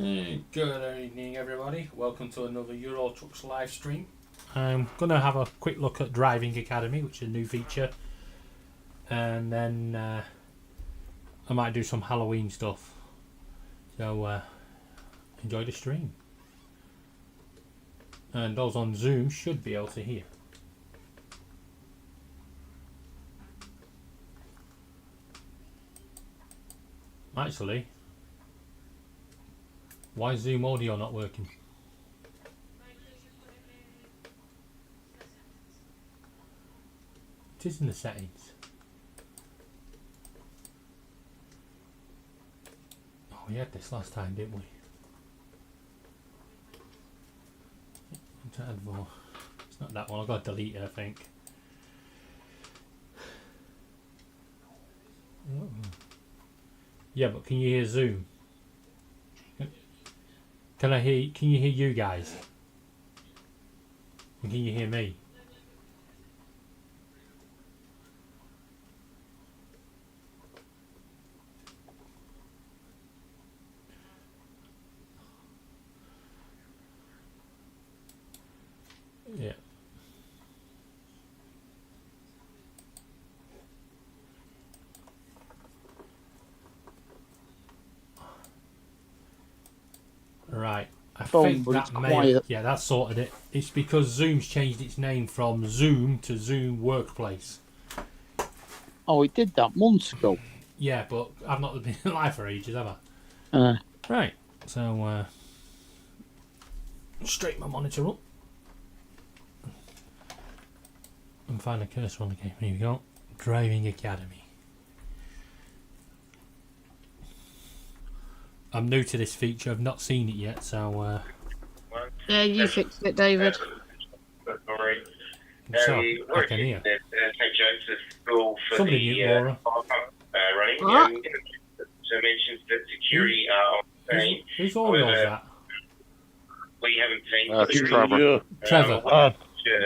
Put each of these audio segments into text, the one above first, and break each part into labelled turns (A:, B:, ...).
A: Good evening, everybody. Welcome to another Euro Trucks live stream. I'm going to have a quick look at Driving Academy, which is a new feature, and then I might do some Halloween stuff. So enjoy the stream. And those on Zoom should be able to hear. Actually, why is Zoom audio not working? It is in the settings. Oh, we had this last time, didn't we? It's not that one. I've got to delete it, I think. Yeah, but can you hear Zoom? Can you hear you guys? And can you hear me? Yeah. Right. I think that may have, yeah, that sorted it. It's because Zoom's changed its name from Zoom to Zoom Workplace.
B: Oh, it did that months ago.
A: Yeah, but I've not been live for ages, have I? Right. So, straighten my monitor up. And find a cursor on the game. Here we go. Driving Academy. I'm new to this feature. I've not seen it yet, so.
C: Yeah, you fixed it, David.
A: So I can hear. Somebody mute Laura.
C: What?
A: Whose audio is that?
D: We haven't seen.
E: Trevor.
A: Trevor.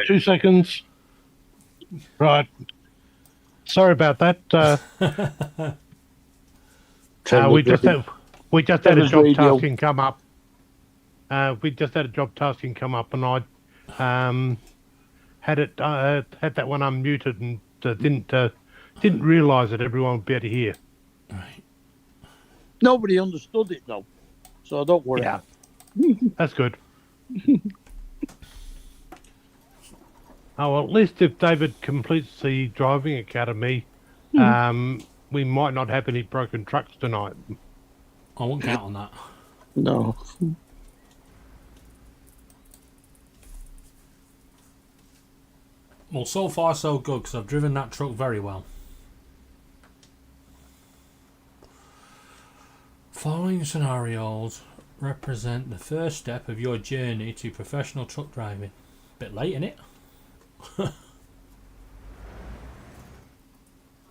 E: 2 seconds. Right. Sorry about that. We just had a job tasking come up. We just had a job tasking come up, and I had that one unmuted and didn't realise that everyone would be able to hear.
A: Right.
B: Nobody understood it though, so don't worry.
E: Yeah, that's good. Oh, well, at least if David completes the driving academy, we might not have any broken trucks tonight.
A: I won't count on that.
B: No.
A: Well, so far so good, because I've driven that truck very well. Following scenarios represent the first step of your journey to professional truck driving. Bit late, innit?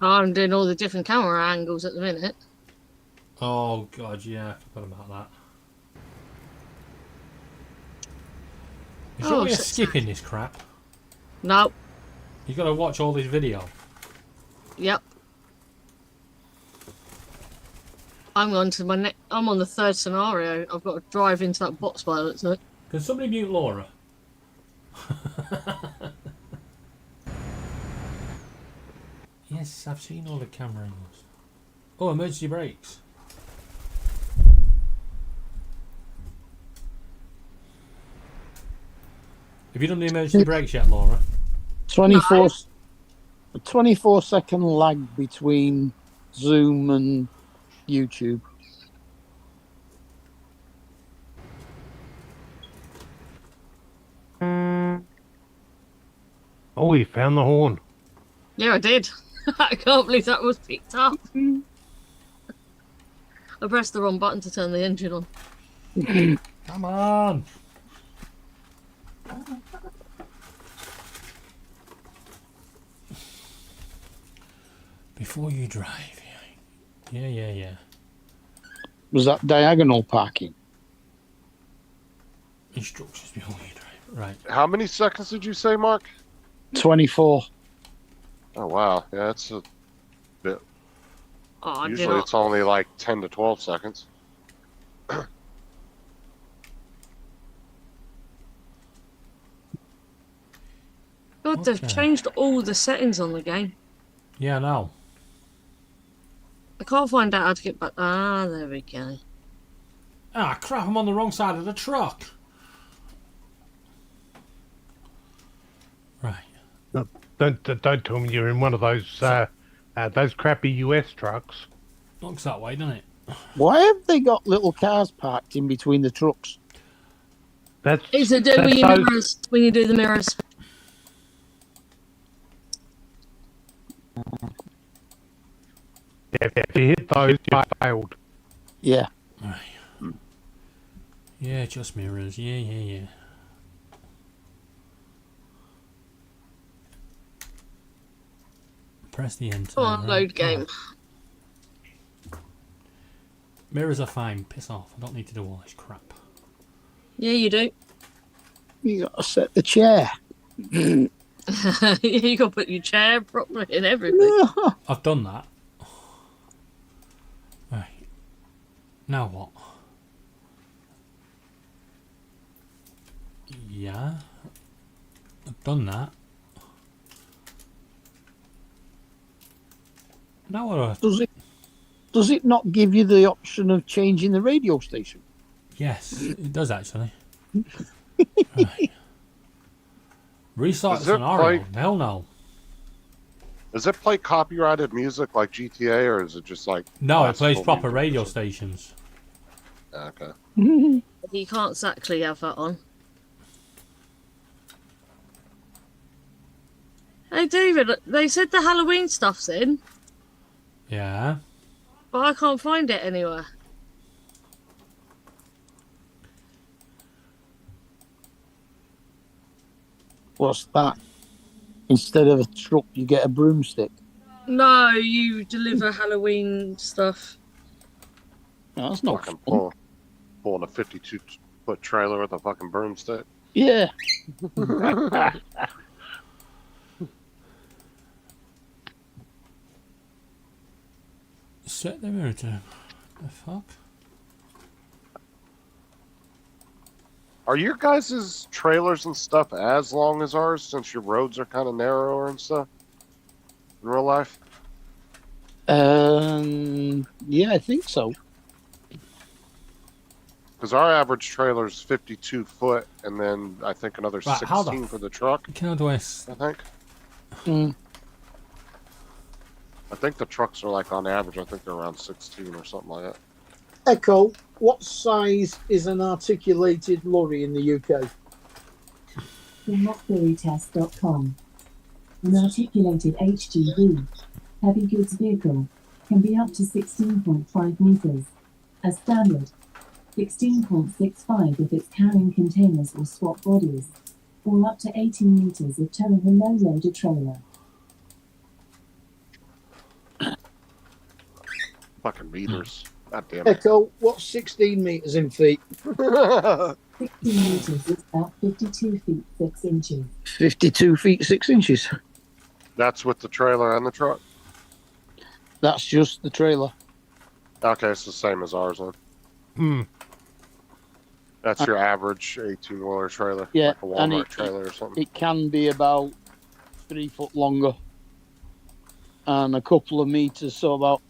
C: I'm doing all the different camera angles at the minute.
A: Oh god, yeah, I forgot about that. Is there a way of skipping this crap?
C: No.
A: You gotta watch all this video.
C: Yep. I'm on to I'm on the third scenario. I've got to drive into that box by the looks of it.
A: Can somebody mute Laura? Yes, I've seen all the camera angles. Oh, emergency brakes. Have you done the emergency brakes yet, Laura?
B: 24-second lag between Zoom and YouTube.
E: Oh, we found the horn.
C: Yeah, I did. I can't believe that was picked up. I pressed the wrong button to turn the engine on.
A: Come on! Before you drive, yeah.
B: Was that diagonal parking?
A: Instructions before you drive. Right.
D: How many seconds did you say, Mark?
B: 24.
D: Oh, wow. Yeah, that's a bit.
C: Oh,
D: Usually it's only like 10 to 12 seconds.
C: God, they've
A: Okay.
C: changed all the settings on the game.
A: Yeah, no.
C: I can't find out how to get back. Ah, there we go.
A: Ah, crap! I'm on the wrong side of the truck. Right.
E: Don't tell me you're in one of those crappy US trucks.
A: Looks that way, doesn't it?
B: Why have they got little cars parked in between the trucks?
C: It's to do with your mirrors when you do the mirrors.
E: If you hit those, you failed.
B: Yeah.
A: Right. Yeah, just mirrors. Yeah. Press the enter.
C: Come on, load game.
A: Mirrors are fine. Piss off. I don't need to do all this crap.
C: Yeah, you do.
B: You got to set the chair.
C: You got to put your chair properly and everything.
A: I've done that. Right. Now what? Yeah. I've done that. Now what do I...
B: Does it not give you the option of changing the radio station?
A: Yes, it does actually. Right. Restart
D: Does it
A: scenario.
D: play-
A: Hell no.
D: Does it play copyrighted music like GTA, or is it just like?
A: No, it plays
D: classical
A: proper
D: music?
A: radio stations.
D: Okay.
C: You can't exactly have that on. Hey, David, they said the Halloween stuff's in,
A: Yeah.
C: but I can't find it anywhere.
B: What's that? Instead of a truck, you get a broomstick.
C: No, you deliver Halloween stuff.
B: No, that's not
D: Fucking
B: fun.
D: pulling a 52-foot trailer with a fucking broomstick.
B: Yeah.
A: Set the mirror to... The fuck?
D: Are your guys' trailers and stuff as long as ours, since your roads are kind of narrower and stuff? In real life?
B: Yeah, I think so.
D: Because our average trailer is 52 foot, and then I think another
A: Right, how the
D: 16 for the truck,
A: How do I...
D: I think.
B: Mm.
D: I think the trucks are like on average, I think they're around 16 or something like that.
B: Echo, what size is an articulated lorry in the UK?
F: From mockberrytest.com. An articulated HGV, heavy goods vehicle, can be up to 16.5 meters. As standard, 16.65 if it's carrying containers or swap bodies, or up to 18 meters if towing a low-loader trailer.
D: Fucking meters. God damn it.
B: Echo, what's 16 metres in feet?
F: 16 meters is about 52 feet 6 inches.
B: 52 feet 6 inches.
D: That's with the trailer and the truck?
B: That's just the trailer.
D: Okay, it's the same as ours then.
E: Hmm.
D: That's your average 18-wheeler trailer.
B: Yeah,
D: Like a
B: and
D: Walmart trailer or something.
B: It can be about 3 foot longer and a couple of meters, so about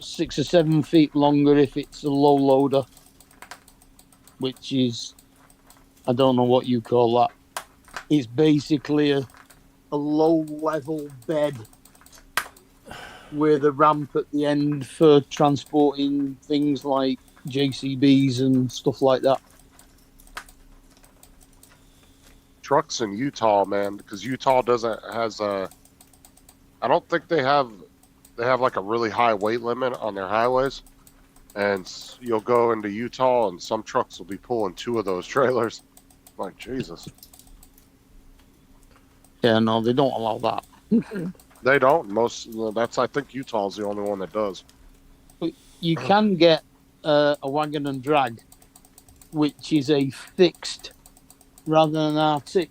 B: 6 or 7 feet longer if it's a low loader, which is, I don't know what you call that. It's basically a low level bed with a ramp at the end for transporting things like JCBs and stuff like that.
D: Trucks in Utah, man, because Utah has a. I don't think they have like a really high weight limit on their highways, and you'll go into Utah and some trucks will be pulling 2 of those trailers. Like Jesus,
B: Yeah, no, they don't allow that.
D: they don't. I think Utah's the only one that does.
B: You can get a wagon and drag, which is a fixed, rather than an Arctic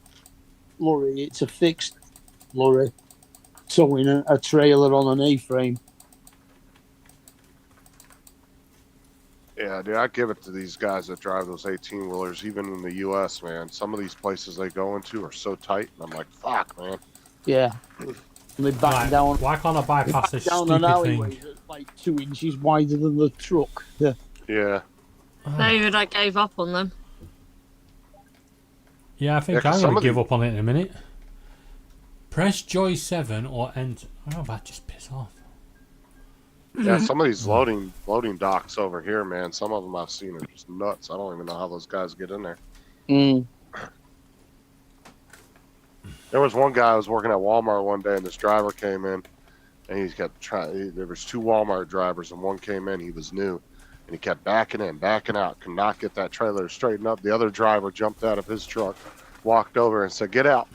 B: lorry, it's a fixed lorry towing a trailer on an A-frame.
D: Yeah, dude, I give it to these guys that drive those 18-wheelers, even in the U.S., man. Some of these places they go into are so tight, and I'm like, fuck, man.
B: Yeah. And they back
A: Right,
B: down.
A: why can't I bypass this
B: Down an
A: stupid
B: alleyway
A: thing?
B: that's like 2 inches wider than the truck. Yeah.
D: Yeah.
C: David, I gave up on them.
A: Yeah, I think
D: 'cause
A: I'm
D: some
A: going to
D: of
A: give
D: the-
A: up on it in a minute. Press Joy 7 or enter. Oh, that just piss off.
D: Yeah, some of these loading docks over here, man, some of them I've seen are just nuts. I don't even know how those guys get in there.
B: Mm.
D: There was one guy I was working at Walmart one day, and this driver came in, and he kept trying. There was 2 Walmart drivers, and one came in. He was new, and he kept backing in, backing out. Could not get that trailer straightened up. The other driver jumped out of his truck, walked over, and said, "Get out."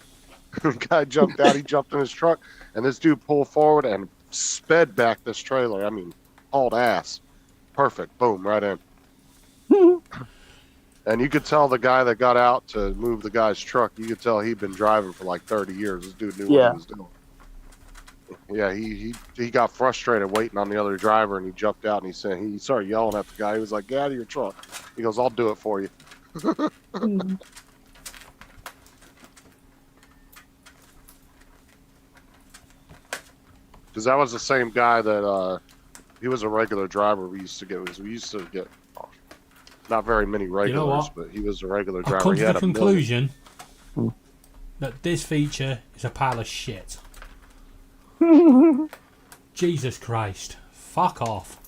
D: The guy jumped out. He jumped in his truck, and this dude pulled forward and sped back this trailer. I mean, hauled ass. Perfect. Boom, right in. And you could tell the guy that got out to move the guy's truck, you could tell he'd been driving for like 30 years. This dude knew what
B: Yeah.
D: he was doing. Yeah, he got frustrated waiting on the other driver, and he jumped out, and he started yelling at the guy. He was like, "Get out of your truck." He goes, "I'll do it for you." Because that was the same guy that he was a regular driver we used to get. We used to get not very many regulars,
A: what?
D: but he was a regular
A: I've
D: driver.
A: come
D: He
A: to
D: had
A: the
D: a million.
A: conclusion that this feature is a pile of shit. Jesus Christ. Fuck off.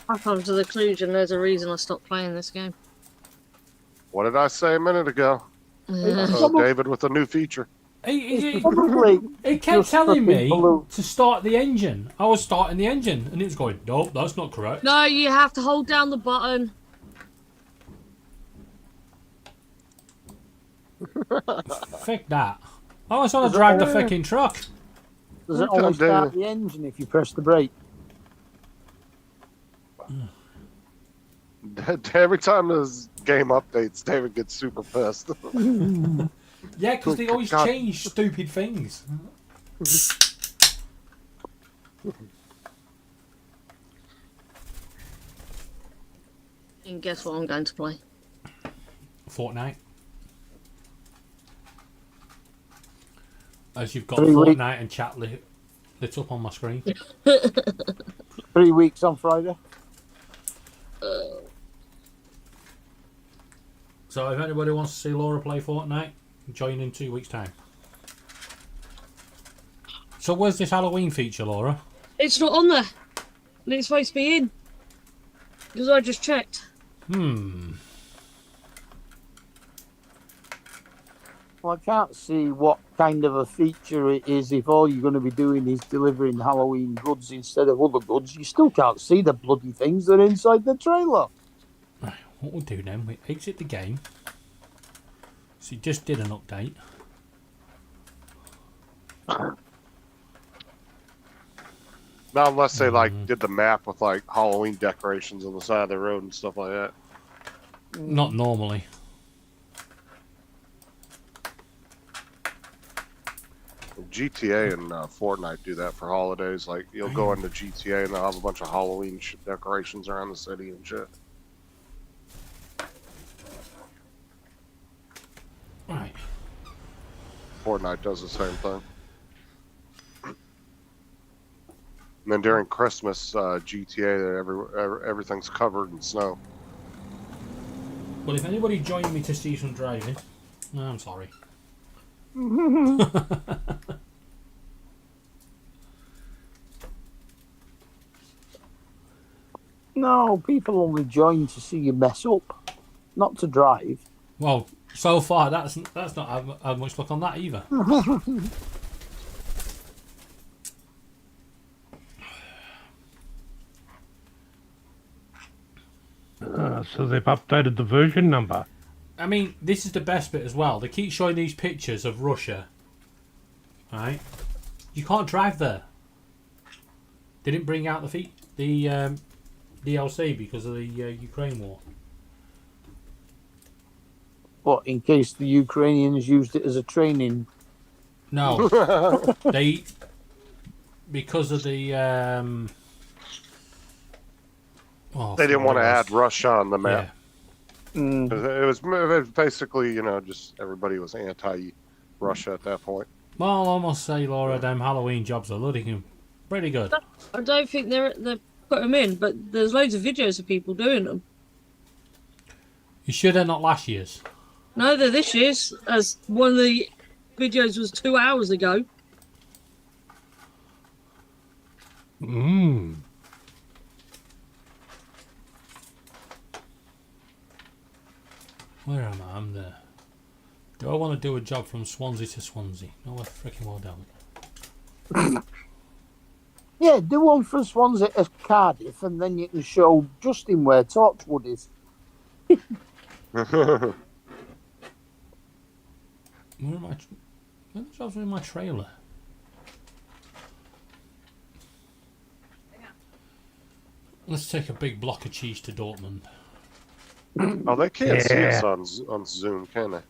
C: I've come to the conclusion there's a reason I stopped playing this game.
D: What did I say a minute ago? David with a new feature.
B: Probably
A: It kept
B: just
A: telling me
B: fucking blue.
A: to start the engine. I was starting the engine, and it was going, nope, that's not correct.
C: No, you have to hold down the button.
A: Fuck that. I was want to drive the fucking truck.
B: Does it
D: Come
B: only start
D: down.
B: the engine if you press the brake?
D: Every time this game updates, David gets super pissed.
A: Yeah, because they always
D: God.
A: change stupid things.
C: And guess what I'm going to play?
A: Fortnite. As you've got
B: 3 weeks.
A: Fortnite and chat lit up on my screen.
B: 3 weeks on Friday.
A: So if anybody wants to see Laura play Fortnite, join in 2 weeks' time. So where's this Halloween feature, Laura?
C: It's not on there. And it's supposed to be in. Because I just checked.
B: Well, I can't see what kind of a feature it is if all you're going to be doing is delivering Halloween goods instead of other goods. You still can't see the bloody things that are inside the trailer.
A: What we'll do then, we exit the game. So it just did an update.
D: Not unless they like did the map with like Halloween decorations on the side of the road and stuff like that.
A: Not normally.
D: GTA and Fortnite do that for holidays. Like you'll go into GTA and they'll have a bunch of Halloween decorations around the city and shit.
A: Right.
D: Fortnite does the same thing. And then during Christmas, GTA, everything's covered in snow.
A: Well, if anybody joined me to see some driving, no, I'm sorry.
B: No, people only join to see you mess up, not to drive.
A: Well, so far that's not had much luck on that either.
E: So they've updated the version number.
A: I mean, this is the best bit as well. They keep showing these pictures of Russia. Right? You can't drive there. They didn't bring out the DLC because of the Ukraine war.
B: What, in case the Ukrainians used it as a training?
A: No, because of the Oh,
D: They didn't
A: what
D: want to
A: it
D: add
A: was.
D: rush on the
A: Yeah.
D: map.
B: Mm.
D: It was basically, just everybody was anti-Russia at that point.
A: Well, I must say, Laura, them Halloween jobs are looking pretty good.
C: I don't think they're put them in, but there's loads of videos of people doing them.
A: You sure they're not last year's?
C: No, they're this year's, as one of the videos was 2 hours ago.
E: Mmm.
A: Where am I? I'm there. Do I want to do a job from Swansea to Swansea? No, we're freaking well down.
B: Yeah, do one from Swansea to Cardiff, and then you can show Justin where Torchwood is.
A: Where am I? Where the jobs are in my trailer? Let's take a big block of cheese to Dortmund.
D: Oh, they can't see
E: Yeah.
D: us on Zoom, can they?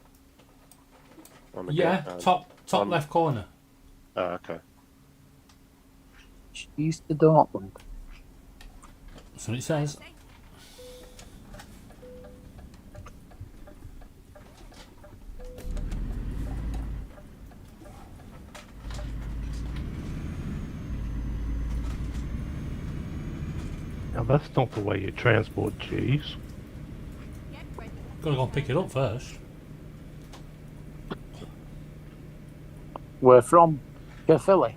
D: On the
A: Yeah,
D: game-
A: top
D: on-
A: left corner.
D: okay.
B: She's to Dortmund.
A: That's what it says.
E: Now that's not the way you transport cheese.
A: Gotta go and pick it up first.
B: We're from Caerphilly.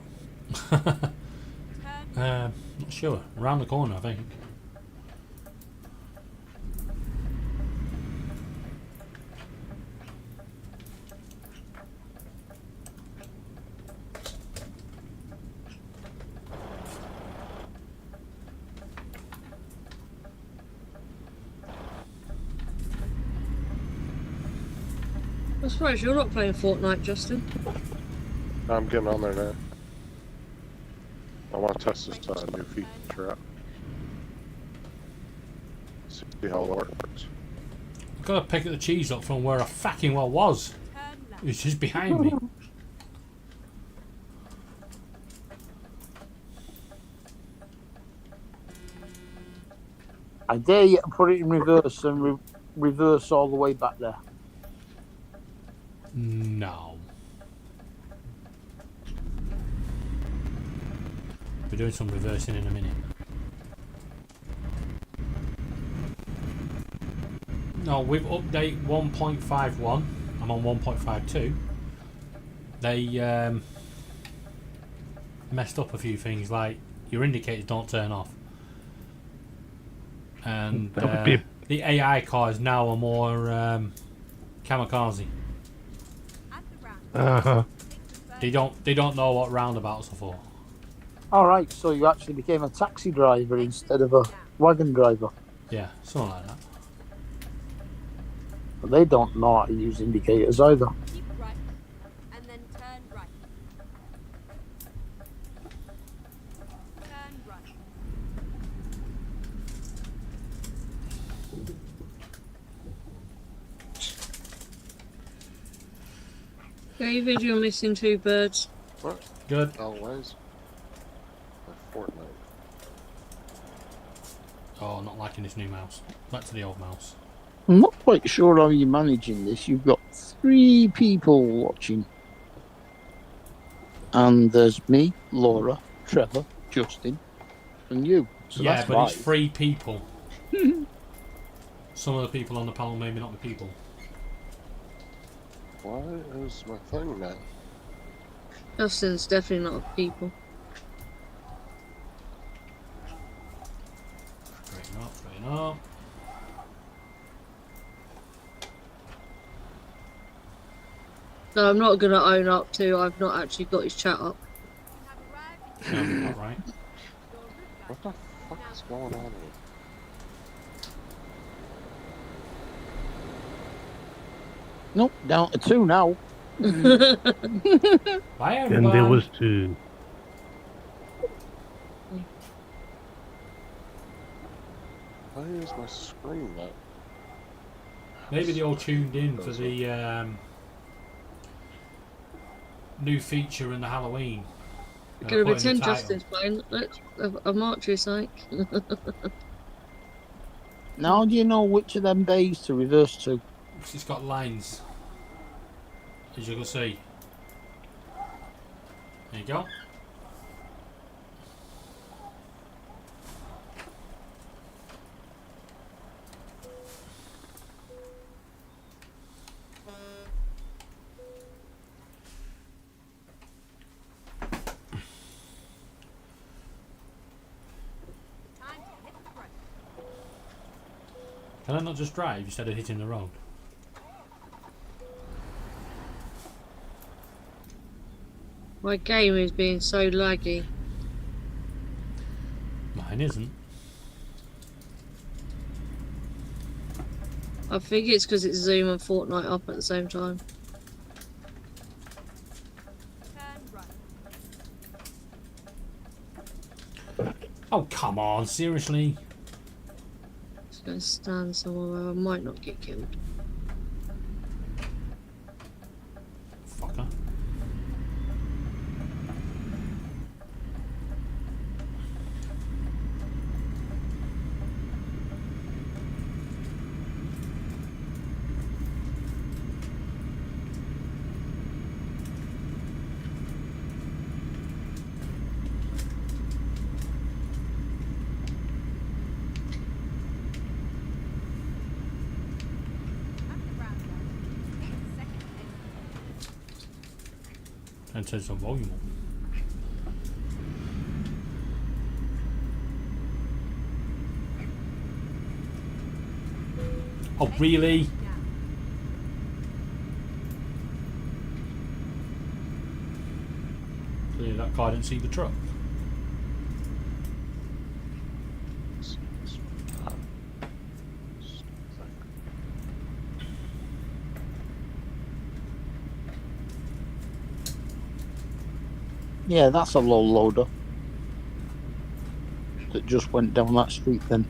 A: Not sure. Around the corner, I think.
C: I'm surprised you're not playing Fortnite, Justin.
D: I'm getting on there now. I want to test this new feature out. See how it works.
A: Gotta pick the cheese up from where I fucking well was. It's just behind me.
B: I dare you to put it in reverse and reverse all the way back there.
A: No. We're doing some reversing in a minute. No, with update 1.51, I'm on 1.52. They messed up a few things, like your indicators don't turn off, and
E: That would be
A: the AI cars now are more kamikaze.
E: uh-huh.
A: They don't know what roundabouts are for.
B: All right, so you actually became a taxi driver instead of a wagon driver.
A: Yeah, something like that.
B: But they don't know how to use indicators either.
G: Keep right, and then turn right. Turn right.
C: David, you're missing 2 birds.
D: What?
A: Good.
D: Always. Fortnite.
A: Oh, not liking this new mouse. Back to the old mouse.
B: I'm not quite sure how you're managing this. You've got 3 people watching. And there's me, Laura, Trevor, Justin, and you. So
A: Yeah,
B: that's
A: but it's
B: 5.
A: 3 people. Some of the people on the panel, maybe not the people.
D: Why is my thing now?
C: Justin's definitely not a people.
A: Straighten up.
C: So I'm not going to own up to I've not actually got his chat up.
G: Have arrived
A: No, not right.
D: What the fuck is going on here?
B: Nope, down to 2 now.
A: Bye,
E: And
A: everyone.
E: there was 2.
D: Why is my screen that?
A: Maybe they all tuned in for the new feature in the Halloween.
C: Going to
A: Put in the
C: pretend
A: title.
C: Justin's playing. Let's a march or something.
B: Now do you know which of them bays to reverse to?
A: It's got lines, as you can see. There you go.
G: Time to hit the road.
A: Can I not just drive instead of hitting the road?
C: My game is being so laggy.
A: Mine isn't.
C: I think it's because it's Zoom and Fortnite up at the same time.
G: Turn right.
A: Oh, come on, seriously?
C: Just going to stand somewhere where I might not get killed.
A: Fucker.
G: Up the roundabout. Take a second exit.
A: And turn some volume up. Oh, really?
G: Now.
A: Clearly that guy didn't see the truck.
B: Yeah, that's a low loader that just went down that street then.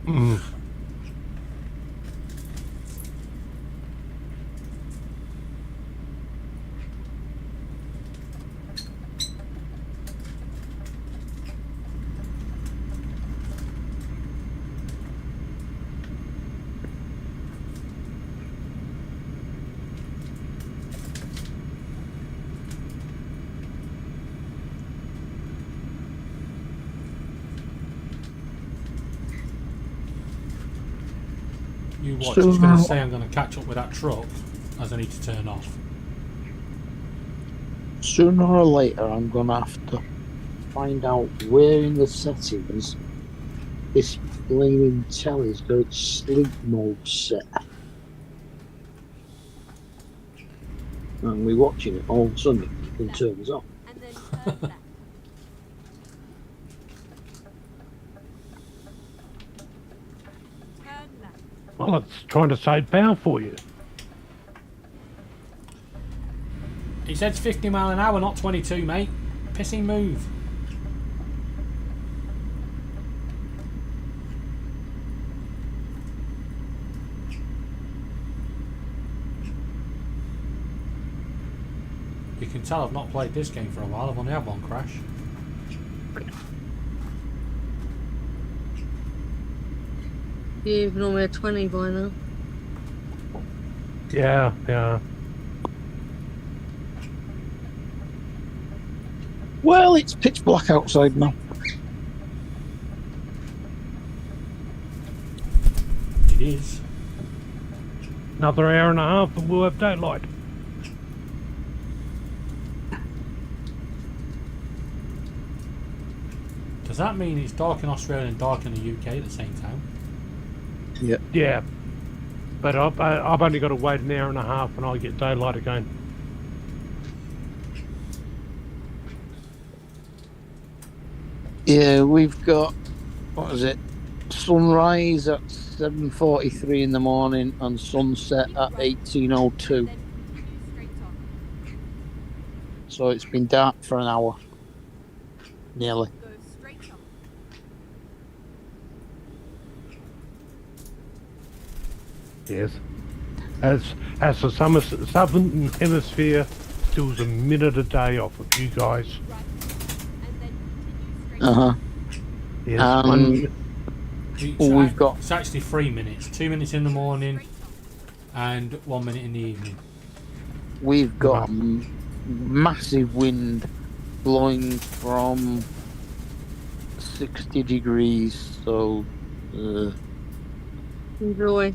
E: Mm.
A: You watch,
B: So
A: he's going
B: now-
A: to say I'm going to catch up with that truck as I need to turn off.
B: Sooner or later, I'm gonna have to find out where in the settings this flaming telly's got its sleep mode set. And we're watching it all of a sudden it turns off.
G: And then turn left. Turn left.
E: Well, it's trying to save power for you.
A: He says 50 mile an hour, not 22, mate. Pissing move. You can tell I've not played this game for a while. I've only had one crash.
C: You've normally had 20 by now.
E: Yeah, yeah.
B: Well, it's pitch black outside now.
A: It is.
E: Another hour and a half and we'll have daylight.
A: Does that mean it's dark in Australia and dark in the UK at the same time?
E: Yeah. But I've only got to wait an hour and a half and I'll get daylight again.
B: Yeah, we've got, what is it, sunrise at 7:43 in the morning and sunset at 18:02.
G: Then continue straight on.
B: So it's been dark for an hour. Nearly.
G: Go straight on.
E: Yes. As the southern hemisphere steals a minute a day off of you guys.
G: Right. And then continue straight
B: Uh huh.
G: on.
E: Yes.
B: Um, We've got
A: It's actually 3 minutes. 2 minutes in the morning and 1 minute in the evening.
B: we've got massive wind blowing from 60 degrees, so
C: Enjoy.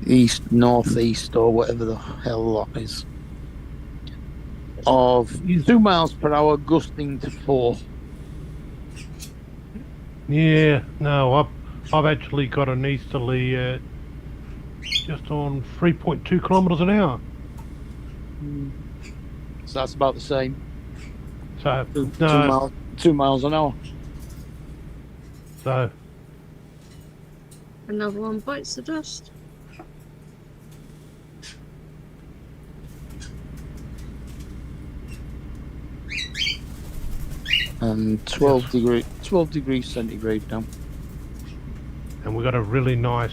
B: east, northeast, or whatever the hell that is. Of 2 miles per hour, gusting to 4.
E: Yeah, no, I've actually got an easterly just on 3.2 kilometres an hour.
B: So that's about the same.
E: So
B: Two
E: no,
B: miles, 2 miles an hour.
E: so
C: Another one bites the dust.
B: And 12 degrees centigrade now.
E: and we've got a really nice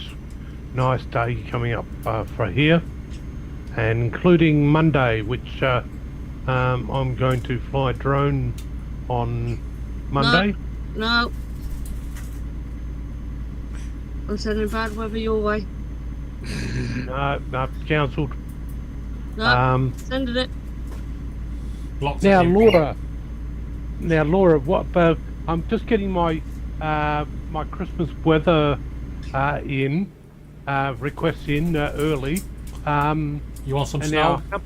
E: day coming up for here, and including Monday, which I'm going to fly a drone on Monday.
C: No. I'm sending bad weather your way.
E: No, cancelled.
C: No, sending it.
A: Locked
E: Now,
A: it in.
E: Laura, what about? I'm just getting my my Christmas weather requests in early.
A: You want some
E: And
A: snow?
E: now,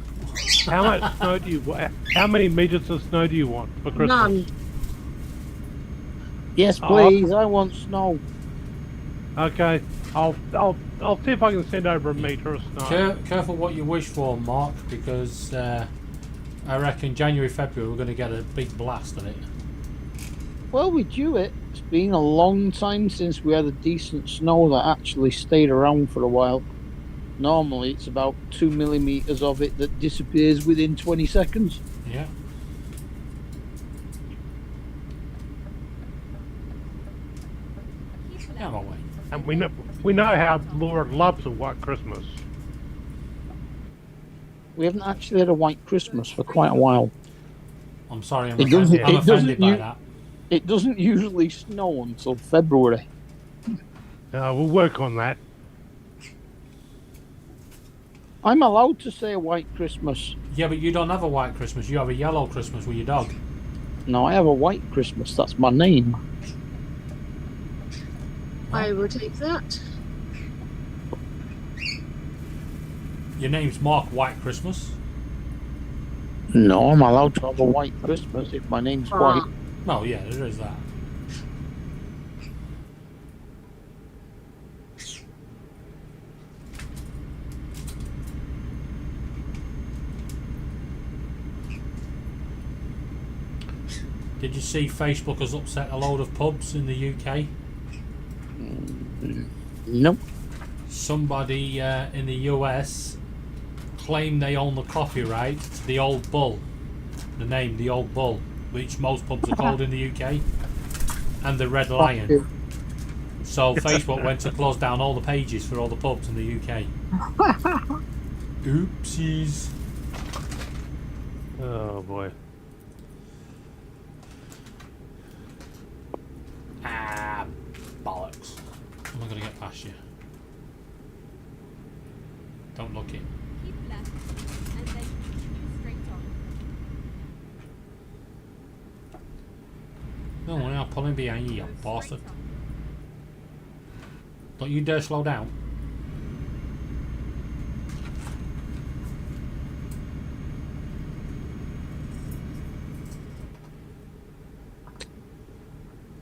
E: how much snow do you want? How many meters of snow do you want for Christmas?
C: None.
B: Yes, please. I want snow.
E: Okay, I'll see if I can send over a meter of snow.
A: Careful what you wish for, Mark, because I reckon January, February we're going to get a big blast of it.
B: Well, we do it. It's been a long time since we had a decent snow that actually stayed around for a while. Normally, it's about 2 millimeters of it that disappears within 20 seconds.
A: Yeah.
G: Keep
A: Out
G: left.
A: of my way.
E: And we know how Laura loves a white Christmas.
B: We haven't actually had a white Christmas for quite a while.
A: I'm sorry, I'm
B: It doesn't-
A: offended, I'm
B: it doesn't
A: offended by
B: u-
A: that.
B: It doesn't usually snow until February.
E: We'll work on that.
B: I'm allowed to say white Christmas.
A: Yeah, but you don't have a white Christmas. You have a yellow Christmas with your dog.
B: No, I have a white Christmas. That's my name.
C: I will take that.
A: Your name's Mark White Christmas.
B: No, I'm allowed to have a white Christmas if my name's white.
A: Oh yeah, there is that. Did you see Facebook has upset a load of pubs in the UK?
B: Nope.
A: Somebody in the US claimed they own the copyright to the Old Bull, the name the Old Bull, which most pubs are called in the UK, and the Red Lion. So Facebook went to close down all the pages for all the pubs in the UK. Oopsies.
E: Oh boy.
A: Ah, bollocks. I'm not going to get past you. Don't look it.
G: Keep left. And then continue straight on.
A: No, I'm not pulling behind you, you
G: Go
A: bastard.
G: straight on.
A: Don't you dare slow down.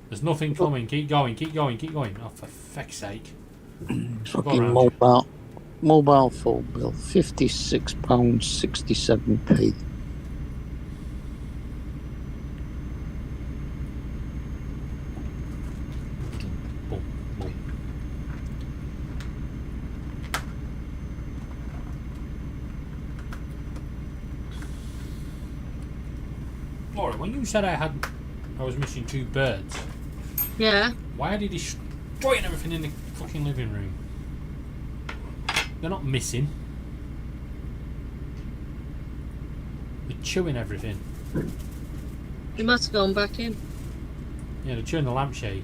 A: There's nothing coming. Keep going, keep going, keep going. Oh, for feck's sake.
B: Fucking
A: around.
B: mobile phone bill, £56.67p.
A: Boom, boom. Laura, when you said I was missing 2 birds,
C: Yeah.
A: why are they destroying everything in the fucking living room? They're not missing. They're chewing everything.
C: They must have gone back in.
A: Yeah, they're chewing the lampshade.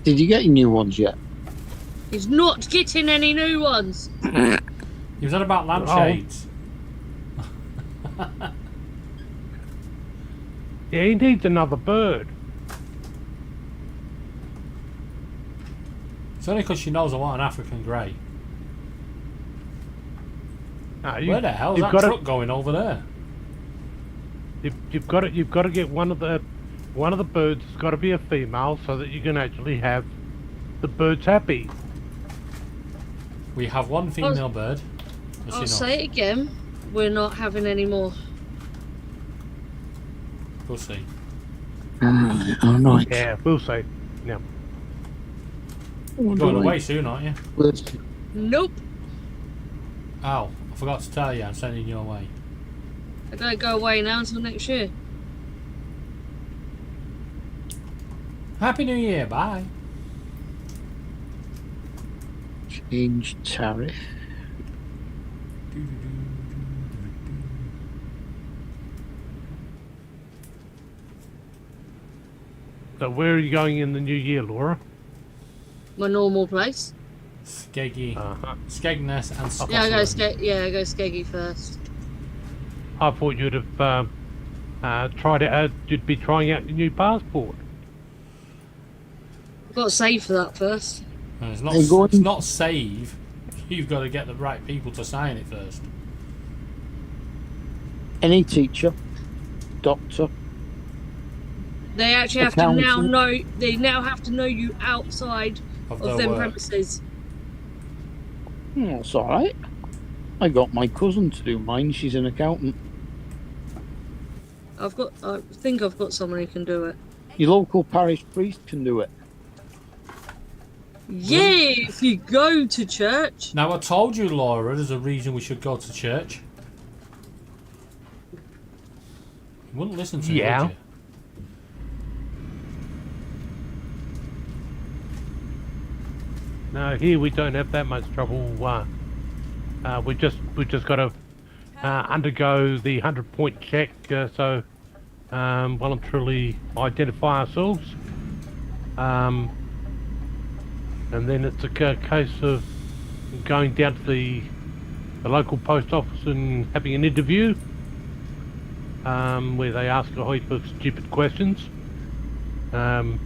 B: Did you get any new ones yet?
C: He's not getting any new ones.
A: He was on about lampshades.
E: Yeah, he needs another bird.
A: It's only because she knows I want an African grey.
E: No,
A: Where the hell's
E: you've
A: that
E: got
A: truck going over there?
E: You've got to get one of the birds. It's got to be a female so that you can actually have the birds happy.
A: We have one female bird. That's
C: I'll
A: enough.
C: say it again. We're not having any more.
A: We'll see.
B: Alright, alright.
E: Yeah, we'll see. Yeah.
A: You're going away soon, aren't you?
C: Nope.
A: Oh, I forgot to tell you, I'm sending you away.
C: I don't go away now until next year.
A: Happy New Year, bye.
B: Change tariff.
E: So where are you going in the new year, Laura?
C: My normal place.
A: Skeggy.
E: I
A: Skegness and Scotland.
C: Yeah, I go Skeggy first.
E: thought you'd have tried it out. You'd be trying out your new passport.
C: I've got to save for that first.
A: It's not,
B: Hey, go
A: it's
B: on.
A: not save. You've got to get the right people to sign it first.
B: Any teacher, doctor,
C: They actually have to now
B: Accountant.
C: know. They now have to know you outside
A: Of
C: of
A: their
C: them
A: work.
C: premises.
B: that's alright. I got my cousin to do mine. She's an accountant.
C: I think I've got someone who can do it.
B: Your local parish priest can do it.
C: Yeah, if you go to church.
A: Now, I told you, Laura, there's a reason we should go to church. You wouldn't listen to me,
E: Yeah.
A: would you?
E: No, here we don't have that much trouble. We just got to undergo the 100-point check, so voluntarily identify ourselves, and then it's a case of going down to the local post office and having an interview, where they ask a heap of stupid questions,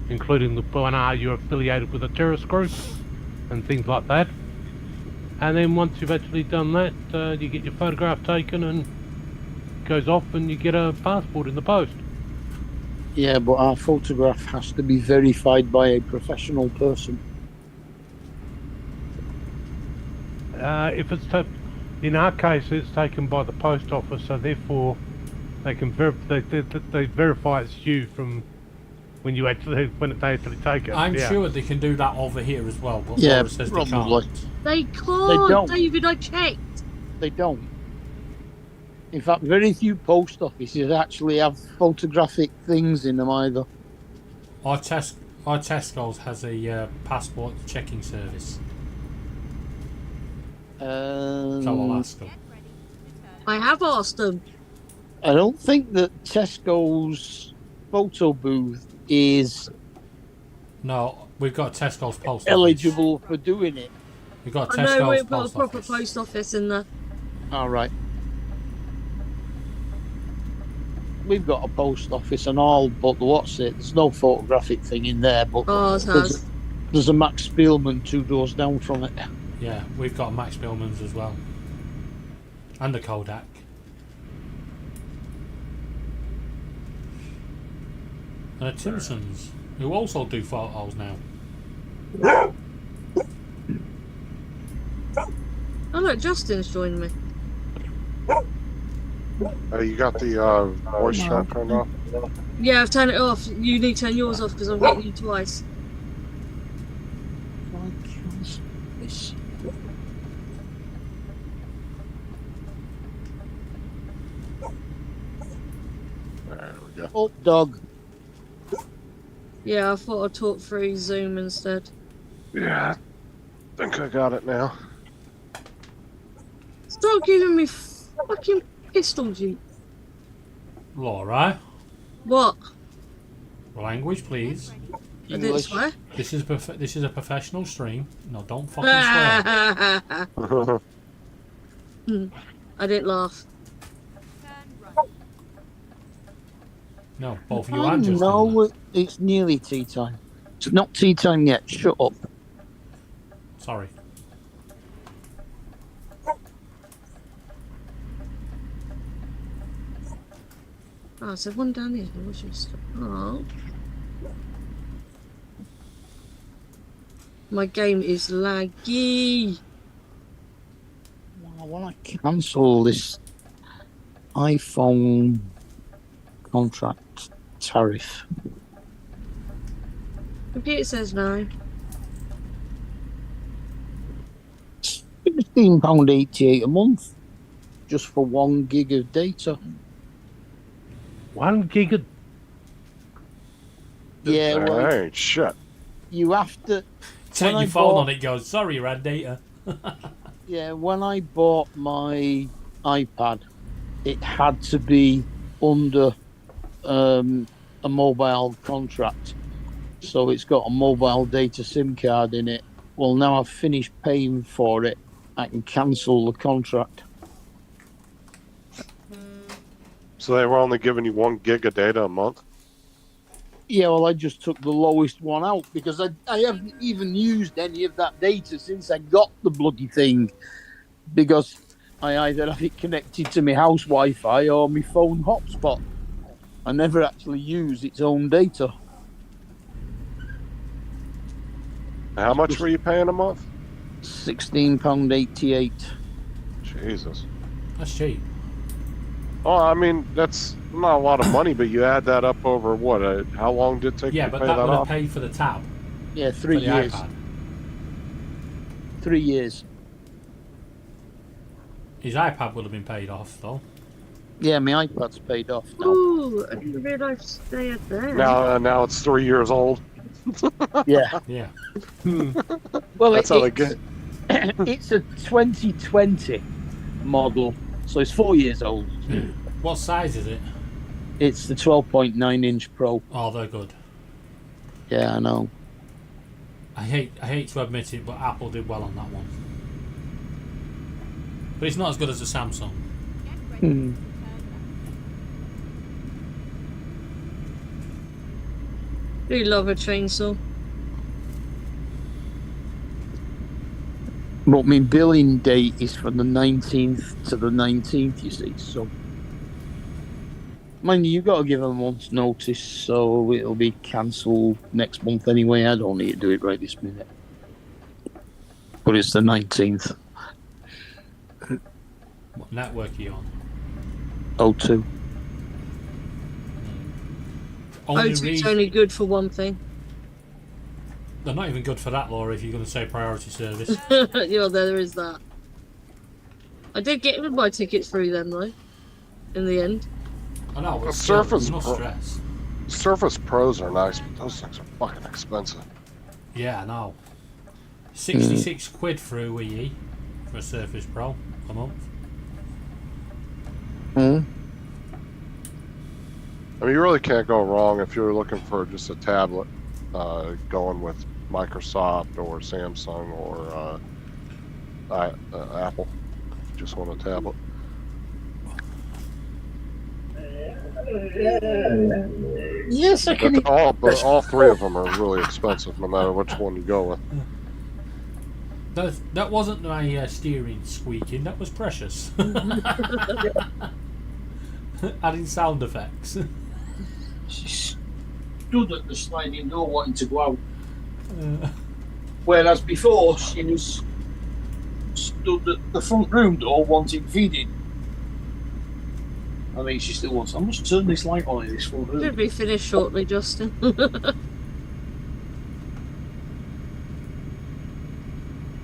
E: including the one, are you affiliated with a terrorist group? And things like that. And then once you've actually done that, you get your photograph taken and it goes off and you get a passport in the post.
B: Yeah, but our photograph has to be verified by a professional person.
E: If it's in our case, it's taken by the post office, so therefore they can they verify it's you from when they actually take it.
A: I'm
E: Yeah.
A: sure they can do that over here as well, but
B: Yeah,
A: Laura says
B: probably.
A: they can't.
C: They can't,
B: don't.
C: David. I checked.
B: They don't. In fact, very few post offices actually have photographic things in them either.
A: Our Tesco's has a passport checking service, so I'll ask them.
G: Get ready to return.
C: I have asked them.
B: I don't think that Tesco's photo booth is
A: No, we've got a Tesco's post office.
B: eligible for doing it.
A: We've got a
C: I know
A: Tesco's
C: we've got a
A: post
C: proper
A: office.
C: post office in there.
B: All right. We've got a post office and all, but there's no photographic thing in there. But
C: Ours has.
B: there's a Max Spielman 2 doors down from it.
A: Yeah, we've got a Max Billman's as well, and a Kodak. And a Timson's, who also do photos now.
C: Oh look, Justin's joined me.
D: You got the voice chat turned off?
C: Yeah, I've turned it off. You need to turn yours off because I'm getting you twice.
D: There we go.
B: Oh, dog.
C: Yeah, I thought I'd talk through Zoom instead.
D: Yeah, I think I got it now.
C: Stop giving me fucking pistol, Jeep.
A: Laura,
C: What?
A: language, please.
C: I didn't
B: English.
C: swear.
A: This is a professional stream. No, don't fucking swear.
C: I didn't laugh.
G: Turn right.
A: No, both you
B: I
A: and Justin.
B: know it's nearly tea time. It's not tea time yet. Shut up.
A: Sorry.
C: Oh, so one down here. What's your stuff? Oh. My game is laggy.
B: I want to cancel this iPhone contract tariff.
C: Computer says no.
B: £16.88 a month just for 1 gig of data.
E: 1 gig.
B: Yeah, well,
D: Hey, shit.
B: you have to.
A: Take
B: When
A: your
B: I
A: phone
B: bought-
A: on it. Goes. Sorry, you ran data.
B: Yeah, when I bought my iPad, it had to be under a mobile contract. So it's got a mobile data SIM card in it. Well, now I've finished paying for it, I can cancel the contract.
D: So they were only giving you 1 gig of data a month?
B: Yeah, well, I just took the lowest one out because I haven't even used any of that data since I got the bloody thing. Because I either have it connected to my house Wi-Fi or my phone hotspot. I never actually use its own data.
D: How much were you paying a month?
B: £16.88.
D: Jesus.
A: That's cheap.
D: Oh, I mean, that's not a lot of money, but you add that up over what? How long did it take
A: Yeah,
D: you to
A: but
D: pay
A: that
D: that
A: would have
D: off?
A: paid for the tab.
B: Yeah,
A: For
B: 3
A: the
B: years.
A: iPad.
B: 3 years.
A: His iPad would have been paid off though.
B: Yeah, my iPad's paid off now.
C: Ooh, I didn't realise they had there.
D: Now it's 3 years old.
B: Yeah.
A: Yeah.
B: Well,
D: That's how they get.
B: it's a 2020 model, so it's 4 years old.
A: What size is it?
B: It's the 12.9-inch Pro.
A: Oh, they're good.
B: Yeah, I know.
A: I hate to admit it, but Apple did well on that one. But it's not as good as the Samsung.
G: Get ready.
B: Hmm.
G: Turn left.
C: We love a chainsaw.
B: But my billing date is from the 19th to the 19th, you see, so... Mind you, you've got to give them a month's notice, so it'll be cancelled next month anyway. I don't need to do it right this minute. But it's the 19th.
A: What network are you on?
B: O2.
A: Only
C: O2's
A: reason
C: only good for one thing.
A: they're not even good for that, Laura. If you're going to say priority service.
C: Yeah, there is that. I did get my tickets through them though. In the end.
A: I know.
D: The
A: But still,
D: Surface
A: no
D: Pro-
A: stress.
D: Surface Pros are nice, but those things are fucking expensive.
A: Yeah, I know. 66 quid through EE for a Surface Pro a month.
B: Hmm?
D: I mean, you really can't go wrong if you're looking for just a tablet, going with Microsoft or Samsung or Apple. Just want a tablet.
B: Yes, I can.
D: But all three of them are really expensive, no matter which one you go with.
A: That wasn't my steering squeaking. That was Precious. Adding sound effects.
B: She stood at the sliding door wanting to go out. Whereas before, she was stood at the front room door wanting feeding. I mean, she still wants. I must turn this light on in this front room.
C: Should be finished shortly, Justin.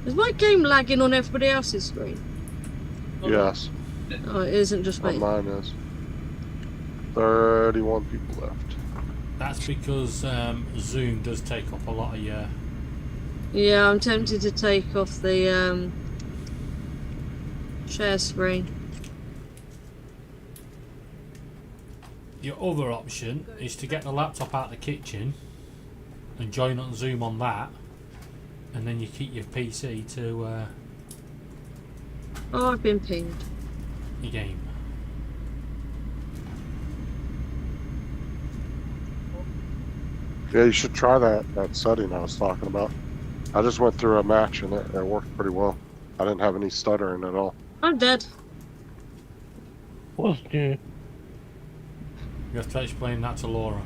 C: Is my game lagging on everybody else's screen?
D: Yes,
C: Oh, it isn't just
D: on
C: me.
D: mine is. 31 people left.
A: That's because Zoom does take up a lot of your.
C: Yeah, I'm tempted to take off the share screen.
A: Your other option is to get the laptop out of the kitchen and join on Zoom on that, and then you keep your PC to
C: Oh, I've been pinged.
A: your game.
D: Yeah, you should try that setting I was talking about. I just went through a match and it worked pretty well. I didn't have any stuttering at all.
C: I'm dead.
E: Was you?
A: You have to explain that to Laura.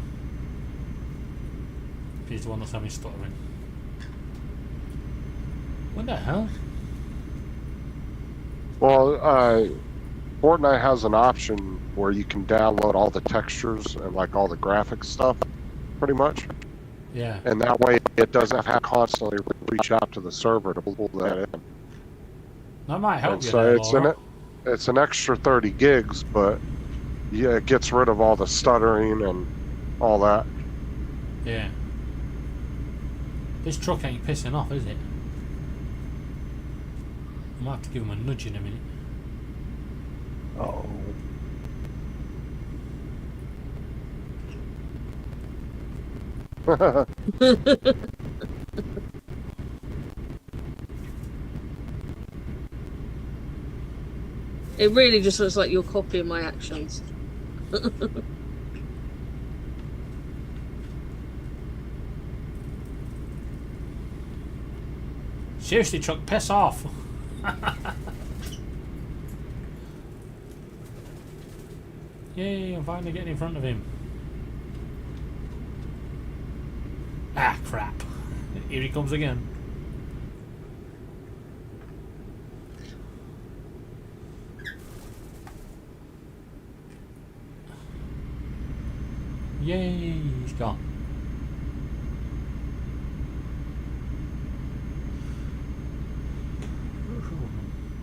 A: She's the one that's having stuttering. What the hell?
D: Well, Fortnite has an option where you can download all the textures and like all the graphics stuff, pretty much.
A: Yeah.
D: And that way it doesn't have to constantly reach out to the server to pull that in.
A: That might help
D: And
A: you
D: so
A: there,
D: it's
A: Laura.
D: it's an extra 30 gigs, but yeah, it gets rid of all the stuttering and all that.
A: Yeah. This truck ain't pissing off, is it? I might have to give him a nudge in a minute.
E: Oh.
C: It really just looks like you're copying my actions.
A: Seriously, truck, piss off! Yay, I'm finally getting in front of him. Ah, crap. Here he comes again. Yay, he's gone.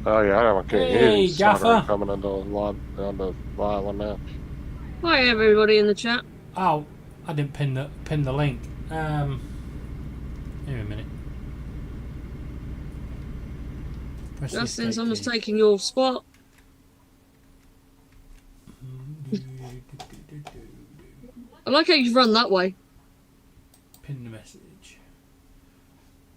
D: Oh yeah, I can't hear
A: Hey,
D: you stuttering
A: Gaffer.
D: coming on the island now.
C: Hi, everybody in the chat.
A: Oh, I didn't pin the link. Here a minute. Press the
C: Justin,
A: escape
C: someone's
A: key.
C: taking your spot. I like how you've run that way.
A: Pin the message.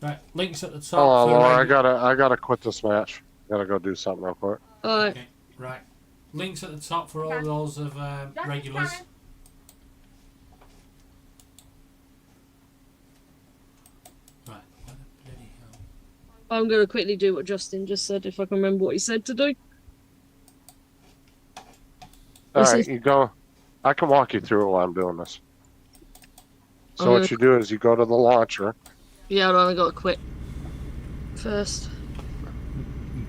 A: Right, links at the top.
D: Oh,
A: for
D: Laura,
A: regu-
D: I gotta quit this match. Gotta go do something real quick.
C: Alright.
A: Okay, right. Links at the top for all those of regulars. Right. What the bloody hell?
C: I'm going to quickly do what Justin just said, if I can remember what he said to do.
D: All
C: This
D: right,
C: is-
D: you go. I can walk you through it while I'm doing this. So
C: I'm
D: what
C: gonna-
D: you do is you go to the launcher.
C: Yeah, hold on, I got to quit first.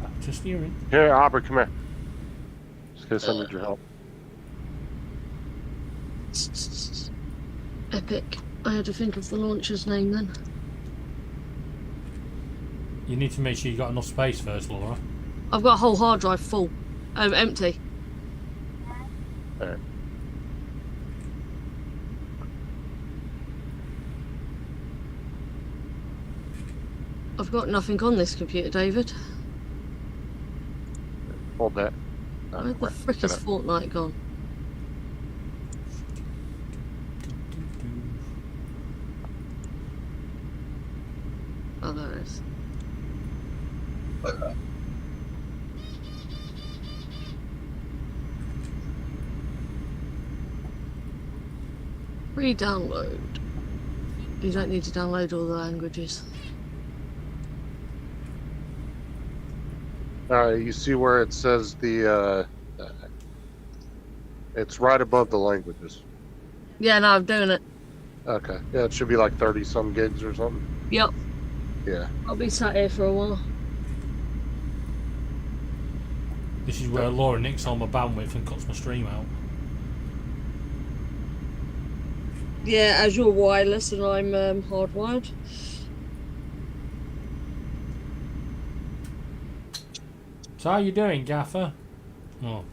A: Back to steering.
D: Here, Aubrey, come here. Just in case I need your help.
C: Epic. I had to think of the launcher's name then.
A: You need to make sure you got enough space first, Laura.
C: I've got a whole hard drive full. Empty.
D: There.
C: I've got nothing on this computer, David.
D: Hold that.
C: Where the
D: Where?
C: frick
D: Get
C: is
D: it.
C: Fortnite gone? Oh, there it is. Re-download. You don't need to download all the languages.
D: All right, you see where it says the. It's right above the languages.
C: Yeah, no, I'm doing it.
D: Okay. Yeah, it should be like 30 some gigs or something.
C: Yep,
D: Yeah.
C: I'll be sat here for a while.
A: This is where Laura nicks all my bandwidth and cuts my stream out.
C: Yeah, as you're wireless and I'm hardwired.
A: So how you doing, Gaffer? Oh,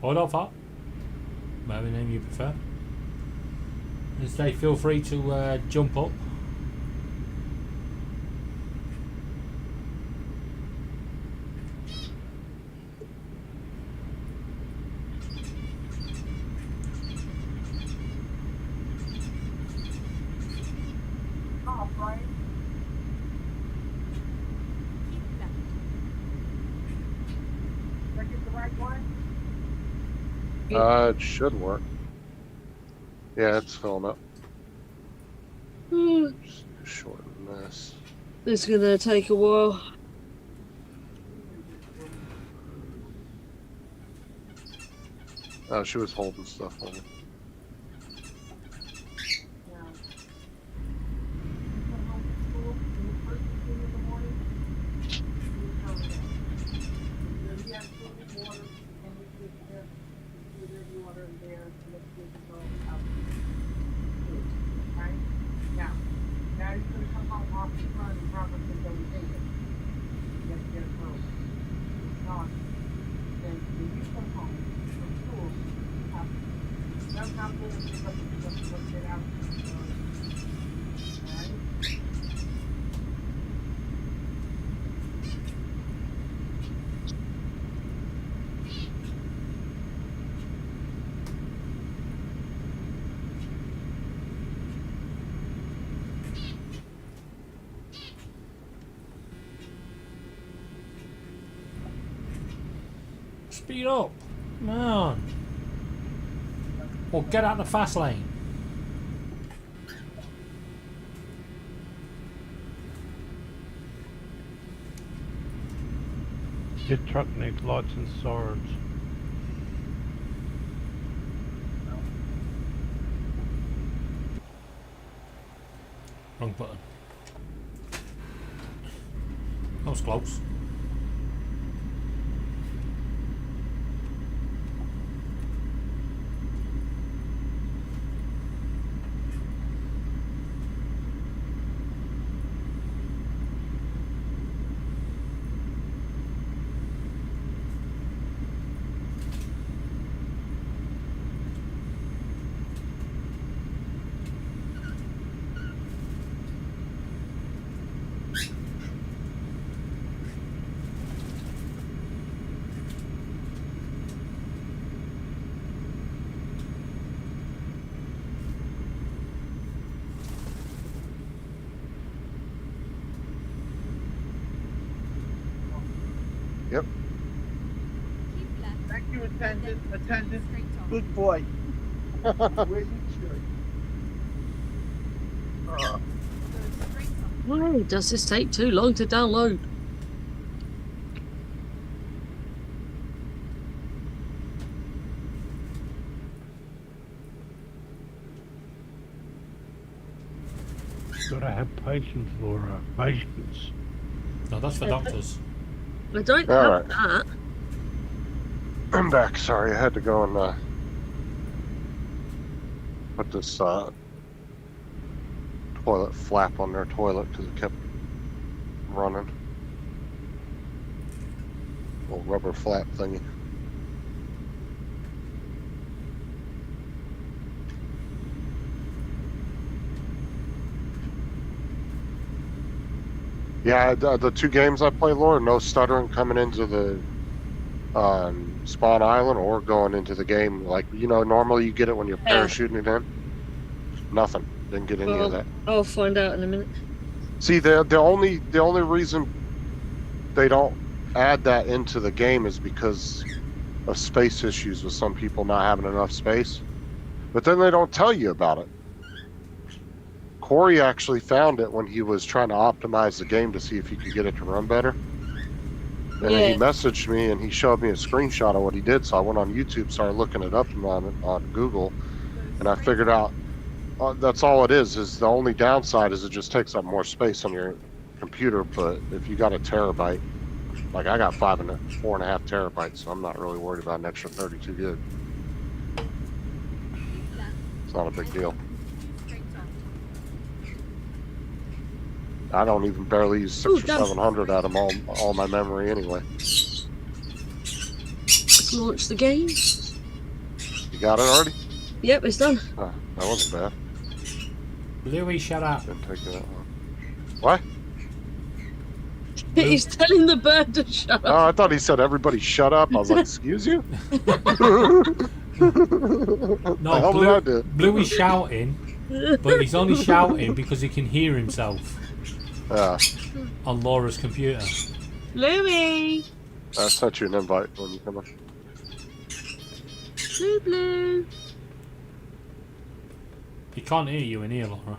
A: hold off up. Whatever name you prefer. And say feel free to jump up.
D: It should work. Yeah, it's filling up. Just shorten this.
C: This is gonna take a while.
D: Oh, she was holding stuff on it.
A: Speed up. Come on. Or get out the fast lane.
E: Your truck needs lights and sirens.
A: Wrong button. That was close.
D: Yep.
G: Keep left.
B: Thank you, attendant. Attendant.
G: Straight on.
B: Good boy. Where's your shirt?
G: Go straight on.
C: Why does this take too long to download?
E: Gotta have patience, Laura. Patience.
A: No, that's for doctors.
C: I don't
D: All
C: have
D: right.
C: that.
D: I'm back. Sorry, I had to go and put this toilet flap on their toilet because it kept running. Little rubber flap thingy. Yeah, the two games I play, Laura, no stuttering coming into the spawn island or going into the game. Like, you know, normally you get it when you're
C: Yeah.
D: parachuting it in. Nothing. Didn't get any of that.
C: I'll find out in a minute.
D: See, the only reason they don't add that into the game is because of space issues with some people not having enough space. But then they don't tell you about it. Corey actually found it when he was trying to optimize the game to see if he could get it to run better. And then he messaged me and he showed me a screenshot of what he did. So I went on YouTube, started looking it up on Google, and I figured out that's all it is the only downside is it just takes up more space on your computer. But if you got a terabyte, like I got 4.5 terabytes, so I'm not really worried about an extra 32 gig.
G: Keep left.
D: It's not a big deal.
G: Straight on.
D: I don't even barely use 6
C: Ooh,
D: or
C: done.
D: 700 out of all my memory anyway.
C: Let's launch the game.
D: You got it already?
C: Yep, it's done.
D: Oh, that wasn't bad.
A: Louis, shut up.
D: Didn't take that long. What?
C: He's telling the bird to shut
D: Oh,
C: up.
D: I thought he said everybody shut up. I was like, excuse you?
A: No,
D: the hell did I do?
A: Bluey's shouting. But he's only shouting because he can hear himself
D: Yeah,
A: on Laura's computer.
C: Bluey!
D: I sent you an invite when you come in.
C: Blue, blue.
A: He can't hear you in here, Laura.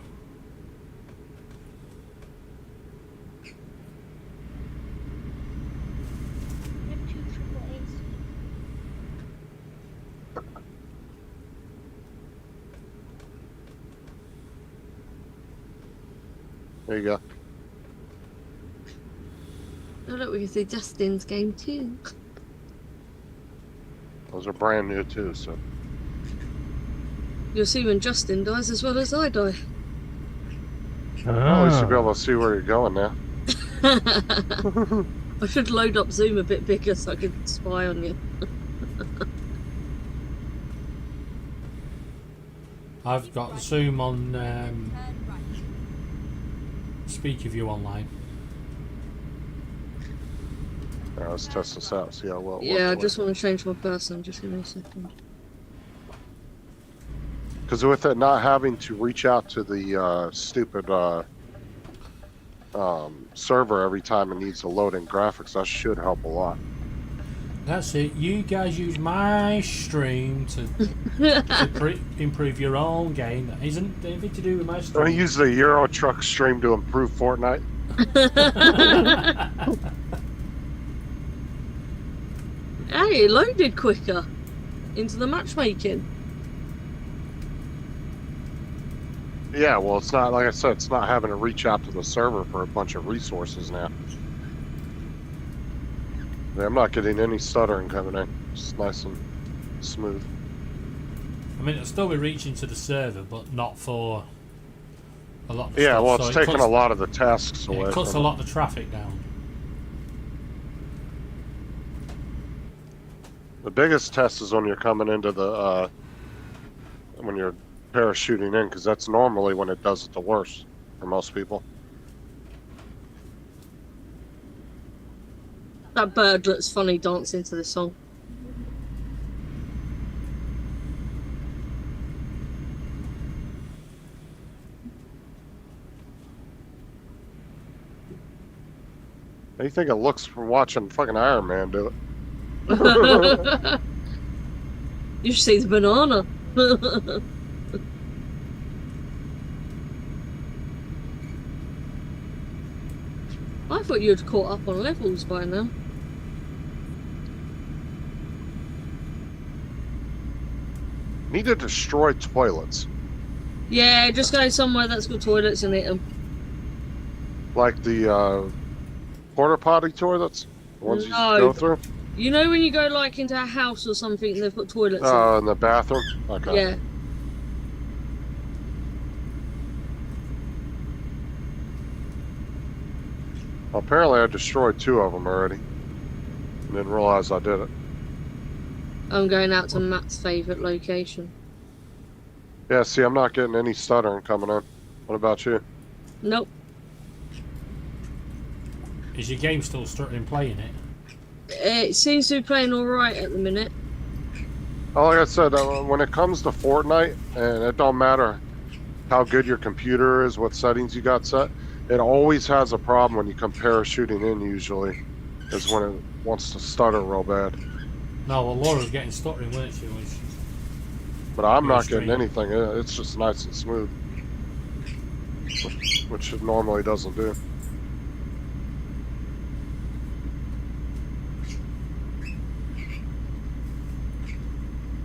D: There you go.
C: Oh look, we can see Justin's game too.
D: Those are brand new too, so.
C: You'll see when Justin dies as well as I die.
D: At least you'll be able to see where you're going now.
C: I should load up Zoom a bit bigger so I can spy on you.
A: I've got Zoom on
G: Turn right.
A: Speaker View online.
D: Alright, let's test this out, see how well it
C: Yeah, I
D: works.
C: just want to change my person. Just give me a second.
D: Because with it not having to reach out to the stupid server every time it needs to load in graphics, that should help a lot.
A: That's it. You guys use my stream to improve your own game. That isn't anything to do with my
D: I'm
A: stream.
D: gonna use the Euro Truck stream to improve Fortnite.
C: Hey, it loaded quicker into the matchmaking.
D: Yeah, well, it's not, like I said, it's not having to reach out to the server for a bunch of resources now. Yeah, I'm not getting any stuttering coming in. It's nice and smooth.
A: I mean, it'll still be reaching to the server, but not for a lot of
D: Yeah,
A: stuff.
D: well,
A: So
D: it's
A: it
D: taking
A: cuts,
D: a lot of the tasks away.
A: it cuts a
D: from
A: lot of the traffic down.
D: The biggest test is when you're coming into the, when you're parachuting in, because that's normally when it does it the worst for most people.
C: That bird looks funny dancing to this song.
D: How do you think it looks from watching fucking Iron Man do it?
C: You should see the banana. I thought you'd caught up on levels by now.
D: Need to destroy toilets.
C: Yeah, just go somewhere that's got toilets and hit them.
D: Like the porta potty toilets? The ones you
C: No.
D: go through?
C: You know when you go like into a house or something and they've got toilets in
D: Oh, in the bathroom? Okay.
C: Yeah.
D: Well, apparently I destroyed 2 of them already. And didn't realize I did it.
C: I'm going out to Matt's favourite location.
D: Yeah, see, I'm not getting any stuttering coming in. What about you?
C: Nope.
A: Is your game still stuttering playing it?
C: It seems to be playing alright at the minute.
D: Oh, like I said, when it comes to Fortnite, and it don't matter how good your computer is, what settings you got set, it always has a problem when you come parachuting in, usually, is when it wants to stutter real bad.
A: No, well, Laura's getting stuttering, weren't she?
D: But I'm
A: Your
D: not getting
A: stream.
D: anything. It's just nice and smooth. Which it normally doesn't do.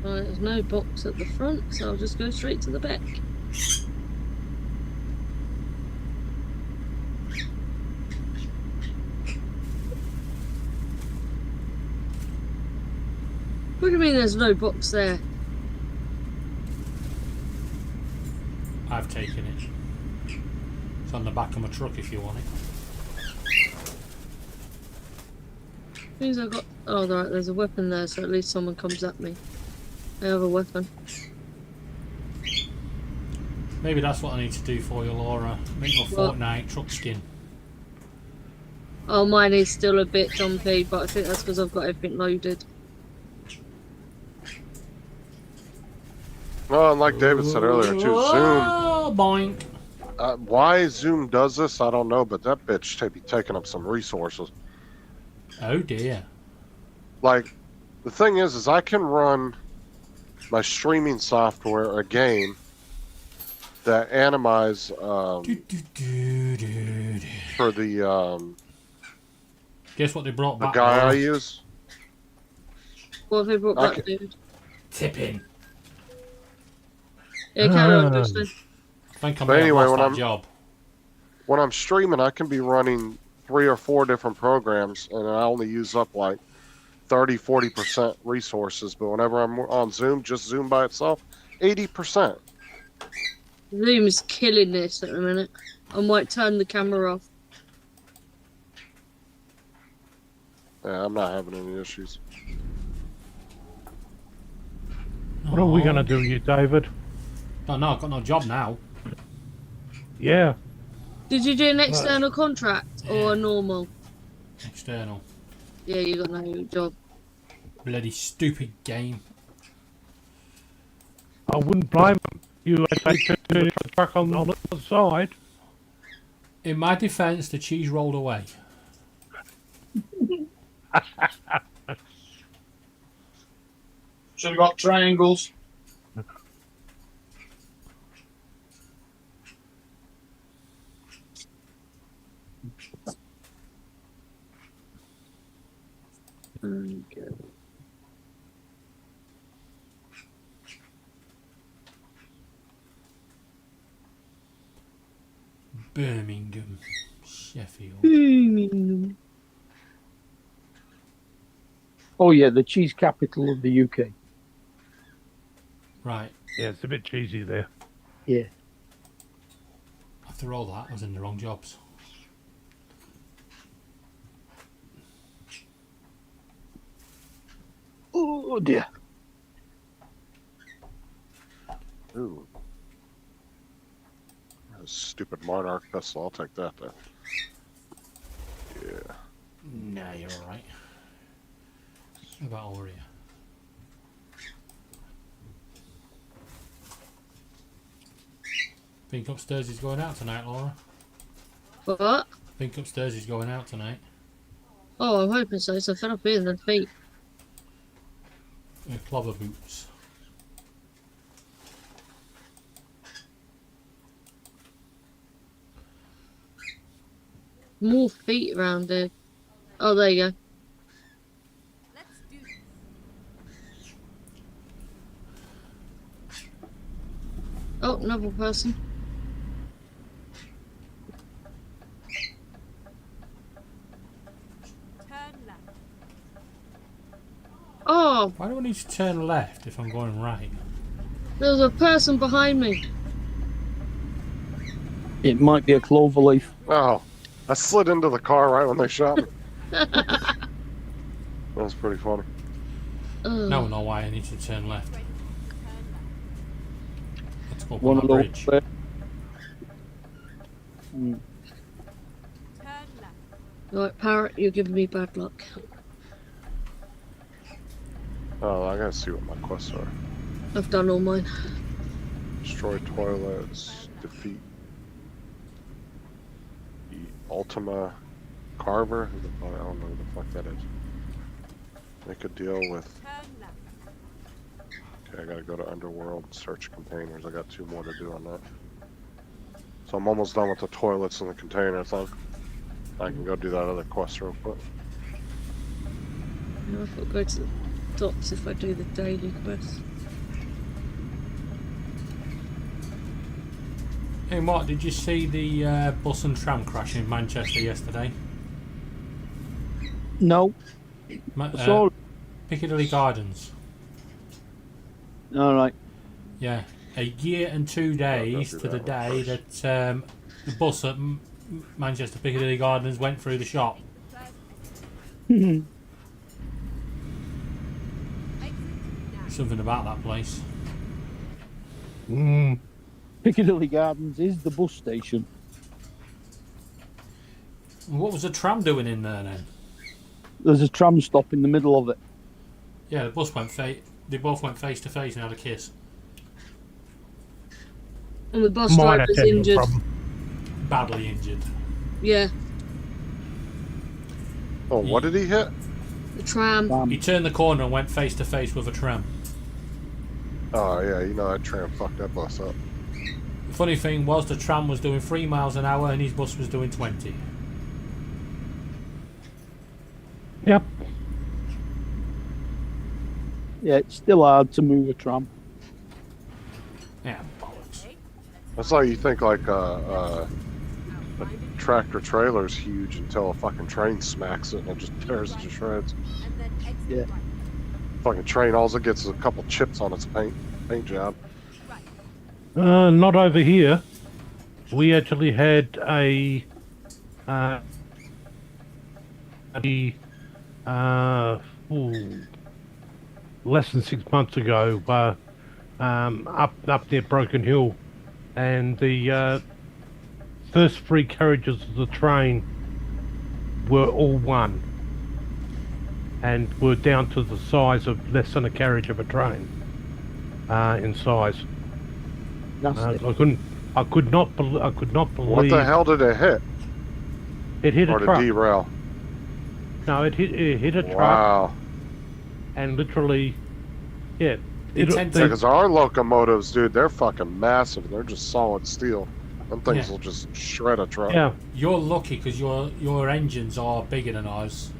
C: Right, there's no box at the front, so I'll just go straight to the back. What do you mean there's no box there?
A: I've taken it. It's on the back of my truck if you want it.
C: Means I got. Oh, right, there's a weapon there, so at least someone comes at me. I have a weapon.
A: Maybe that's what I need to do for you, Laura. Make your
C: What?
A: Fortnite truck skin.
C: Oh, mine is still a bit jumpy, but I think that's because I've got everything loaded.
D: Well, and like David said earlier too, Zoom.
A: Oh, boink.
D: Why Zoom does this, I don't know, but that bitch be taking up some resources.
A: Oh dear.
D: Like, the thing is I can run my streaming software, a game that animizes for the
A: Guess what they brought back?
D: guy I
A: Laura?
D: use.
C: What have they brought back, dude?
A: Tipping.
C: Yeah, carry on, Dustin.
A: I think I
D: But
A: may
D: anyway,
A: have lost
D: when
A: that job.
D: When I'm streaming, I can be running 3 or 4 different programs, and I only use up like 30-40% resources. But whenever I'm on Zoom, just Zoom by itself, 80%.
C: Zoom is killing this at the minute. I might turn the camera off.
D: Yeah, I'm not having any issues.
E: What are we going to do, you David?
A: No, I've got no job now.
E: Yeah.
C: Did you do an external contract or a normal?
A: External.
C: Yeah, you got no job.
A: Bloody stupid game.
E: I wouldn't blame them. You actually turned the truck on the other side.
A: In my defence, the cheese rolled away.
B: Should have got triangles.
C: Okay.
A: Birmingham. Sheffield.
B: Oh yeah, the cheese capital of the UK.
A: Right.
E: Yeah, it's a bit cheesy there.
B: Yeah.
A: After all that, I was in the wrong jobs.
B: Oh dear.
D: Ooh. Stupid Monarch pistol. I'll take that then. Yeah.
A: Nah, you're alright. What about over here? Think upstairs is going out tonight, Laura.
C: What?
A: Think upstairs is going out tonight.
C: Oh, I'm hoping so. So fed up being their feet.
A: Clover boots.
C: More feet around here. Oh, there you go.
G: Let's do this.
C: Oh, another person.
G: Turn left.
C: Oh,
A: Why do I need to turn left if I'm going right?
C: there was a person behind me.
B: It might be a clover leaf.
D: Oh, I slid into the car right when they shot me. That was pretty funny.
A: Now I know why I need to turn left.
G: Ready. Turn left.
A: Let's go up
B: One
A: on
B: of
A: that
B: those.
A: bridge.
G: Turn left.
C: Right, Parrot, you're giving me bad luck.
D: Oh, I gotta see what my quests are.
C: I've done all mine.
D: Destroy toilets, defeat the Ultima Carver. Who the fuck, I don't know who the fuck that is. Make a deal with.
G: Turn left.
D: Okay, I gotta go to Underworld and search containers. I got 2 more to do on that. So I'm almost done with the toilets and the container thing. I can go do that other quest real quick.
C: Now I've got to go to the docks if I do the daily quest.
A: Hey, Mark, did you see the bus and tram crash in Manchester yesterday?
B: No. So,
A: Piccadilly Gardens.
B: all right.
A: Yeah, a year and 2 days
D: do
A: to the
D: that
A: day
D: one
A: that the bus at Manchester Piccadilly Gardens went through the shop.
G: Exit now.
A: Something about that place.
B: Piccadilly Gardens is the bus station.
A: What was the tram doing in there then?
B: There's a tram stop in the middle of it.
A: Yeah, the bus went they both went face to face and had a kiss.
C: And the bus
E: Minor
C: driver's
E: technical
C: injured.
E: problem.
A: Badly injured.
C: Yeah,
D: Oh, what did he hit?
C: the tram.
A: He turned the corner and went face to face with a tram.
D: Oh yeah, you know that tram fucked that bus up.
A: The funny thing was the tram was doing 3 miles an hour and his bus was doing 20.
E: Yep.
B: Yeah, it's still hard to move a tram.
A: Yeah, bollocks.
D: That's like you think like a tractor trailer's huge until a fucking train smacks it and it just tears it to shreds.
G: And then exit
B: Yeah.
G: right.
D: Fucking train, all it gets is a couple chips on its paint job.
E: Not over here. We actually had less than 6 months ago, up near Broken Hill, and the first 3 carriages of the train were all one, and were down to the size of less than a carriage of a train in size.
B: Nasty.
E: I could not believe
D: What the hell did it hit?
E: it hit
D: Or
E: a
D: to
E: truck.
D: derail?
E: No, it hit a truck,
D: Wow.
E: and literally, yeah.
A: They tend to-
D: Because our locomotives, dude, they're fucking massive. They're just solid steel. Them things
A: Yeah.
D: will just shred a truck.
E: Yeah,
A: You're lucky because your engines are bigger than ours.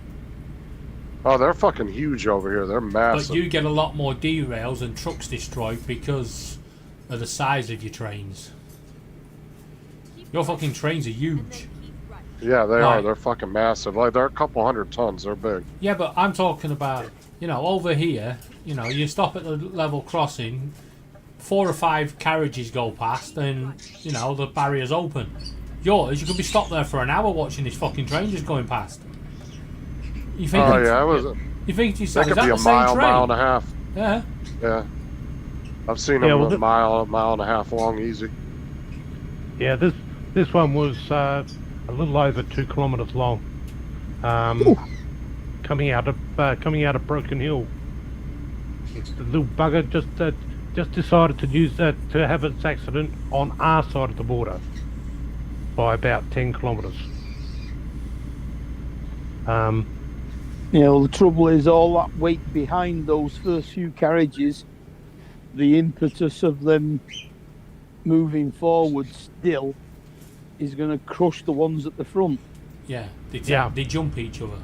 D: Oh, they're fucking huge over here. They're massive.
A: But you get a lot more derails and trucks destroyed because of the size of your trains. Your fucking trains are
G: And
A: huge.
G: then keep right.
D: Yeah, they
A: Right.
D: are. They're fucking massive. Like they're a couple 100 tons. They're big.
A: Yeah, but I'm talking about, over here, you stop at the level crossing, 4 or 5 carriages go past and, the barrier's open. Yours, you could be stopped there for an hour watching this fucking train just going past. You think,
D: Oh yeah, it was.
A: you think to
D: That
A: yourself,
D: could
A: is that
D: be
A: the
D: a
A: same
D: mile,
A: train?
D: mile and a half.
A: Yeah.
D: Yeah. I've seen
E: Yeah,
D: them
E: well,
D: a mile and a half long, easy.
E: yeah. This one was a little over 2 kilometers long. Coming out of Broken Hill. The little bugger just decided to use that to have its accident on our side of the border by about 10 kilometers.
B: Yeah, well, the trouble is all that weight behind those first few carriages, the impetus of them moving forward still is going to crush the ones at the front.
A: Yeah.
E: Yeah.
A: They jump each other.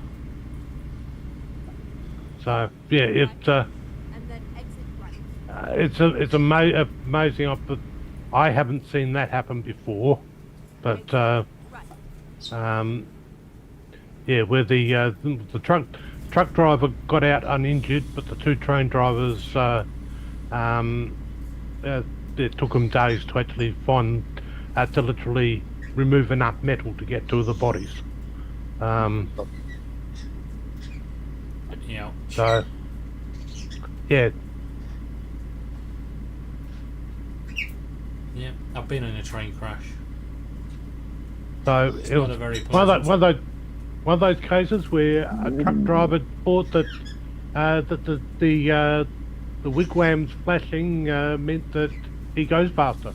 E: So yeah,
G: And then exit right.
E: it's amazing. I haven't seen that happen before, but yeah, where the truck driver got out uninjured, but the 2 train drivers, it took them days to actually to literally remove enough metal to get to the bodies.
A: Yeah.
E: So yeah,
A: Yeah. I've been in a train crash.
E: so
A: It's
E: it
A: not
E: was
A: a very
E: one
A: pleasant.
E: of those cases where a truck driver thought that the wigwams flashing meant that he goes faster.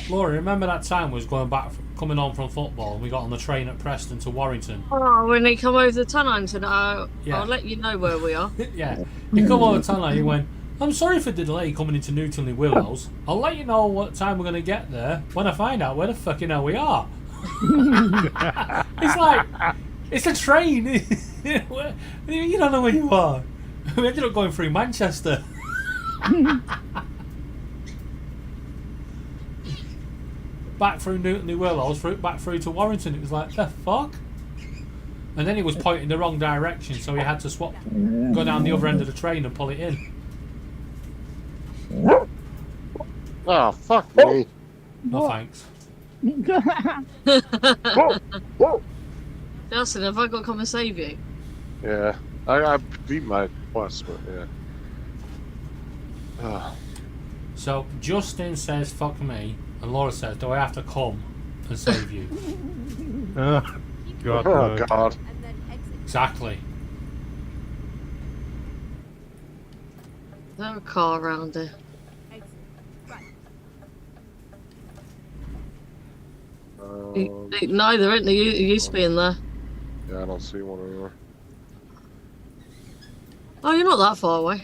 A: Laura, remember that time we was coming on from football and we got on the train at Preston to Warrington?
C: Oh, when they come over the tunnel and said,
A: Yeah.
C: I'll let you know where we are.
A: Yeah. He come over the tunnel, he went, I'm sorry for the delay coming into Newtonley Willows. I'll let you know what time we're going to get there when I find out where the fucking hell we are. It's like, it's a train. You don't know where you are. We ended up going through Manchester. Back through Newtonley Willows, back through to Warrington. It was like, the fuck? And then he was pointing the wrong direction, so he had to go down the other end of the train and pull it in.
D: Oh fuck me.
A: No thanks.
C: Justin, have I got to come and save you?
D: Yeah. I beat my quest, but yeah.
A: So Justin says, fuck me, and Laura says, do I have to come and save you?
E: God,
D: Oh
E: no.
D: god.
G: And then exit.
A: Exactly.
C: Is there a car around here?
G: Exit right.
C: Neither, isn't he? He used to be in there.
D: Yeah, I don't see one anymore.
C: Oh, you're not that far away.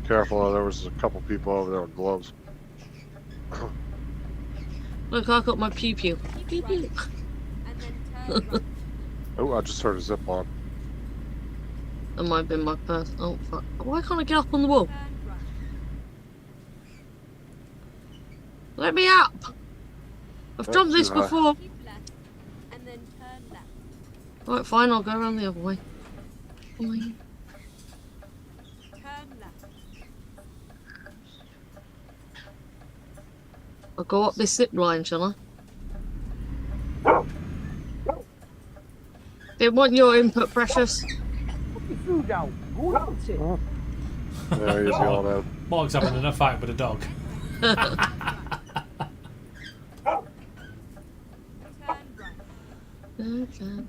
D: Careful, there was a couple people over there with gloves.
C: Look, I got my pew pew. Pew
G: Keep
C: pew.
G: right. And then turn right.
D: Oh, I just heard a zip line.
C: That might have been my purse. Oh, fuck. Why can't I get up on the wall?
G: Turn right.
C: Let me up! I've
D: Oh,
C: jumped this
D: too high.
C: before.
G: Keep left. And then turn left.
C: Right, fine, I'll go around the other way. Fine.
G: Turn left.
C: I'll go up this zip line, shall I? Didn't want your input, Precious.
D: Yeah, he's yelling at him.
A: Mark's having a fight with a dog.
G: Turn right.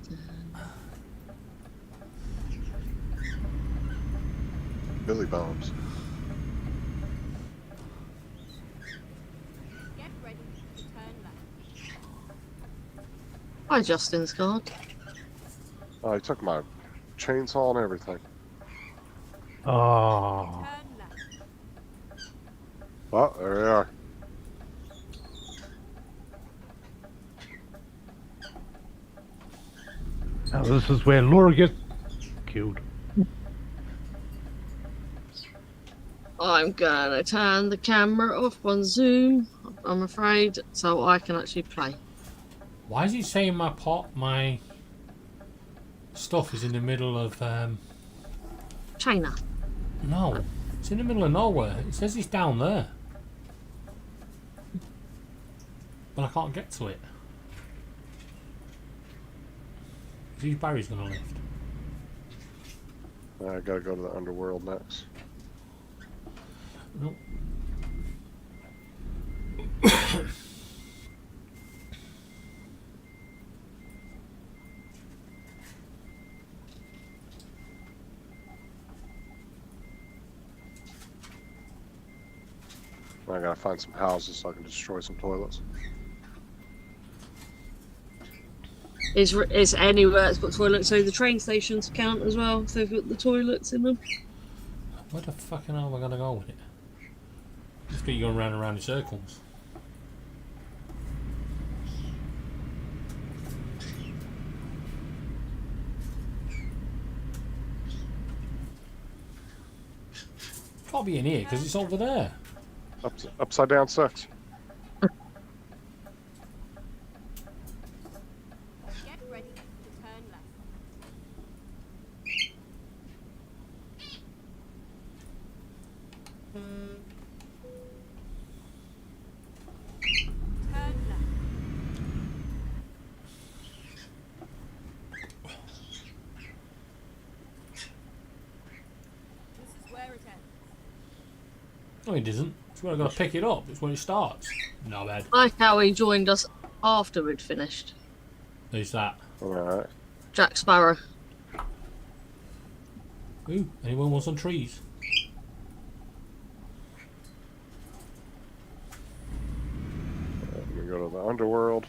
D: Billy Bones.
G: Get ready to turn left.
C: Hi, Justin's card.
D: Oh, he took my chainsaw and everything.
E: Oh,
G: Turn left.
D: Oh, there they are.
E: now this is where Laura gets killed.
C: I'm gonna turn the camera off on Zoom, I'm afraid, so I can actually play.
A: Why is he saying my stuff is in the middle of
C: China.
A: no, it's in the middle of nowhere. It says it's down there, but I can't get to it. Whose Barry's gonna lift?
D: I gotta go to the underworld next.
A: Nope.
D: I gotta find some houses so I can destroy some toilets.
C: It's anywhere that's got toilets, so the train stations count as well if they've got the toilets in them.
A: Where the fucking hell am I gonna go with it? Just keep going round and round in circles. Can't be in here because it's over there.
D: Upside down 6.
G: Get ready to turn left. Turn left. This is where it ends.
A: No, it isn't. It's where I gotta pick it up. It's where it starts. No bad.
C: I like how he joined us after we'd finished.
A: Who's that?
D: Alright.
C: Jack Sparrow.
A: Ooh, anyone want some trees?
D: Let me go to the underworld.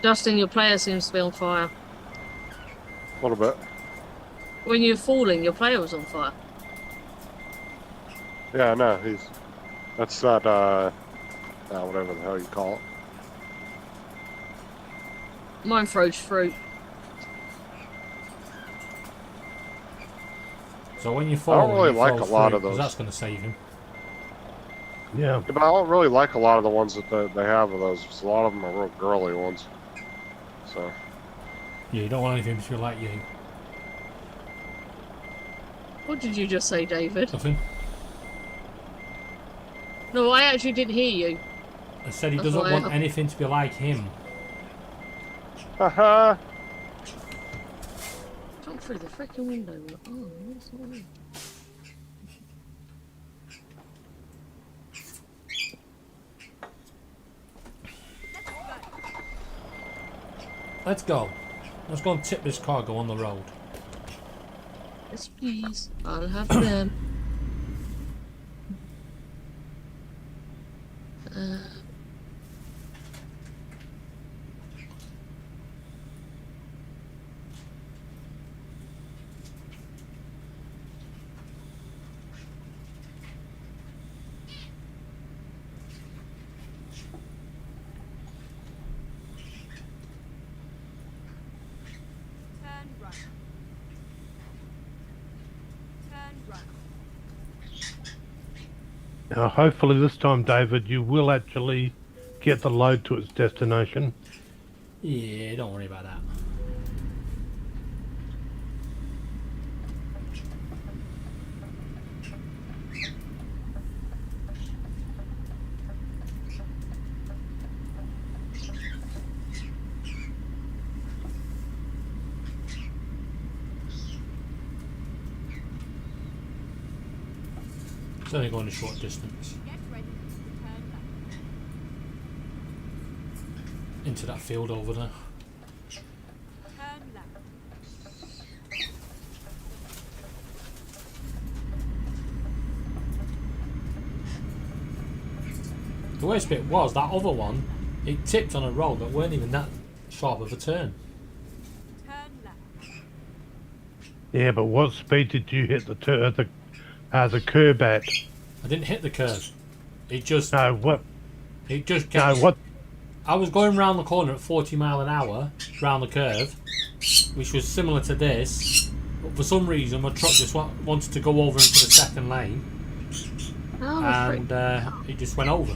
C: Justin, your player seems to be on fire.
D: A little bit.
C: When you're falling, your player was on fire.
D: Yeah, I know. That's that, whatever the hell you call it.
C: Mine froze fruit.
A: So when you fall,
D: really
A: you
D: like
A: fall
D: a lot
A: through,
D: of those.
A: 'cause that's gonna save him.
E: Yeah.
D: Yeah, but I don't really like a lot of the ones that they have of those. 'Cause a lot of them are real girly ones. So,
A: Yeah, you don't want anything to feel like you.
C: What did you just say, David?
A: Nothing.
C: No, I actually didn't hear you.
A: I said he
C: That's
A: doesn't
C: why
A: want
C: I-
A: anything to be like him.
D: haha.
C: Jump through the freaking window. Oh, what's that?
A: Let's go. Let's go and tip this cargo on the road.
C: Yes, please. I'll have them.
G: Turn right. Turn right.
E: Now, hopefully this time, David, you will actually get the load to its destination.
A: Yeah, don't worry about that. It's only going a short distance
G: Get ready to turn left.
A: into that field over there.
G: Turn left.
A: The worst bit was that other one, it tipped on a road that weren't even that sharp of a turn.
G: Turn left.
E: Yeah, but what speed did you hit the curb at?
A: I didn't hit the curve. It just
E: No, what?
A: kept.
E: No, what?
A: I was going round the corner at 40 mile an hour round the curve, which was similar to this. But for some reason, my truck just wanted to go over into the second lane,
C: Oh,
A: and it just went over.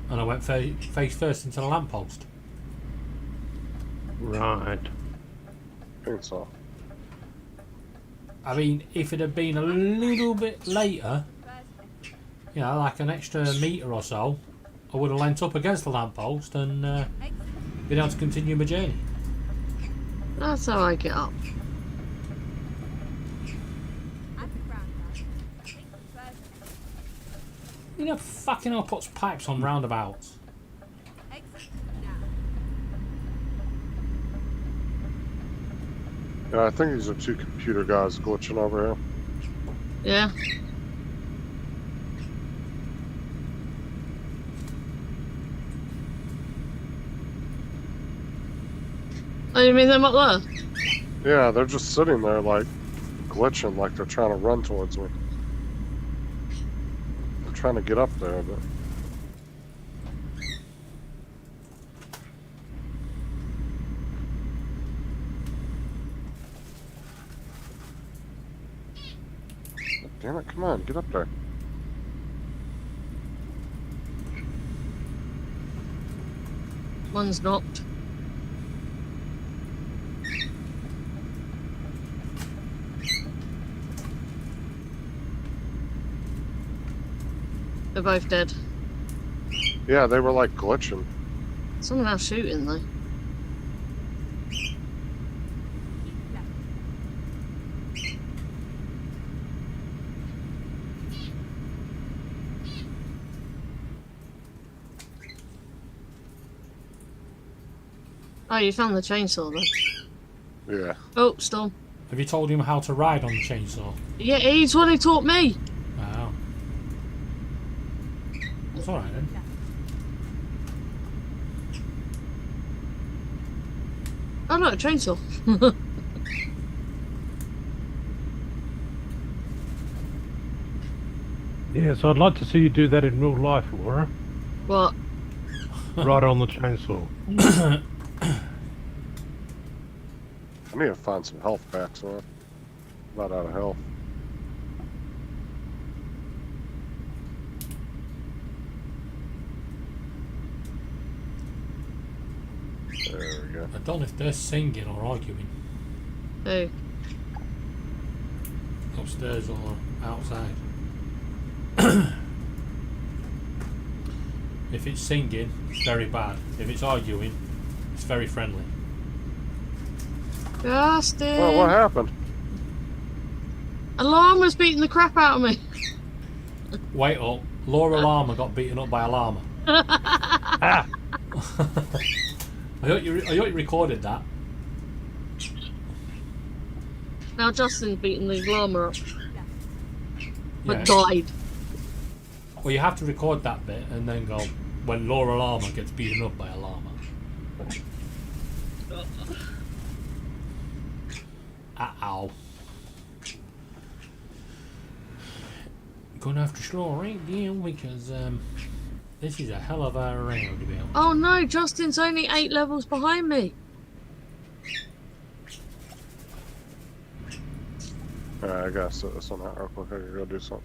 A: And I went face first into the lamppost.
E: Right.
D: I think so.
A: I mean, if it had been a little bit later,
G: First exit.
A: you know, like an extra metre or so, I would have leant up against the lamppost and
G: Exit.
A: been able to continue my journey.
C: that's how I get up.
G: At the roundabout. Take the first exit.
A: You know, fucking hell puts pipes on roundabouts.
G: Exit now.
D: Yeah, I think these are two computer guys glitching over here.
C: Yeah. Oh, you mean them up there?
D: Yeah, they're just sitting there like glitching, like they're trying to run towards me. I'm trying to get up there, but damn it, come on, get up there.
C: One's knocked. They're both dead.
D: Yeah, they were like glitching.
C: Someone else shooting though.
G: Keep left.
C: Oh, you found the chainsaw then.
D: Yeah.
C: Oh, Storm.
A: Have you told him how to ride on the chainsaw?
C: Yeah, he's what he taught me.
A: Wow. That's alright then.
C: Oh no, a chainsaw.
E: Yeah, so I'd like to see you do that in real life, Laura.
C: What?
E: Right on the chainsaw.
D: I need to find some health packs, man. I'm not out of health. There we go.
A: I don't know if they're singing or arguing
C: Who?
A: upstairs or outside. If it's singing, it's very bad. If it's arguing, it's very friendly.
C: Justin!
D: Well, what happened?
C: A llama's beating the crap out of me.
A: Wait up, Laura Llama got beaten up by a llama. I hope you recorded that.
C: Now Justin's beaten the llama up, but
A: Yeah.
C: died.
A: Well, you have to record that bit and then go when Laura Llama gets beaten up by a llama. Ow. Gonna have to slow right down because this is a hell of a roundabout.
C: Oh no, Justin's only 8 levels behind me.
D: Alright, I gotta set this one out real quick. I gotta go do something.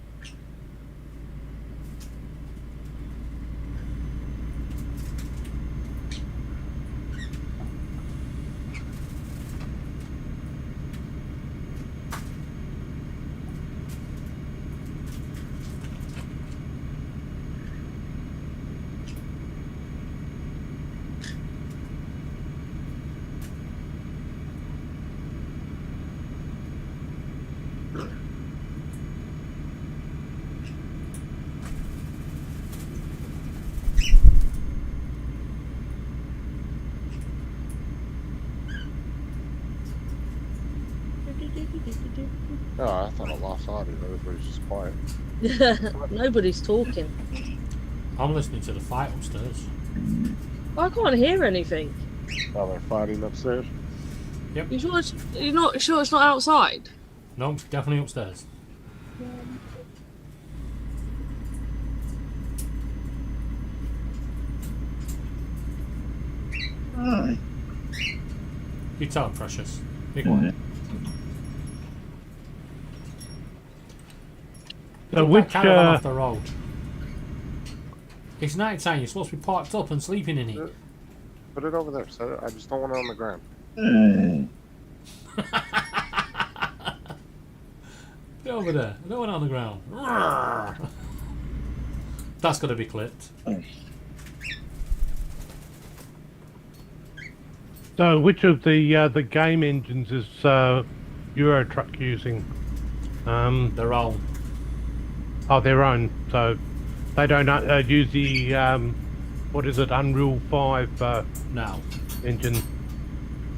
D: Oh, I thought I lost audio. Everybody's just quiet.
C: Nobody's talking.
A: I'm listening to the fight upstairs.
C: I can't hear anything.
D: Oh, they're fighting upstairs?
C: You sure you're not sure it's not outside?
A: No, it's definitely upstairs. You tell him, Precious. Be quiet.
E: So
A: Put
E: which
A: that caravan off the road. It's night time. You're supposed to be parked up and sleeping in it.
D: Put it over there. Set it. I just don't want it on the ground.
A: Get over there. I don't want it on the ground. That's got to be clipped.
E: So which of the game engines is Euro Truck using?
A: Their own.
E: Oh, their own. So they don't use the what is it, Unreal 5
A: No,
E: engine.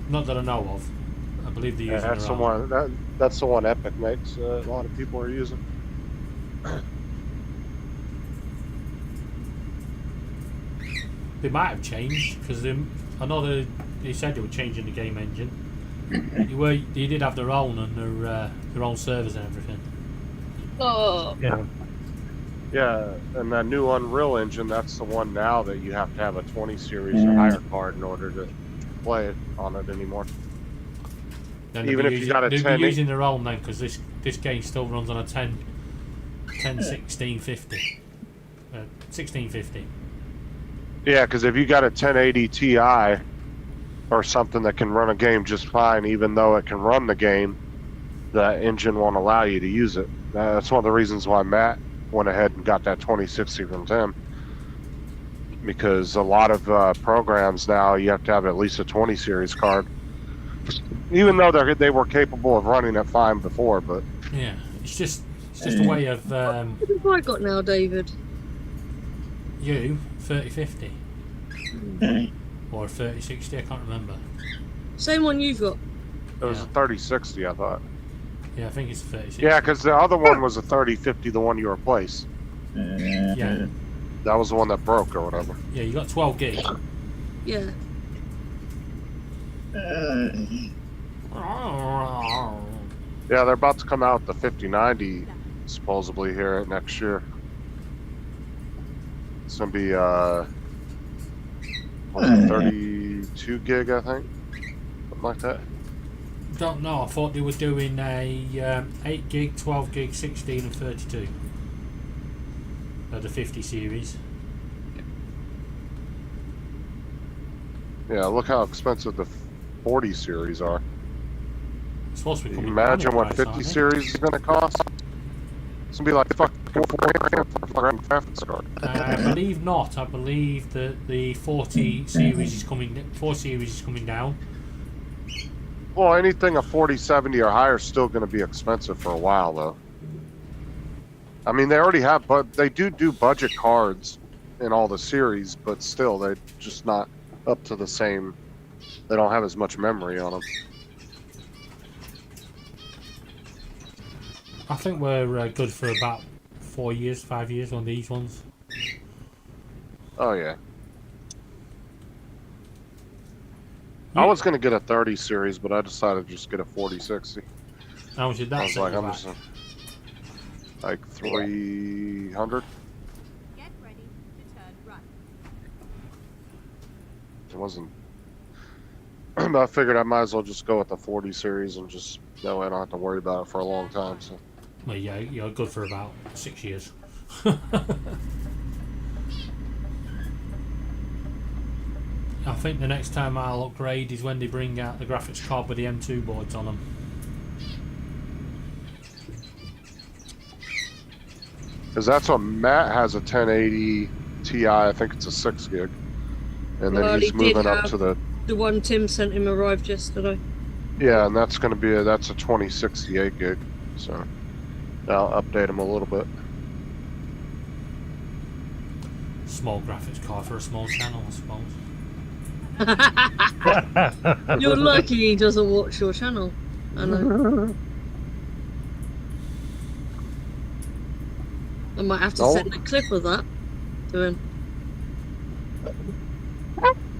A: not that I know of. I believe they're
D: Yeah,
A: using
D: that's
A: their
D: the
A: own.
D: one. That's the one Epic makes. A lot of people are using.
A: They might have changed because I know they said they were changing the game engine. They did have their own and their own servers and everything.
C: Oh,
E: Yeah.
D: Yeah, and that new Unreal Engine, that's the one now that you have to have a 20 series or higher card in order to play it on it anymore.
A: Then
D: Even if you got a
A: they'd
D: 10
A: be using their own then because this game still runs on a 1650. 1650.
D: Yeah, because if you got a 1080 Ti or something that can run a game just fine, even though it can run the game, the engine won't allow you to use it. That's one of the reasons why Matt went ahead and got that 2060 from Tim. Because a lot of programs now, you have to have at least a 20 series card. Even though they were capable of running it fine before, but
A: Yeah, it's just a way of
C: what have I got now, David?
A: you 3050 or 3060. I can't remember.
C: Same one you've got.
D: it was a 3060, I thought.
A: Yeah, I think it's 3060.
D: Yeah, because the other one was a 3050, the one you replaced.
A: Yeah,
D: That was the one that broke or whatever.
A: yeah. You got 12 gig.
C: Yeah.
D: Yeah, they're about to come out with the 5090 supposedly here next year. It's gonna be what's it, 32 gig, I think, something like that.
A: Don't know. I thought they were doing a 8 gig, 12 gig, 16, and 32. The 50 series.
D: Yeah, look how expensive the 40 series are.
A: It's supposed to be
D: Can you
A: coming down
D: imagine
A: in
D: what
A: price,
D: 50
A: aren't they?
D: series is gonna cost? It's gonna be like fucking $4 grand for a graphics card.
A: I believe not. I believe that the 40 series is coming. 4 series is coming down.
D: Well, anything a 4070 or higher is still gonna be expensive for a while, though. I mean, they already have, but they do budget cards in all the series, but still, they're just not up to the same They don't have as much memory on them.
A: I think we're good for about 4 years, 5 years on these ones.
D: Oh yeah. I was gonna get a 30 series, but I decided to just get a 4060.
A: How much did that
D: I was
A: set
D: like,
A: you
D: I'm
A: back?
D: just like 300.
G: Get ready to turn right.
D: It wasn't. But I figured I might as well just go with the 40 series and just that way I don't have to worry about it for a long time. So
A: Well, yeah, you're good for about 6 years. I think the next time I'll upgrade is when they bring out the graphics card with the M2 boards on them.
D: because that's what Matt has, a 1080 Ti. I think it's a 6 gig, and then
C: Well,
D: he's
C: he did
D: moving up
C: have-
D: to the
C: The one Tim sent him arrived yesterday.
D: yeah, and that's going to be that's a 2068 gig. So I'll update him a little bit.
A: Small graphics card for a small channel, I suppose.
C: You're lucky he doesn't watch your channel. I know. I might have to
D: No.
C: send a clip of that to him.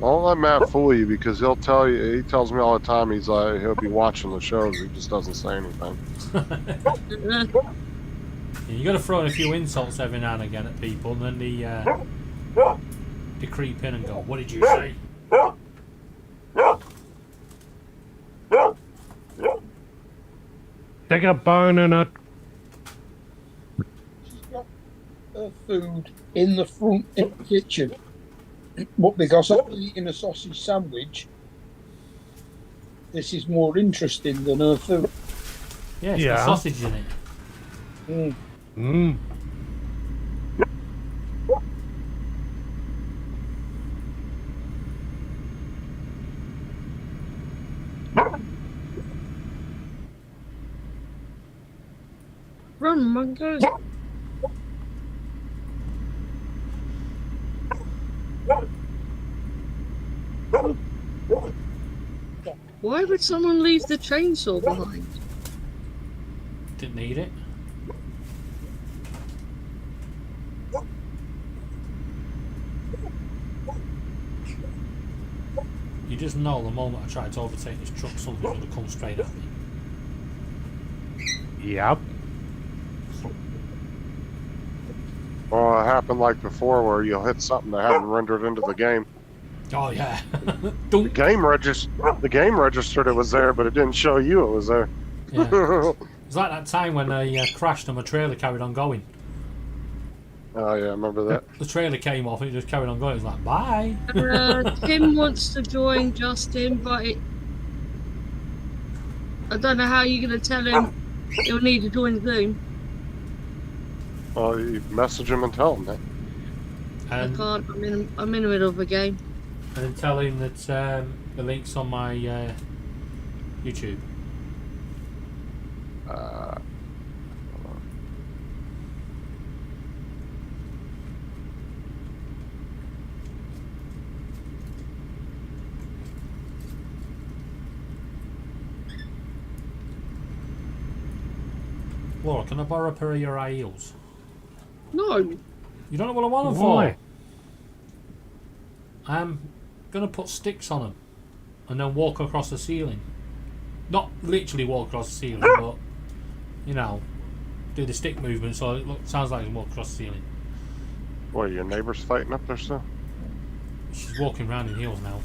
D: Don't let Matt fool you, because he'll tell you. He tells me all the time. He's like, he'll be watching the shows. He just doesn't say anything.
A: Yeah, you got to throw in a few insults every now and again at people, and then they creep in and go, "What did you say?"
E: Take a bone in it.
B: She's got her food in the front kitchen. But because I'm eating a sausage sandwich, this is more interesting than her food.
A: Yeah, it's got
E: Yeah.
A: sausage in it.
B: Mm.
E: Mm.
C: Run, Mungo. Why would someone leave the chainsaw behind?
A: Didn't need it. You just know the moment I tried to overtake this truck, something's going to come straight at me.
E: Yep.
D: Well, it happened like before, where you'll hit something that hadn't rendered into the game.
A: Oh yeah.
D: The
A: Don't.
D: game registered it was there, but it didn't show you it was there.
A: Yeah. It's like that time when I crashed and my trailer carried on going.
D: Oh yeah, I remember that.
A: The trailer came off and it just carried on going. It was like, bye.
C: Tim wants to join Justin, but I don't know how you're going to tell him he'll need to join Zoom.
D: Well, you message him and tell him that.
A: And,
C: I can't. I'm in the middle of a game.
A: and then tell him that the link's on my YouTube. Laura, can I borrow a pair of your high heels?
C: No.
A: You don't know what I want them
E: Why?
A: for? I'm gonna put sticks on them and then walk across the ceiling. Not literally walk across the ceiling, but you know, do the stick movement so it sounds like I can walk across the ceiling.
D: What, are your neighbors fighting up there still?
A: She's walking around in heels now.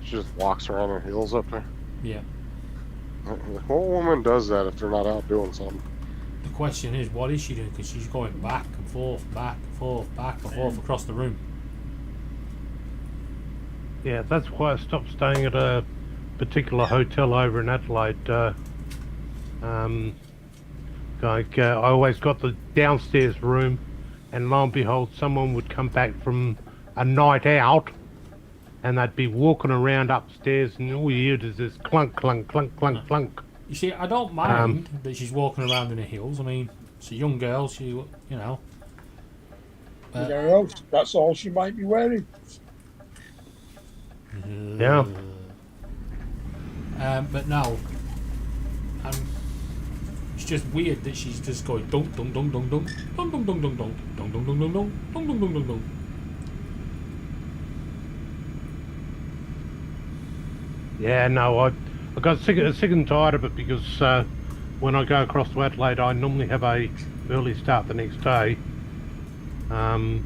D: She just walks around her heels up there.
A: Yeah.
D: What woman does that if they're not out doing something?
A: The question is, what is she doing? Because she's going back and forth, back and forth, back and forth across the room.
E: Yeah, that's why I stopped staying at a particular hotel over in Adelaide. I always got the downstairs room, and lo and behold, someone would come back from a night out, and they'd be walking around upstairs, and all you heard is this clunk, clunk, clunk, clunk, clunk.
A: You see, I don't mind that she's walking around in her heels. I mean, it's a young girl. She, you know.
B: That's all she might be wearing.
E: Yeah.
A: But no, it's just weird that she's just going dunk dunk dunk dunk dunk dunk dunk dunk dunk dunk dunk dunk dunk dunk dunk dunk dunk dunk dunk.
E: Yeah, no, I got sick and tired of it because when I go across to Adelaide, I normally have a early start the next day, and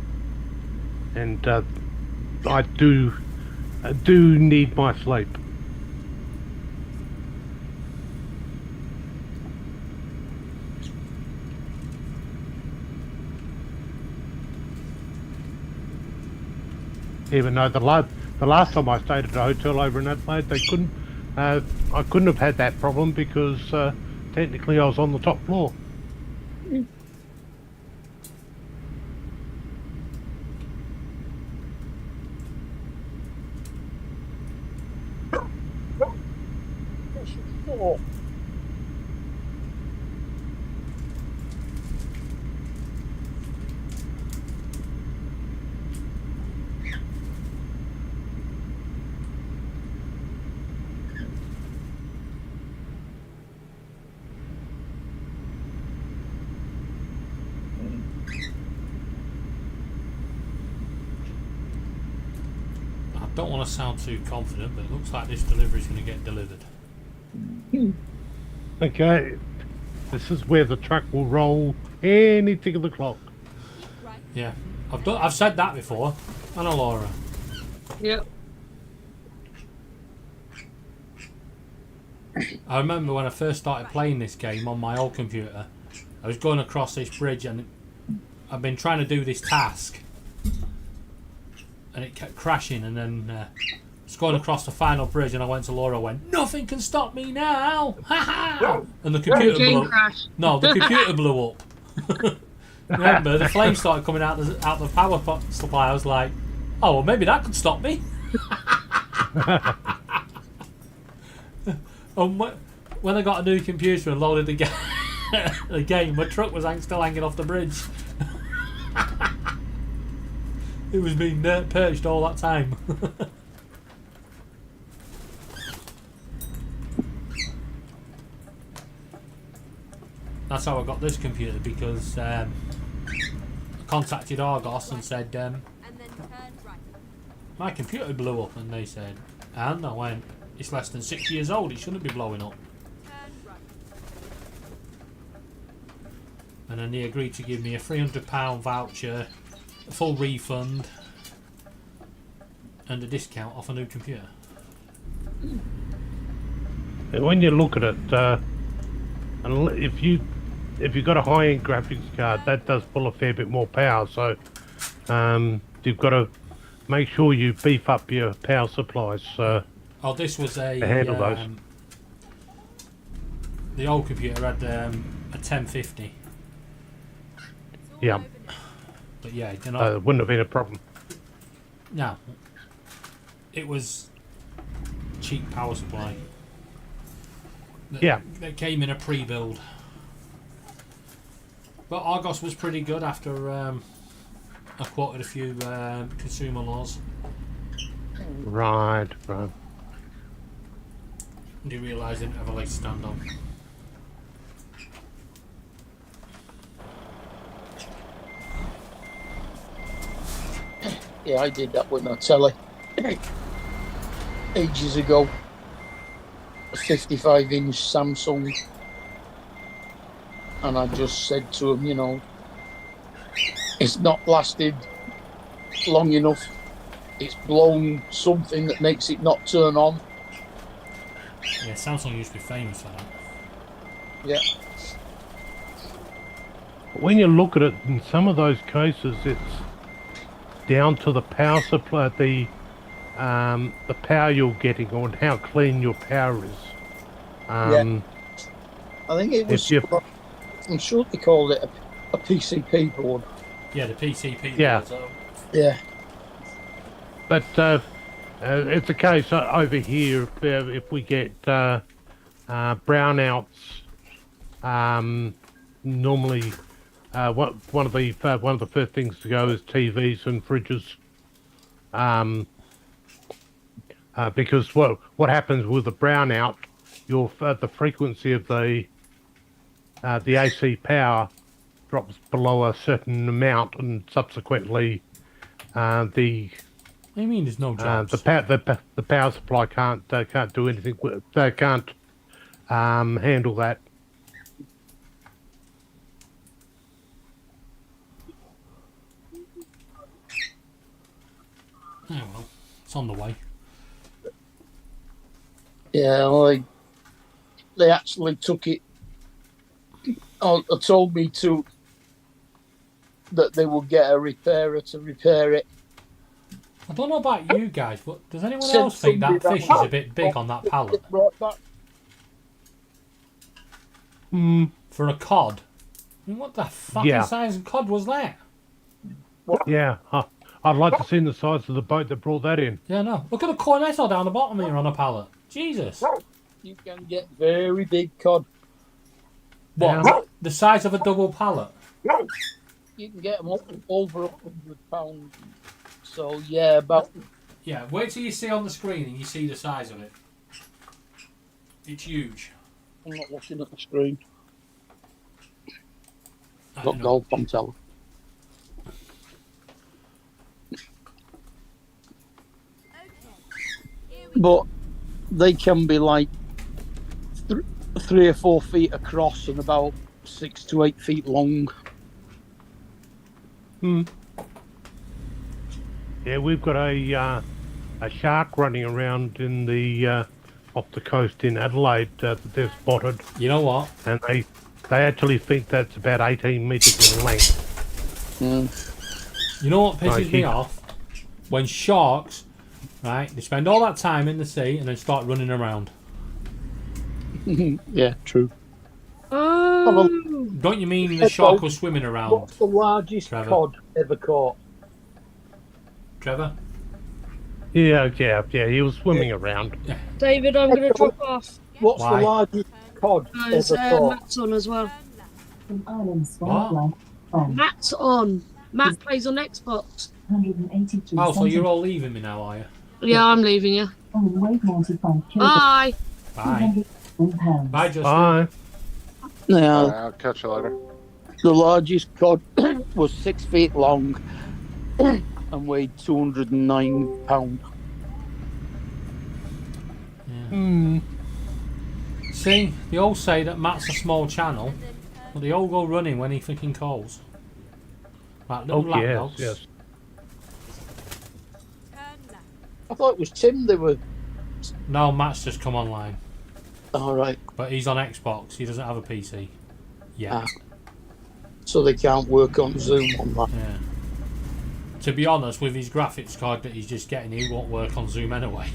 E: I do need my sleep. Even though the last time I stayed at a hotel over in Adelaide, I couldn't have had that problem because technically I was on the top floor.
A: I don't want to sound too confident, but it looks like this delivery is going to get delivered.
E: Okay, this is where the truck will roll any tick of the clock.
G: Right.
A: Yeah, I've said that before. I know, Laura.
C: Yep.
A: I remember when I first started playing this game on my old computer, I was going across this bridge and I've been trying to do this task and it kept crashing, and then I was going across the final bridge and I went to Laura and went, "Nothing can stop me now!" Ha ha! And the computer blew up. No, the computer blew up. Remember, the flames started coming out the power supply. I was like, "Oh, well, maybe that could stop me." And when I got a new computer and loaded the game, my truck was still hanging off the bridge. It was being perched all that time. That's how I got this computer, because I contacted Argos and said,
G: And then turn right.
A: my computer blew up, and they said, and I went, it's less than 6 years old, it shouldn't be blowing up.
G: Turn right.
A: And then they agreed to give me a £300 voucher, a full refund, and a discount off a new computer.
E: And when you look at it, and if you've got a high-end graphics card, that does pull a fair bit more power. So you've got to make sure you beef up your power supplies.
A: Oh, this was a
E: To handle those.
A: The old computer had a 1050,
G: It's all
E: Yeah.
G: over now.
A: but yeah, you know,
E: It wouldn't have been a problem.
A: no, it was cheap power supply.
E: Yeah.
A: That came in a pre-build. But Argos was pretty good after I quoted a few consumer laws.
E: Right.
A: You realise they didn't have a leg to stand on.
B: Yeah, I did that with my telly ages ago. A 55-inch Samsung. And I just said to him, you know, it's not lasted long enough. It's blown something that makes it not turn on.
A: Yeah, Samsung used to be famous for that.
B: Yeah.
E: When you look at it, in some of those cases, it's down to the power supply, the power you're getting, or how clean your power is.
B: I think it was.
E: If you-
B: I'm sure they called it a PCP board.
A: Yeah, the PCP.
E: Yeah.
A: boards,
B: Yeah.
E: But it's a case over here if we get brownouts. Normally, one of the first things to go is TVs and fridges. because what happens with the brownout, the frequency of the AC power drops below a certain amount, and subsequently the
A: What do you mean there's no jobs?
E: the power supply can't do anything. They can't handle that.
A: Oh well, it's on the way.
B: Yeah, like they actually took it. Told me that they would get a repairer to repair it.
A: I don't know about you guys, but does anyone
B: Said
A: else think that
B: somebody
A: fish
B: that
A: is a bit big on that pallet
B: Brought back.
A: for a cod? I mean, what the fucking size of cod was that?
E: Yeah, I'd like to see the size of the boat that brought that in.
A: Yeah, no. Look at the cornetto down the bottom here on a pallet. Jesus.
B: You can get very big cod.
A: What?
E: Yeah.
A: The size of a double pallet?
B: You can get them up over £100. So yeah, about.
A: Yeah, wait till you see on the screen and you see the size of it. It's huge.
B: I'm not looking at the screen.
A: I
B: Look,
A: know.
B: gold Pontel. But they can be like 3 or 4 feet across and about 6 to 8 feet long.
E: Yeah, we've got a shark running around in the off the coast in Adelaide that they've spotted,
A: You know what?
E: and they actually think that's about 18 metres in length.
A: You know what pisses
E: Right,
A: me
E: you-
A: off? When sharks, right, they spend all that time in the sea and then start running around.
B: Yeah, true.
C: Oh,
A: Don't you mean the shark was swimming around,
B: What's the largest
A: Trevor.
B: cod ever caught?
A: Trevor?
E: Yeah, he was swimming around.
C: David, I'm going to drop off.
B: What's
A: Why?
B: the largest cod
C: There's
B: ever caught?
C: Matt's on as well.
F: From Ireland's
A: What?
F: wildlife on
C: Matt's on. Matt plays on Xbox.
F: 183
A: Oh, so you're
F: centimeters
A: all leaving me now, are you?
C: Yeah, I'm leaving you.
F: and weight 95 kilograms,
C: Bye.
A: Bye.
F: 201 pounds.
A: Bye, Justin.
E: Bye.
B: Now,
D: I'll catch you later.
B: the largest cod was 6 feet long and weighed 209 pounds.
A: See, they all say that Matt's a small channel, but they all go running when he freaking calls. Like little
E: Oh, yes,
A: lapdogs.
E: yes.
G: Turn left.
B: I thought it was Tim they were.
A: No, Matt's just come online.
B: All right,
A: But he's on Xbox, he doesn't have a PC. Yeah.
B: so they can't work on Zoom on that.
A: Yeah. To be honest, with his graphics card that he's just getting, he won't work on Zoom anyway.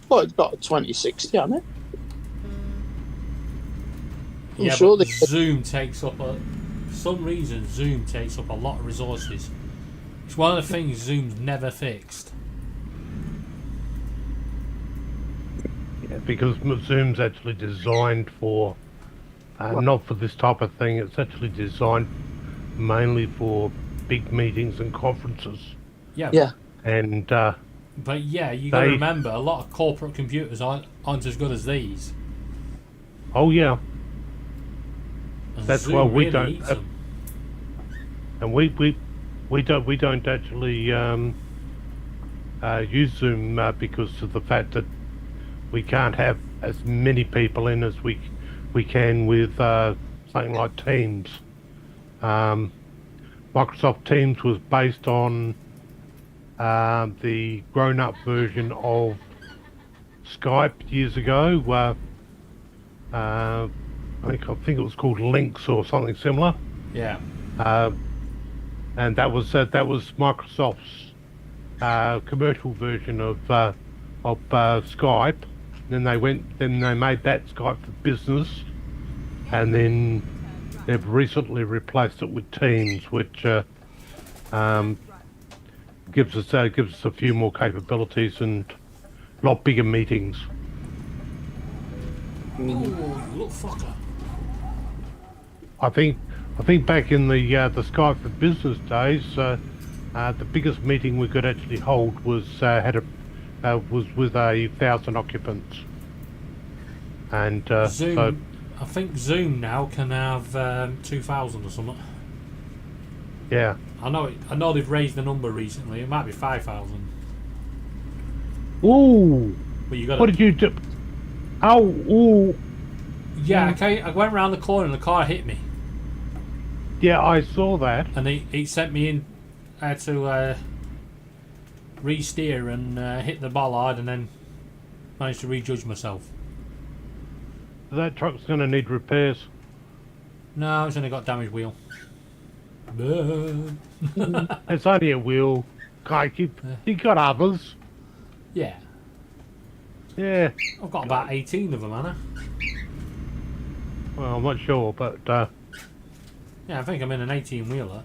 B: Well, it's got a 2060 on it. I'm
A: Yeah,
B: sure
A: but
B: they.
A: Zoom takes up for some reason, Zoom takes up a lot of resources. It's one of the things Zoom's never fixed.
E: Yeah, because Zoom's actually designed for not for this type of thing. It's actually designed mainly for big meetings and conferences.
A: Yeah.
B: Yeah.
E: And
A: But yeah, you got to
E: They-
A: remember, a lot of corporate computers aren't as good as these.
E: oh yeah,
A: And
E: That's
A: Zoom
E: why we
A: really
E: don't
A: eats
E: have-
A: them.
E: and we don't actually use Zoom because of the fact that we can't have as many people in as we can with something like Teams. Microsoft Teams was based on the grown-up version of Skype years ago. I think it was called Lynx or something similar.
A: Yeah.
E: And that was Microsoft's commercial version of Skype. Then they made that Skype for business, and then they've recently replaced it with Teams, which gives us a few more capabilities and a lot bigger meetings.
A: Oh, you little fucker.
E: I think back in the Sky for Business days, the biggest meeting we could actually hold was was with 1,000 occupants, and
A: Zoom.
E: so
A: I think Zoom now can have 2,000 or something.
E: yeah.
A: I know they've raised the number recently. It might be 5,000.
E: Ooh,
A: But you got.
E: what did you do? Oh, ooh,
A: Yeah, I went round the corner and the car hit me,
E: yeah, I saw that.
A: and he sent me in. I had to re-steer and hit the bollard, and then managed to rejudge myself.
E: That truck's going to need repairs.
A: No, it's only got damaged wheel. But-
E: It's only a wheel. You got others.
A: yeah,
E: Yeah.
A: I've got about 18 of them, Anna.
E: Well, I'm not sure, but
A: Yeah, I think I'm in an 18-wheeler.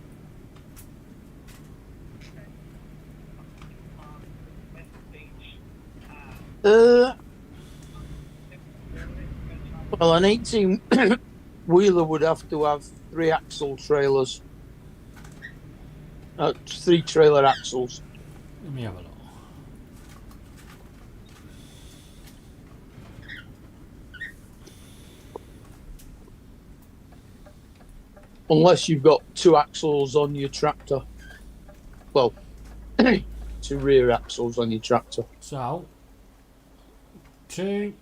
B: Well, an 18 wheeler would have to have 3 axle trailers. 3 trailer axles.
A: Let me have a look.
B: Unless you've got 2 axles on your tractor. Well, 2 rear axles on your tractor.
A: So, 2.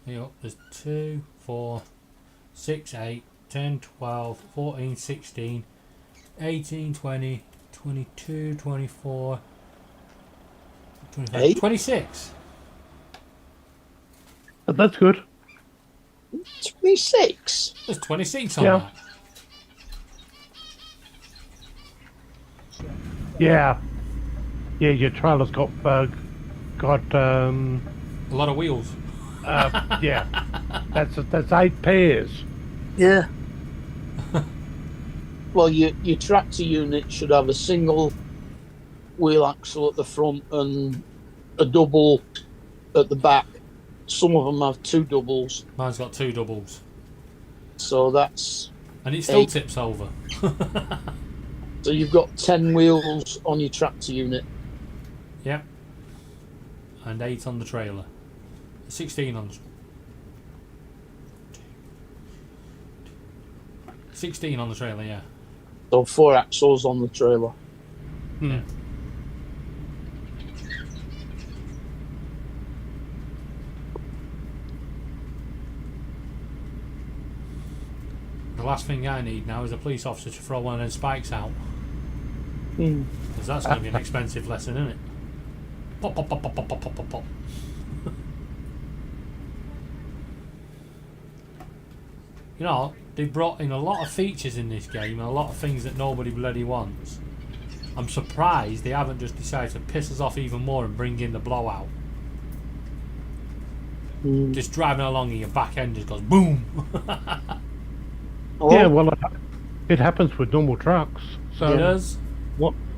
A: Yep, there's 2, 4, 6, 8, 10, 12, 14, 16, 18, 20, 22, 24, 25,
B: Eight?
A: 26.
E: but that's good.
B: 26?
A: There's 26 on
E: Yeah.
A: that.
E: Yeah. Yeah, your trailer's got
A: A lot of wheels.
E: yeah. That's 8 pairs.
B: Yeah. Well, your tractor unit should have a single wheel axle at the front and a double at the back. Some of them have 2 doubles,
A: Mine's got 2 doubles.
B: so that's
A: And it still
B: 8.
A: tips over.
B: So you've got 10 wheels on your tractor unit.
A: Yep. And 8 on the trailer. 16 on the 16 on the trailer, yeah.
B: So 4 axles on the trailer.
A: Yeah. The last thing I need now is a police officer to throw one of them spikes out. Because that's going to be an expensive lesson, isn't it? Pop, pop, pop, pop, pop, pop, pop, pop, pop. You know, they brought in a lot of features in this game and a lot of things that nobody bloody wants. I'm surprised they haven't just decided to piss us off even more and bring in the blowout. Just driving along and your back end just goes boom.
B: Oh,
E: Yeah, well, it happens with normal trucks. So
A: It does.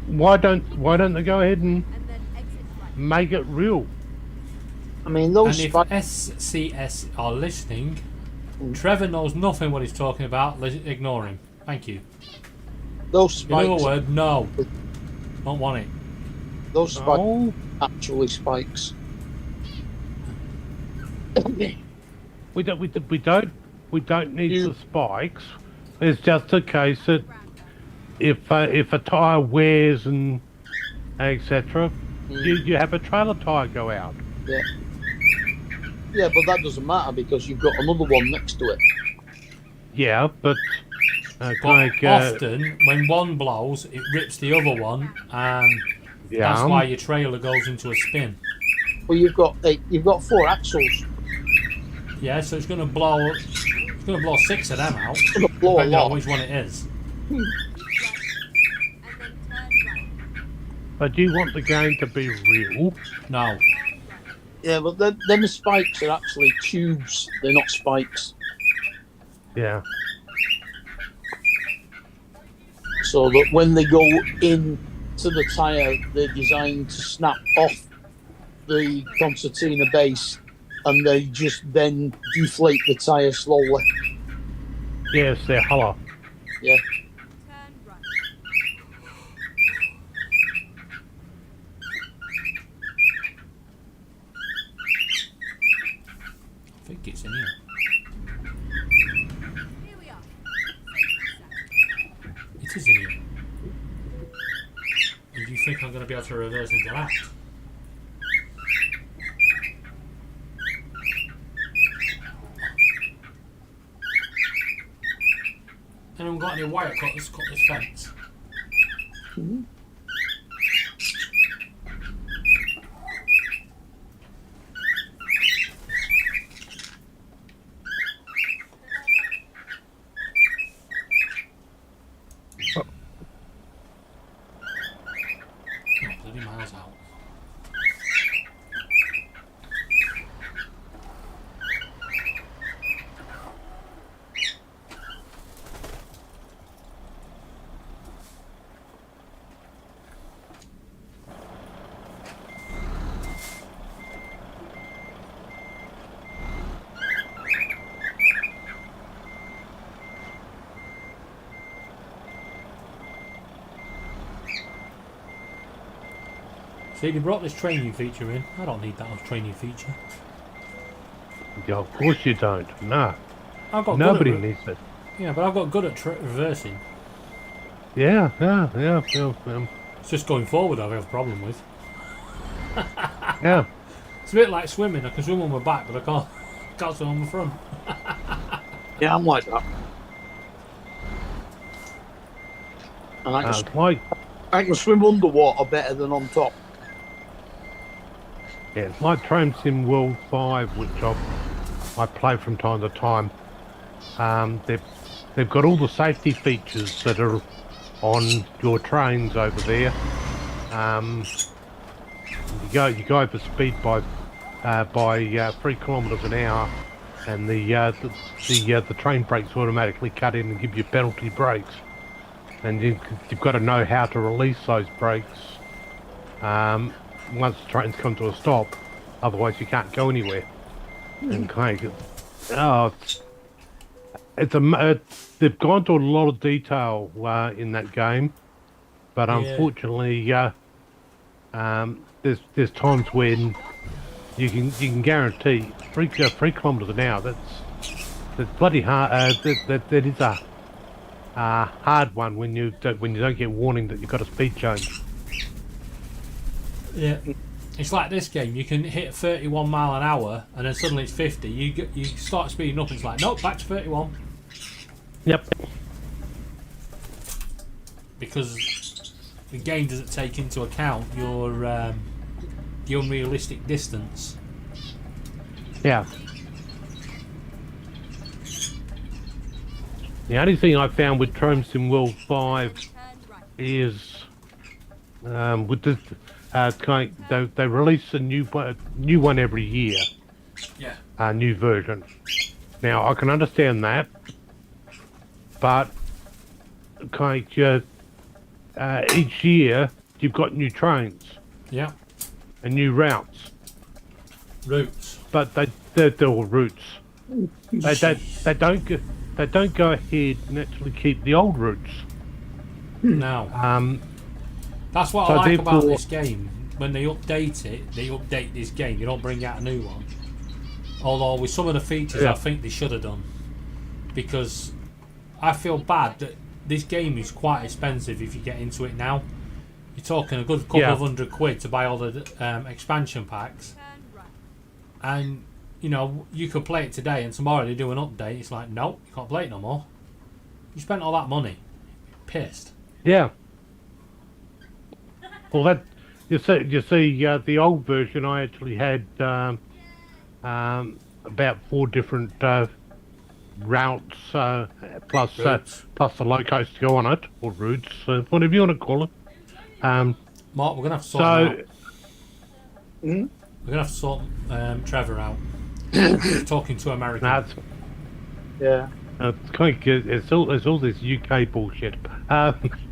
E: why don't they go ahead and
G: And then exit right.
E: make it real?
B: I mean, those
A: And if
B: spikes.
A: SCS are listening, Trevor knows nothing what he's talking about. Ignore him. Thank you.
B: Those
A: In other
B: spikes.
A: words, no. Don't want it.
B: Those spikes
E: Oh,
B: are actually spikes.
E: we don't need
B: You-
E: the spikes. It's just a case that if a tire wears and etc., you have a trailer tire go out.
B: Yeah. Yeah, but that doesn't matter because you've got another one next to it.
E: Yeah, but
A: But
E: like
A: often, when one blows, it rips the other one, and
E: yeah,
A: that's why your trailer goes into a spin.
B: Well, you've got 4 axles.
A: Yeah, so it's going to blow. It's going to blow 6 of them out.
B: It's going to blow a
A: Depending on
B: lot.
A: which one it is.
G: And then turn right.
E: but you want the game to be real.
A: No.
B: Yeah, but them spikes are actually tubes. They're not spikes.
E: Yeah,
B: So that when they go in to the tyre, they're designed to snap off the concertina base and they just then deflate the tyre slowly.
E: Yes, they're hollow.
B: Yeah.
G: Turn right.
A: I think it's in here.
G: Here we are.
A: It is in here. And do you think I'm going to be able to reverse into that? Anyone got any wire cutters to cut this fence? Oh, bloody miles out. See, they brought this training feature in. I don't need that as training feature.
E: Yeah, of course you don't. No.
A: I've got
E: Nobody
A: good at
E: needs it.
A: yeah, but I've got good at reversing.
E: Yeah.
A: It's just going forward I have a problem with.
E: Yeah.
A: It's a bit like swimming. I can swim on my back, but I can't swim on my front.
B: Yeah, I'm like that. And
E: It's like,
B: I can swim underwater better than on top.
E: yeah, it's like Train Sim World 5, which I play from time to time. They've got all the safety features that are on your trains over there. You go over speed by 3 kilometres an hour, and the train brakes automatically cut in and give you penalty brakes. And you've got to know how to release those brakes once the trains come to a stop. Otherwise, you can't go anywhere. And they've gone to a lot of detail in that game, but
A: Yeah.
E: unfortunately, there's times when you can guarantee 3 kilometres an hour. That's bloody hard. That is a hard one when you don't get warning that you've got a speed change.
A: Yeah. It's like this game. You can hit 31 mile an hour, and then suddenly it's 50. You start speeding up, and it's like, nope, back to 31.
E: Yep.
A: Because the game doesn't take into account your the unrealistic distance.
E: Yeah. The only thing I found with Train Sim World 5
G: Turn right.
E: is with this they release a new one every year,
A: Yeah.
E: a new version. Now I can understand that, but each year you've got new trains
A: Yeah.
E: and new routes,
A: Routes.
E: but they're all routes. They don't go ahead and actually keep the old routes.
A: No. That's what
E: So
A: I like about
E: therefore-
A: this game. When they update this game. They don't bring out a new one. Although with some of the features,
E: Yeah.
A: I think they should have done, because I feel bad that this game is quite expensive if you get into it now. You're talking a good couple
E: Yeah.
A: of £100 to buy all the expansion packs,
G: Turn right.
A: and you could play it today, and tomorrow they do an update. It's like, no, you can't play it no more. You spent all that money. Pissed.
E: Yeah. Well, that you see, the old version I actually had about 4 different routes plus the locos to go on it, or routes, whatever you want to call it.
A: Mark, we're gonna have to sort him out.
B: Hmm?
A: We're gonna have to sort Trevor out. Talking to American.
E: That's
B: Yeah.
E: it's kind of, it's all this UK bullshit.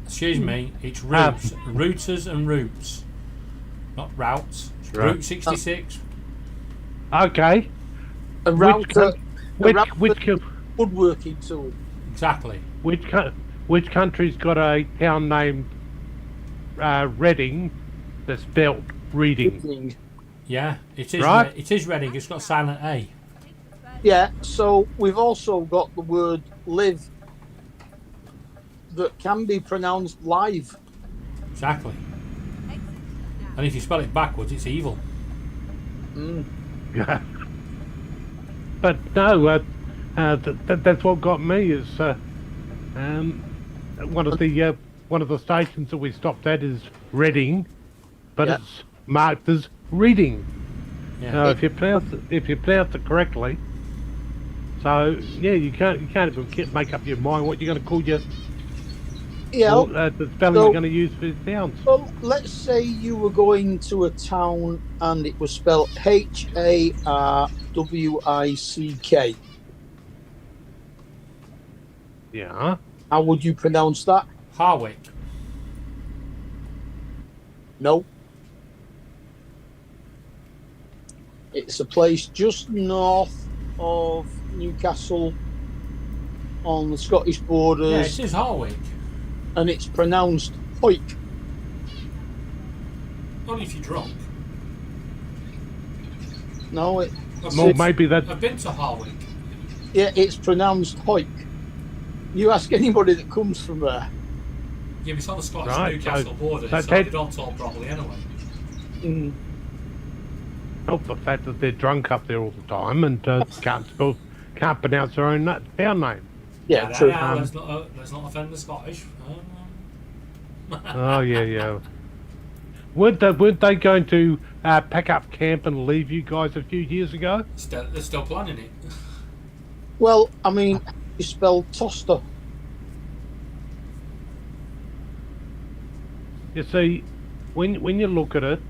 A: Excuse me, it's routes, routers and routes, not routes.
E: Right.
A: Route 66.
E: Okay.
B: Around the
E: which
B: woodworking tool.
A: Exactly.
E: which country's got a town named Reading that's spelt reading?
A: Yeah, it is.
E: Right.
A: It is Reading. It's got silent A.
B: Yeah, so we've also got the word live that can be pronounced live.
A: Exactly. And if you spell it backwards, it's evil.
E: Yeah. But no, that's what got me is one of the stations that we stopped at is Reading, but
B: Yeah.
E: it's marked as reading.
A: Yeah.
E: So if you pronounce it correctly, so yeah, you can't even make up your mind what you're going to call your the spelling
B: so-
E: you're going to use for the towns.
B: Well, let's say you were going to a town and it was spelled Harwick.
E: Yeah.
B: How would you pronounce that?
A: Harwick.
B: No. It's a place just north of Newcastle on the Scottish
A: Yeah,
B: borders,
A: it is Harwick.
B: and it's pronounced Hoik.
A: Only if you're drunk.
B: No,
E: Well, maybe that.
A: I've been to Harwick.
B: it's pronounced Hoik. You ask anybody that comes from there.
A: Yeah, but it's on the Scottish
E: Right,
A: Newcastle
E: so-
A: border,
E: so
A: so
E: take-
A: they don't talk properly anyway.
E: Help the fact that they're drunk up there all the time and can't pronounce their own town name.
B: Yeah, true.
A: Let's not offend the Scottish.
E: Oh yeah. Weren't they going to pack up camp and leave you guys a few years ago?
A: They're still planning it.
B: Well, I mean, you spell Toster.
E: You see, when you look at it,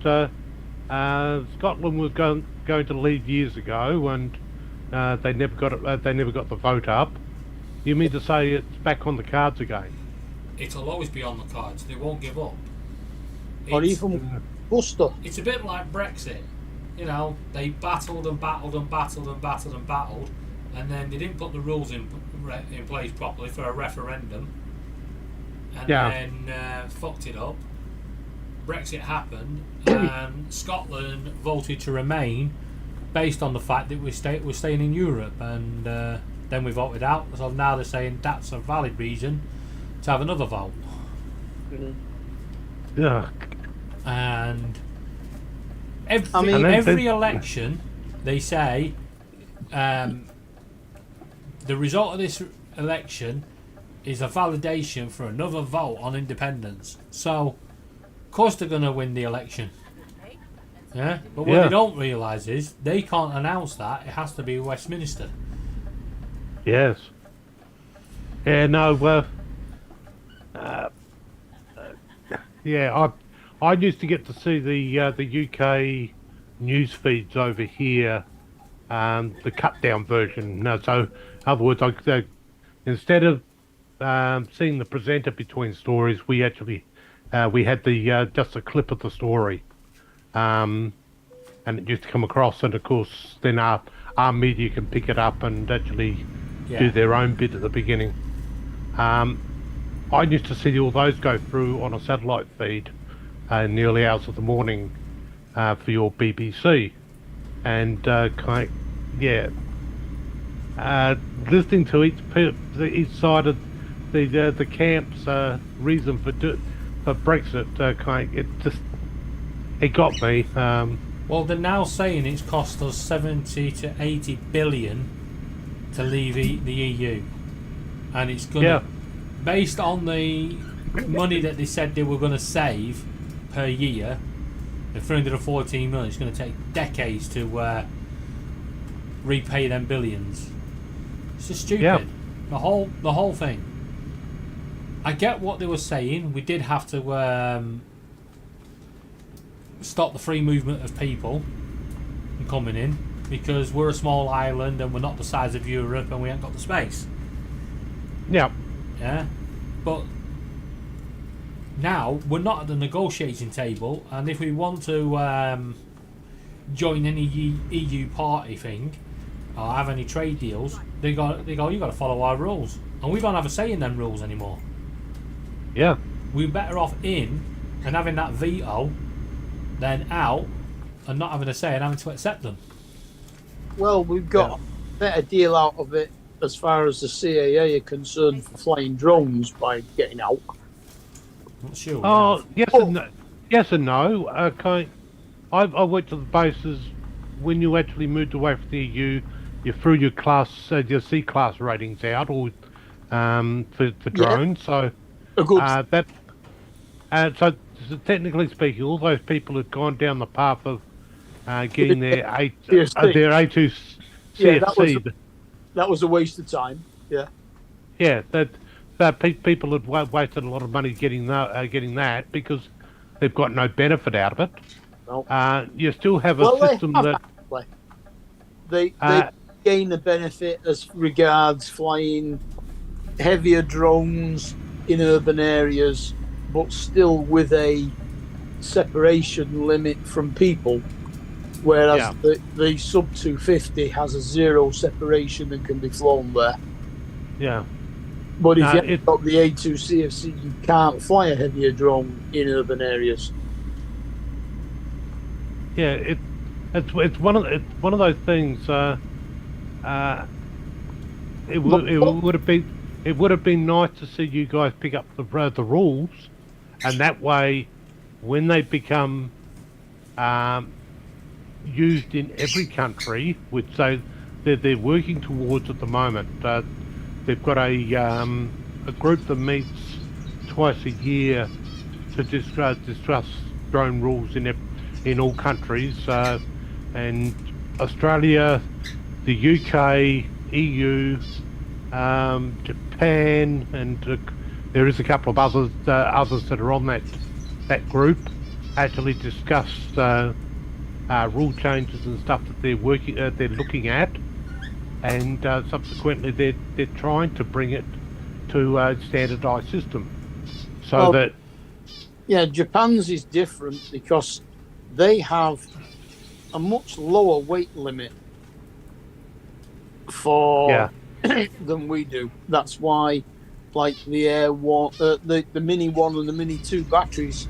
E: Scotland was going to leave years ago, and they never got it. They never got the vote up. You mean to say it's back on the cards again?
A: It'll always be on the cards. They won't give up.
B: Or
A: It's-
B: even Buster.
A: It's a bit like Brexit. You know, they battled and battled and battled and battled and battled, and then they didn't put the rules in place properly for a referendum, and then fucked it up. Brexit happened, and Scotland voted to remain based on the fact that we're staying in Europe, and then we voted out. So now they're saying that's a valid reason to have another vote.
E: Yeah.
A: And every,
B: I mean-
A: every election, they say the result of this election is a validation for another vote on independence. So, of course, they're going to win the election. Yeah, but what they don't realise is they can't announce that. It has to be Westminster.
E: Yes. Yeah. No. Yeah. I used to get to see the UK news feeds over here, the cut down version. No, so in other words, instead of seeing the presenter between stories, we actually we had the just a clip of the story, and it used to come across. And of course, then our media can pick it up and actually do their own bit at the beginning. I used to see all those go through on a satellite feed in the early hours of the morning for your BBC, and listening to each side of the camp's reason for Brexit, it got me.
A: Well, they're now saying it's cost us 70 to 80 billion to leave the EU, and it's going to, based on the money that they said they were going to save per year, the 314 million, it's going to take decades to repay them billions. It's just stupid.
E: Yeah.
A: The whole thing. I get what they were saying. We did have to stop the free movement of people from coming in because we're a small island and we're not the size of Europe and we ain't got the space.
E: Yeah.
A: Yeah, but now we're not at the negotiating table, and if we want to join any EU party thing, or have any trade deals, they go, you got to follow our rules, and we don't have a say in them rules anymore.
E: Yeah.
A: We're better off in and having that veto than out and not having a say and having to accept them.
B: Well, we've got a better deal out of it as far as the CAA are concerned for flying drones by getting out.
A: Not sure.
E: Oh, yes and no. Yes and no. Okay. I went to the bases when you actually moved away from the EU. You threw your your C class ratings out, or for drones. So
B: Good.
E: so technically speaking, all those people had gone down the path of getting their A2 CFC.
B: That was a waste of time. Yeah.
E: Yeah, that people had wasted a lot of money getting that because they've got no benefit out of it.
B: No.
E: You still have a system that
B: they gain the benefit as regards flying heavier drones in urban areas, but still with a separation limit from people. Whereas the sub 250 has a 0 separation and can be flown there.
E: Yeah.
B: But if you've got the A2 CFC, you can't fly a heavier drone in urban areas.
E: Yeah, it's one of those things. It would have been nice to see you guys pick up the rules, and that way, when they become used in every country, which they're working towards at the moment. They've got a group that meets twice a year to discuss drone rules in all countries, and Australia, the UK, EU, Japan, and there is a couple of others that are on that group. Actually discussed rule changes and stuff that they're looking at, and subsequently they're trying to bring it to a standardised system, so
B: Japan's is different because they have a much lower weight limit for than we do. That's why, like the Air One, the Mini 1 and the Mini 2 batteries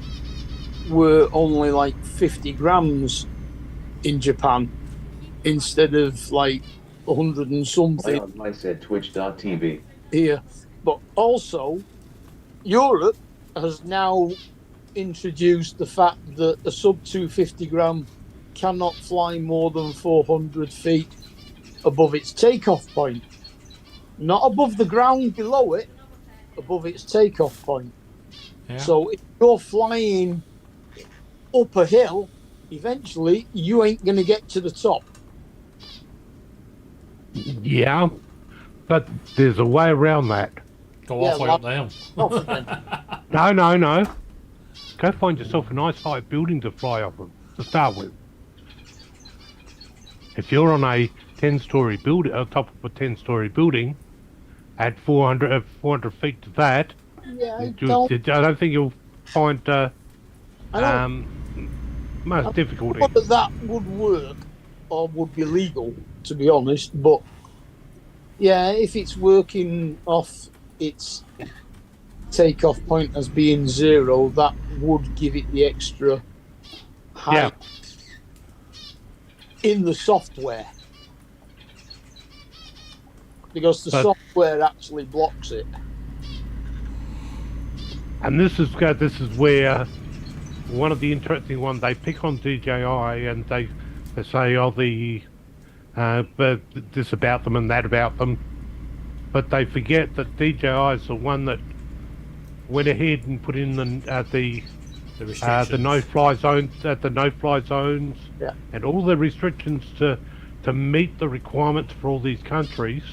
B: were only like 50 grams in Japan instead of like 100 and something.
H: I said twitch.tv.
B: Here. But also, Europe has now introduced the fact that a sub 250 gram cannot fly more than 400 feet above its takeoff point. Not above the ground below it, above its takeoff point. Yeah. So if you're flying up a hill, eventually you ain't going to get to the top.
E: Yeah, but there's a way around that.
A: Go halfway up the hill.
E: No. Go find yourself a nice high building to fly off of to start with. If you're on a 10-story building, on top of a 10-story building, at 400 feet to that, I don't think you'll find most difficulty.
B: Not that would work or would be legal, to be honest, but yeah, if it's working off its takeoff point as being 0, that would give it the extra height in the software, because the software actually blocks it.
E: And this is where one of the interesting ones, they pick on DJI and they say, but this about them and that about them, but they forget that DJI is the one that went ahead and put in the no-fly zones, and all the restrictions to meet the requirements for all these countries.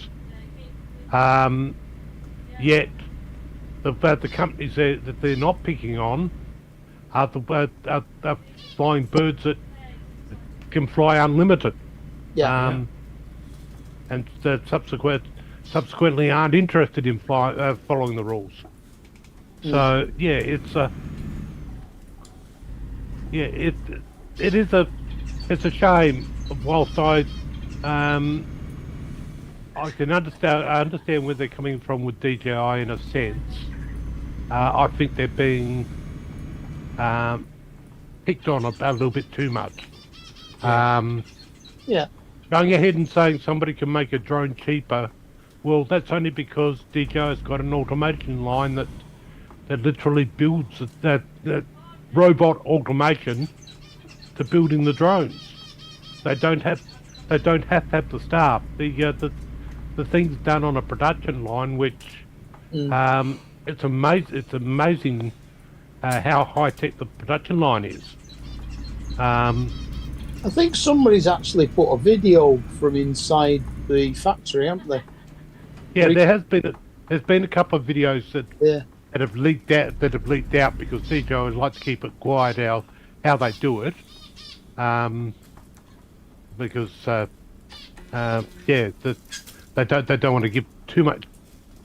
E: Yet the companies that they're not picking on are the flying birds that can fly unlimited. And that subsequently aren't interested in following the rules. So it's it's a shame. Whilst I I can understand. I understand where they're coming from with DJI in a sense. I think they're being picked on a little bit too much.
B: Yeah.
E: Going ahead and saying somebody can make a drone cheaper, well, that's only because DJI's got an automation line that literally builds that robot automation to building the drones. They don't have to have the staff. The thing's done on a production line, which it's amazing. It's amazing how high tech the production line is.
B: I think somebody's actually put a video from inside the factory, haven't they?
E: Yeah, there's been a couple of videos that
B: Yeah.
E: that have leaked out because DJI like to keep it quiet how they do it. Because they don't want to give too much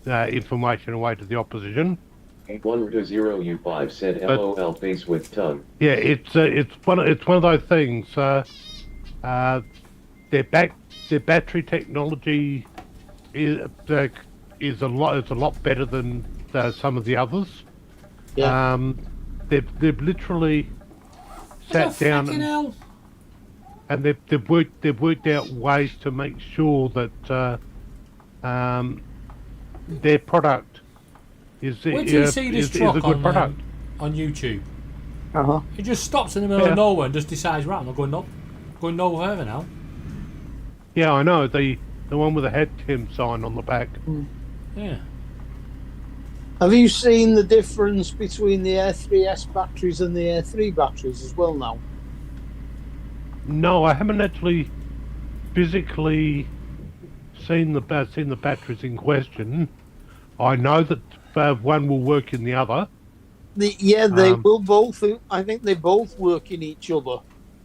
E: information away to the opposition.
H: 120U5 said LOL face with tongue.
E: Yeah, it's one of those things. Their battery technology is a lot better than some of the others.
B: Yeah.
E: They've literally sat down and they've worked out ways to make sure that their product is
A: Where do you see this truck
E: a good product.
A: On YouTube?
B: Uh-huh.
A: It just stops in the middle of nowhere and just decides, right, I'm going no further now.
E: Yeah, I know, the one with the head Tim sign on the back.
A: Yeah.
B: Have you seen the difference between the Air 3S batteries and the Air 3 batteries as well now?
E: No, I haven't actually physically seen the batteries in question. I know that one will work in the other.
B: They will both. I think they both work in each other,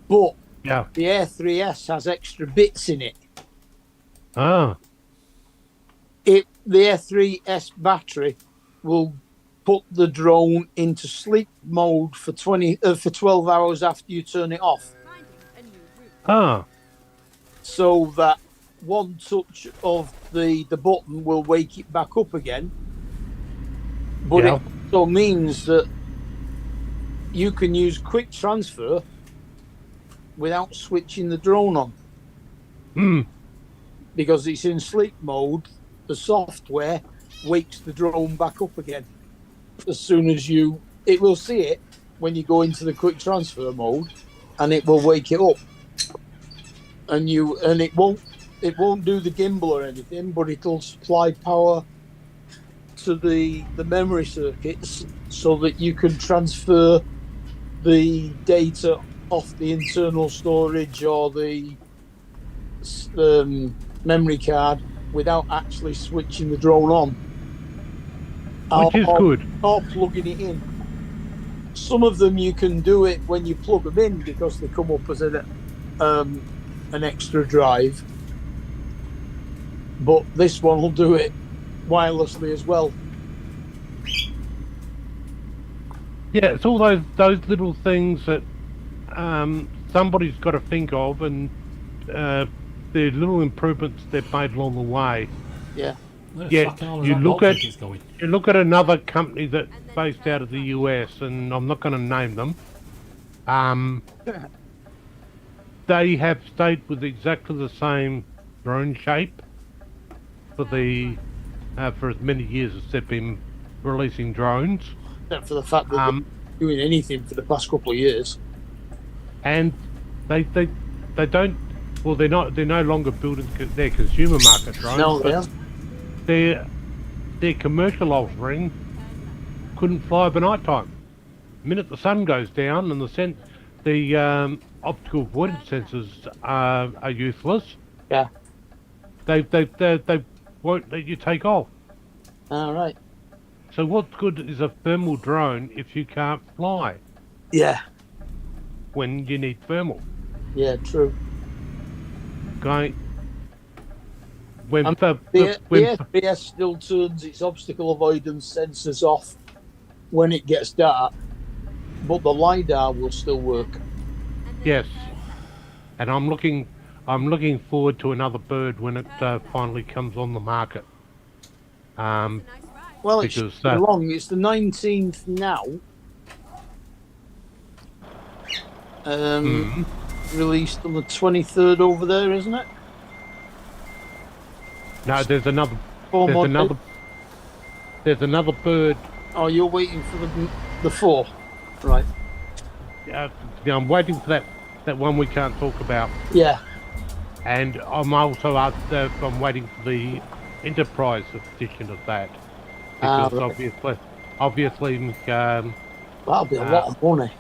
B: but
E: Yeah.
B: the Air 3S has extra bits in it.
E: Ah.
B: The Air 3S battery will put the drone into sleep mode for 12 hours after you turn it off,
G: Finding a new route.
E: Ah.
B: so that one touch of the button will wake it back up again. But
E: Yeah.
B: it also means that you can use quick transfer without switching the drone on. Because it's in sleep mode, the software wakes the drone back up again. As soon as it will see it when you go into the quick transfer mode, and it will wake it up. And it won't do the gimbal or anything, but it'll supply power to the memory circuits so that you can transfer the data off the internal storage or the memory card without actually switching the drone on.
E: Which is good.
B: Or plugging it in. Some of them you can do it when you plug them in because they come up as an extra drive. But this one will do it wirelessly as well.
E: Yeah, it's all those little things that somebody's got to think of, and the little improvements they've made along the way.
B: Yeah.
E: Yeah, you look at another company that's based out of the US, and I'm not going to name them. They have stayed with exactly the same drone shape for as many years as they've been releasing drones.
B: Except for the fact that they're doing anything for the past couple of years.
E: And they don't. Well, they're no longer building their consumer market drones.
B: No,
E: but their commercial offering couldn't fly by night time. The minute the sun goes down and the optical avoidance sensors are useless.
B: Yeah.
E: They won't let you take off.
B: All right.
E: So what's good is a thermal drone if you can't fly
B: Yeah.
E: when you need thermal.
B: Yeah, true.
E: Okay. When
B: The FPS still turns its obstacle avoidance sensors off when it gets dark, but the LiDAR will still work.
E: yes, and I'm looking I'm looking forward to another bird when it finally comes on the market.
G: It's a nice ride.
B: Well, it's
E: Because
B: long. It's the 19th now. Released on the 23rd over there, isn't it?
E: no, there's another.
B: 4
E: There's
B: more
E: another.
B: days.
E: There's another bird.
B: Oh, you're waiting for the 4, right?
E: I'm waiting for that one we can't talk about,
B: Yeah.
E: and I'm also I'm waiting for the Enterprise edition of that because
B: Right.
E: obviously,
B: That'll be a lot of money.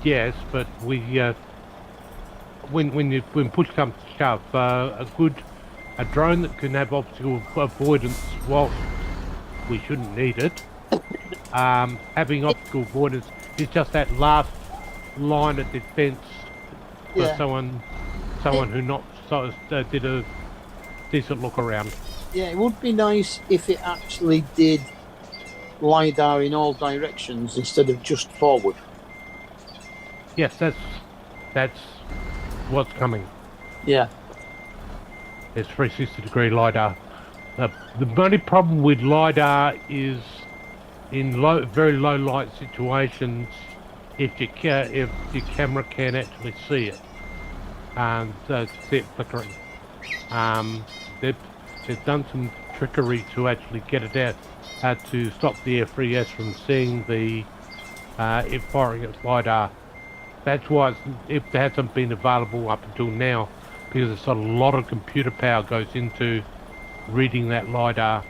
E: yes, but we when push comes to shove, a drone that can have obstacle avoidance whilst we shouldn't need it. Having obstacle avoidance is just that last line of defence for
B: Yeah.
E: someone who not did a decent look around.
B: Yeah, it would be nice if it actually did LiDAR in all directions instead of just forward.
E: Yes, that's what's coming.
B: Yeah.
E: It's 360-degree LiDAR. The only problem with LiDAR is in very low light situations, if your camera can actually see it, see it flickering. They've done some trickery to actually get it out to stop the F3S from seeing it firing its LiDAR. That's why it hasn't been available up until now, because it's a lot of computer power goes into reading that LiDAR.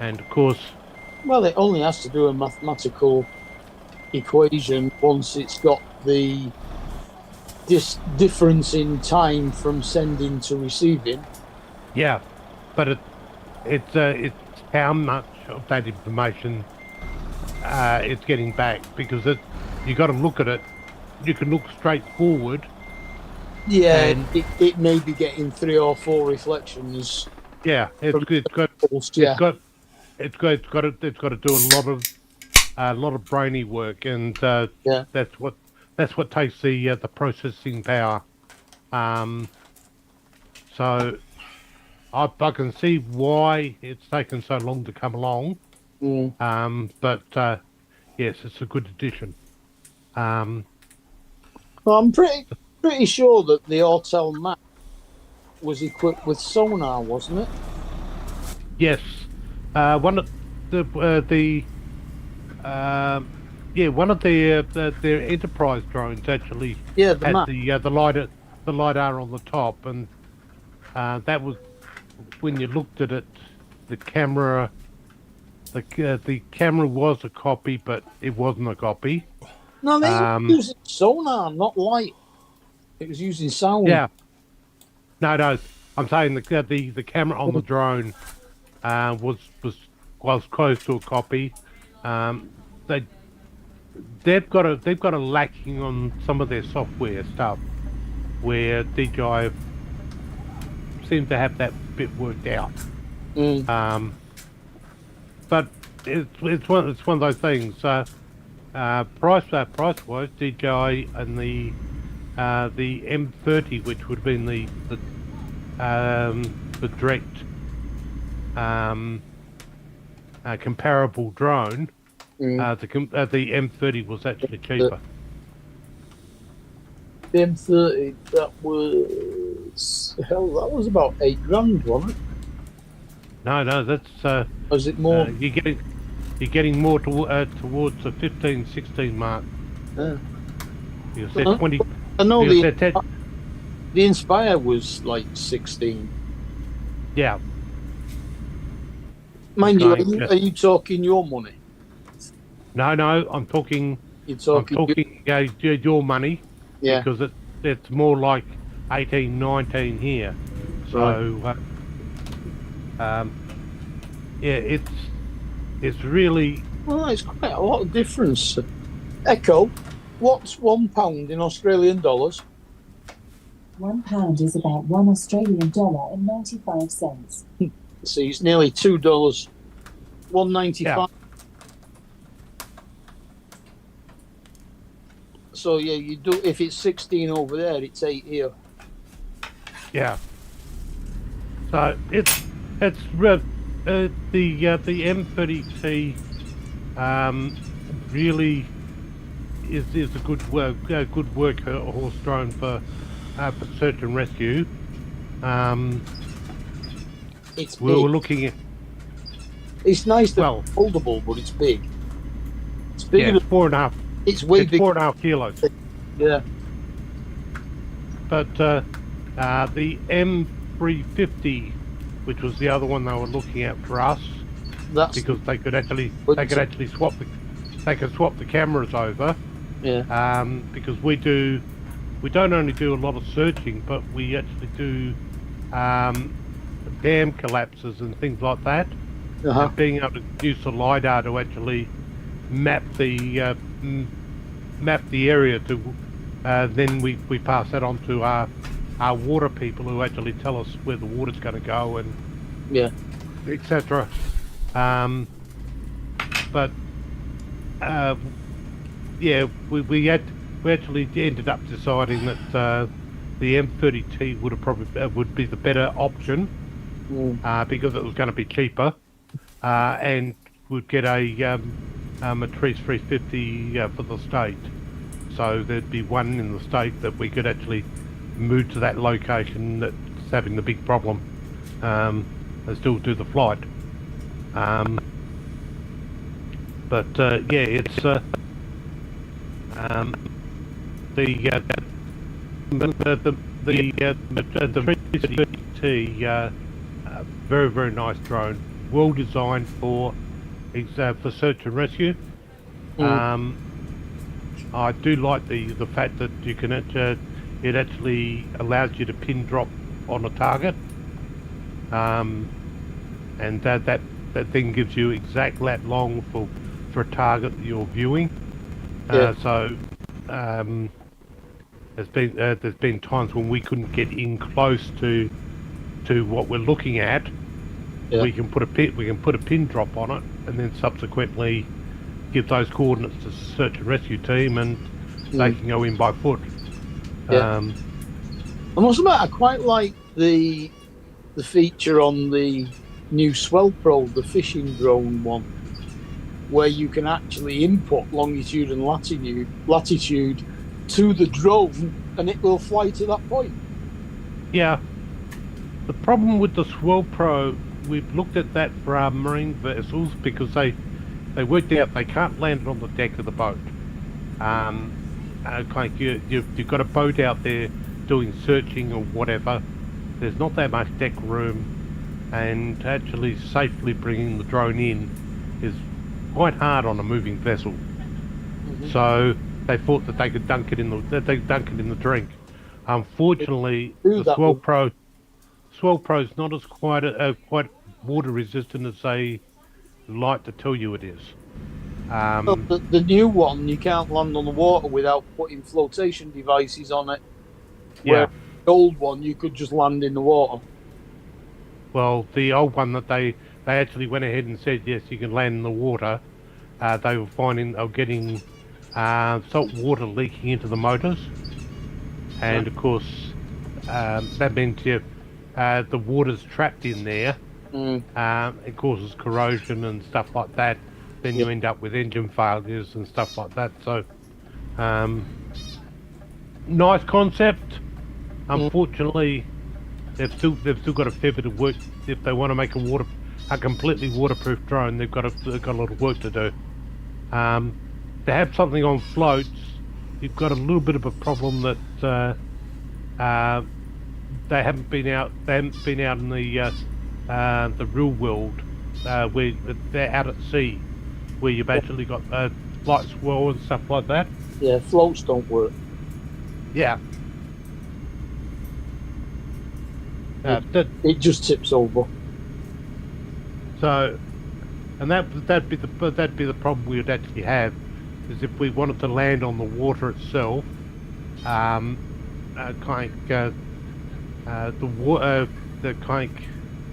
E: And of course,
B: Well, it only has to do a mathematical equation once it's got the difference in time from sending to receiving.
E: yeah, but it's how much of that information it's getting back, because you got to look at it. You can look straight forward.
B: Yeah,
E: And
B: it may be getting 3 or 4 reflections.
E: yeah, it's got to do a lot of brainy work, and
B: Yeah.
E: that's what takes the processing power. So I can see why it's taken so long to come along. But yes, it's a good addition.
B: Well, I'm pretty sure that the Autel map was equipped with sonar, wasn't it?
E: Yes, one of one of their Enterprise drones actually
B: Yeah, the
E: had
B: map.
E: the lidar on the top, and that was when you looked at it, the camera was a copy, but it wasn't a copy.
B: No, they were using sonar, not light. It was using sound.
E: Yeah. No, I'm saying the camera on the drone was close to a copy. They've got a lacking on some of their software stuff, where DJI seem to have that bit worked out. But it's one of those things. Price wise, DJI and the M30, which would have been the direct comparable drone, the M30 was actually cheaper.
B: The M30, that was about $8,000, wasn't it?
E: No, that's
B: Was it more?
E: you're getting more towards the 15, 16 mark.
B: Yeah.
E: You said 20.
B: I know
E: you
B: the
E: said 10,
B: Inspire was like 16.
E: yeah.
B: Mind you,
E: Going,
B: are you talking your money?
E: No, I'm talking.
B: You're talking
E: your money.
B: Yeah.
E: Because it's more like 18, 19 here. So, yeah, it's really.
B: Well, it's quite a lot of difference. Echo, what's £1 in Australian dollars?
F: £1 is about $1 Australian dollar and 95 cents.
B: See, it's nearly $2. $1.95.
E: Yeah.
B: So yeah, you do. If it's 16 over there, it's 8 here.
E: Yeah. So it's the M30T really is a good work horse drone for search and rescue.
B: It's
E: We
B: big.
E: were looking at
B: It's nice that
E: well,
B: it's foldable, but it's big. It's bigger.
E: yeah, it's 4.5.
B: It's way
E: It's
B: bigger.
E: 4.5 kilos.
B: Yeah.
E: But the M350, which was the other one they were looking at for us,
B: That's
E: because they could actually swap the cameras over.
B: yeah.
E: Because we don't only do a lot of searching, but we actually do dam collapses and things like that. And being able to use the lidar to actually map the area to then we pass that on to our water people who actually tell us where the water's going to go and
B: Yeah.
E: etc. But yeah, we actually ended up deciding that the M30T would be the better option because it was going to be cheaper and would get a Matrice 350 for the state. So there'd be one in the state that we could actually move to that location that's having the big problem and still do the flight. But yeah, it's the 330T, very, very nice drone, well designed for search and rescue. I do like the fact that you can it actually allows you to pin drop on a target, and that thing gives you exact lat long for a target that you're viewing. So there's been times when we couldn't get in close to what we're looking at. We can put a pin drop on it, and then subsequently give those coordinates to the search and rescue team, and they can go in by foot.
B: I must admit, I quite like the feature on the new Swell Pro, the fishing drone one, where you can actually input longitude and latitude to the drone, and it will fly to that point.
E: Yeah. The problem with the Swell Pro, we've looked at that for our marine vessels because they worked out they can't land it on the deck of the boat. You've got a boat out there doing searching or whatever. There's not that much deck room, and actually safely bringing the drone in is quite hard on a moving vessel. So they thought that they could dunk it in the drink. Unfortunately, the Swell Pro's not as quite water resistant as they like to tell you it is.
B: Well, the new one, you can't land on the water without putting flotation devices on it. Where the old one, you could just land in the water.
E: Well, the old one that they actually went ahead and said, yes, you can land in the water. They were finding they were getting salt water leaking into the motors. And of course, that meant the water's trapped in there. It causes corrosion and stuff like that. Then you end up with engine failures and stuff like that. So, nice concept. Unfortunately, they've still got a fair bit of work. If they want to make a completely waterproof drone, they've got a lot of work to do. To have something on floats, you've got a little bit of a problem that they haven't been out in the real world where they're out at sea, where you've actually got light swell and stuff like that.
B: Yeah, floats don't work.
E: Yeah.
B: It just tips over.
E: So, and that'd be the problem we would actually have, is if we wanted to land on the water itself. The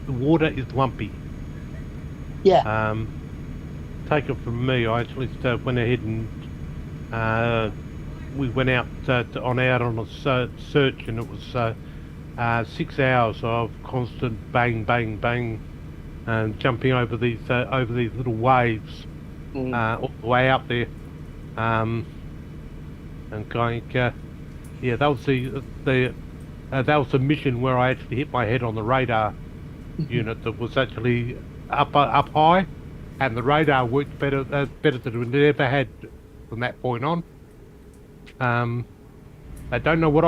E: water is lumpy.
B: Yeah.
E: Take it from me, I actually went ahead and we went out on a search, and it was 6 hours of constant bang, bang, bang, and jumping over these little waves all the way up there, and going. Yeah, that was that was the mission where I actually hit my head on the radar unit that was actually up high, and the radar worked better than it ever had from that point on. I don't know what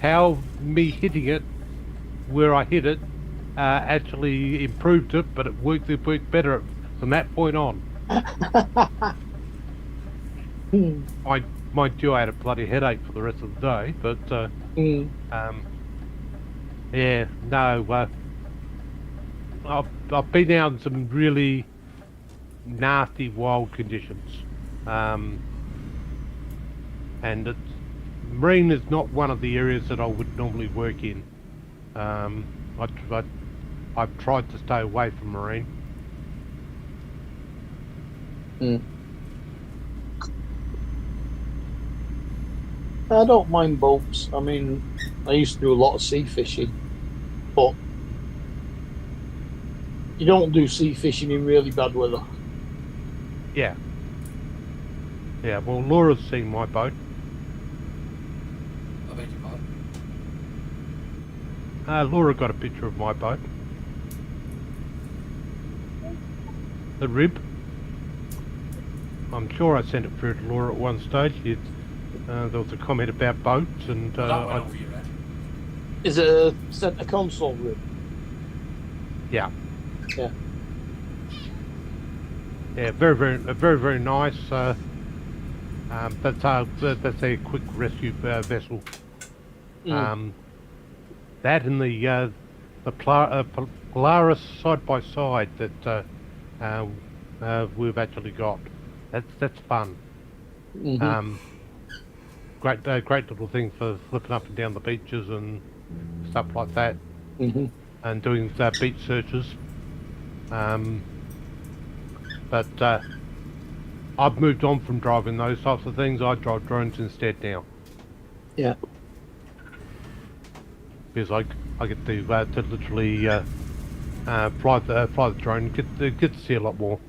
E: how me hitting it where I hit it actually improved it, but it worked better from that point on. Mind you, I had a bloody headache for the rest of the day, but yeah, no, I've been out in some really nasty wild conditions, and marine is not one of the areas that I would normally work in. I've tried to stay away from marine.
B: I don't mind boats. I mean, I used to do a lot of sea fishing, but you don't do sea fishing in really bad weather.
E: Yeah. Yeah, well, Laura's seen my boat.
A: I beg your pardon.
E: Laura got a picture of my boat. The rib. I'm sure I sent it through to Laura at one stage. There was a comment about boats, and
A: That went over your head.
B: Is it a centre console rib?
E: yeah,
B: Yeah.
E: yeah, very nice. That's a quick rescue vessel. That and the Polaris side by side that we've actually got. That's fun. Great little thing for flipping up and down the beaches and stuff like that, and doing beach searches. But I've moved on from driving those types of things. I drive drones instead now.
B: Yeah.
E: Because I get to literally fly the drone, get to see a lot more.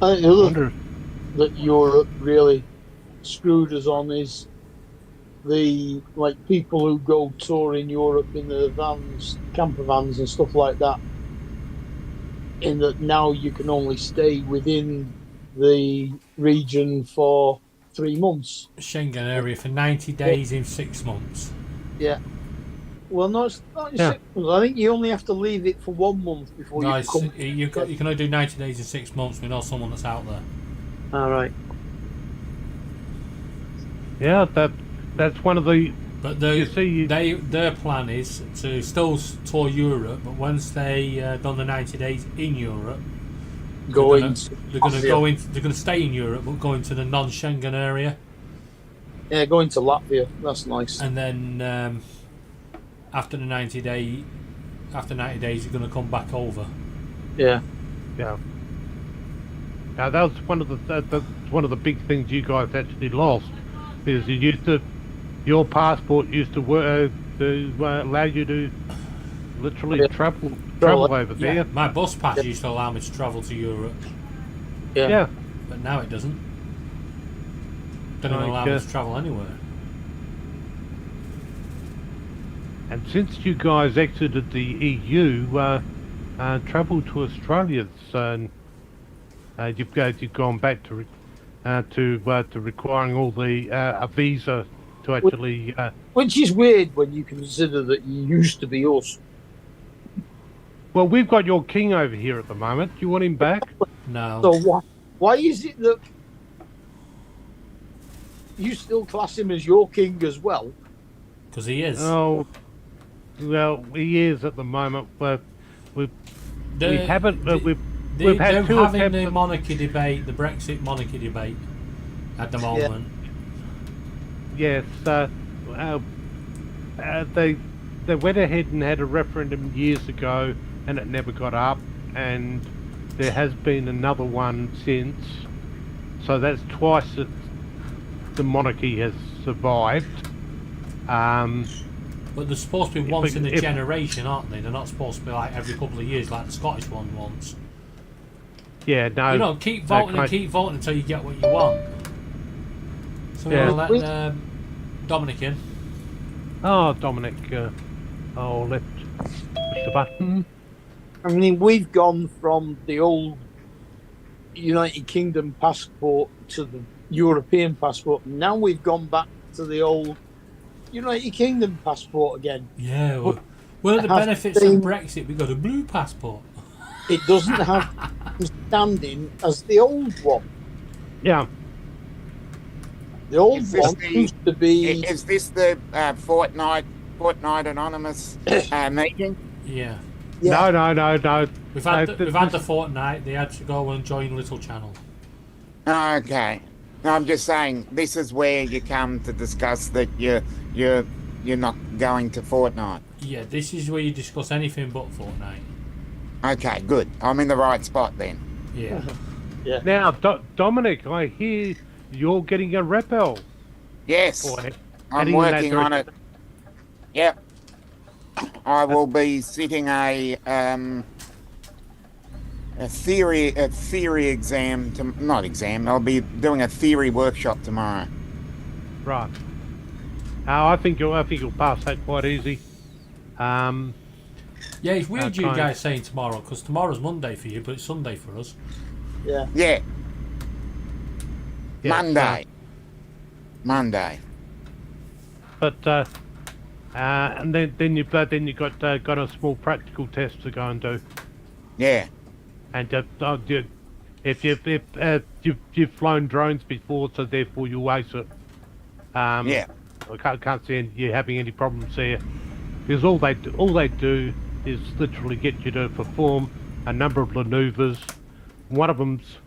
B: I think the other that Europe really screwed us on is the people who go tour in Europe in the vans, camper vans and stuff like that. In that now you can only stay within the region for 3 months.
A: Schengen area for 90 days in 6 months.
B: Yeah. Well, no, it's not in 6 months. I think you only have to leave it for 1 month before you come.
A: You can only do 90 days in 6 months. We know someone that's out there.
B: All right.
E: Yeah, that's one of the.
A: But their plan is to still tour Europe, but once they done the 90 days in Europe, they're going to stay in Europe, but go into the non-Schengen area.
B: Yeah, going to Latvia. That's nice.
A: And then after 90 days, you're going to come back over.
B: Yeah.
E: Yeah. Now that was one of the big things you guys actually lost, because your passport used to work to allow you to literally travel over there.
A: Yeah, my bus pass used to allow me to travel to Europe.
B: Yeah.
A: But now it doesn't. Doesn't allow me to travel anywhere.
E: And since you guys exited the EU, travel to Australia, you've gone back to requiring all the a visa to actually.
B: Which is weird when you consider that you used to be us.
E: Well, we've got your king over here at the moment. Do you want him back?
A: No.
B: So why is it that you still class him as your king as well?
A: Because he is.
E: Oh, well, he is at the moment, but we haven't. We've had two
A: having
E: attempts.
A: the monarchy debate, the Brexit monarchy debate, at the moment.
E: yes, they went ahead and had a referendum years ago, and it never got up, and there has been another one since. So that's twice that the monarchy has survived.
A: But they're supposed to be once in a generation, aren't they? They're not supposed to be like every couple of years, like the Scottish one once.
E: Yeah, no.
A: You know, keep voting and keep voting until you get what you want. So we're going to let Dominic in.
E: Oh, Dominic. Let's push the button.
B: I mean, we've gone from the old United Kingdom passport to the European passport. Now we've gone back to the old United Kingdom passport again.
A: Yeah, well, one of the benefits of Brexit, we got a blue passport.
B: It doesn't have standing as the old one.
E: Yeah.
B: The old one used to be.
I: Is this the Fortnite Anonymous meeting?
A: Yeah.
E: No.
A: We've had the fortnight. They had to go and join Little Channel.
I: Okay. No, I'm just saying this is where you come to discuss that you're not going to Fortnite.
A: Yeah, this is where you discuss anything but Fortnite.
I: Okay, good. I'm in the right spot then.
A: Yeah.
B: Yeah.
E: Now, Dominic, I hear you're getting a repel.
I: Yes, I'm working on it. Yep. I will be sitting a theory exam. Not exam. I'll be doing a theory workshop tomorrow.
E: Right. I think you'll pass that quite easy.
A: Yeah, it's weird you guys saying tomorrow, because tomorrow's Monday for you, but it's Sunday for us.
B: Yeah.
I: Yeah.
E: Yeah,
I: Monday.
E: But and then you've got a small practical test to go and do.
I: Yeah.
E: And if you've flown drones before, so therefore you'll ace it.
I: Yeah.
E: I can't see you having any problems there, because all they do is literally get you to perform a number of manoeuvres. One of them's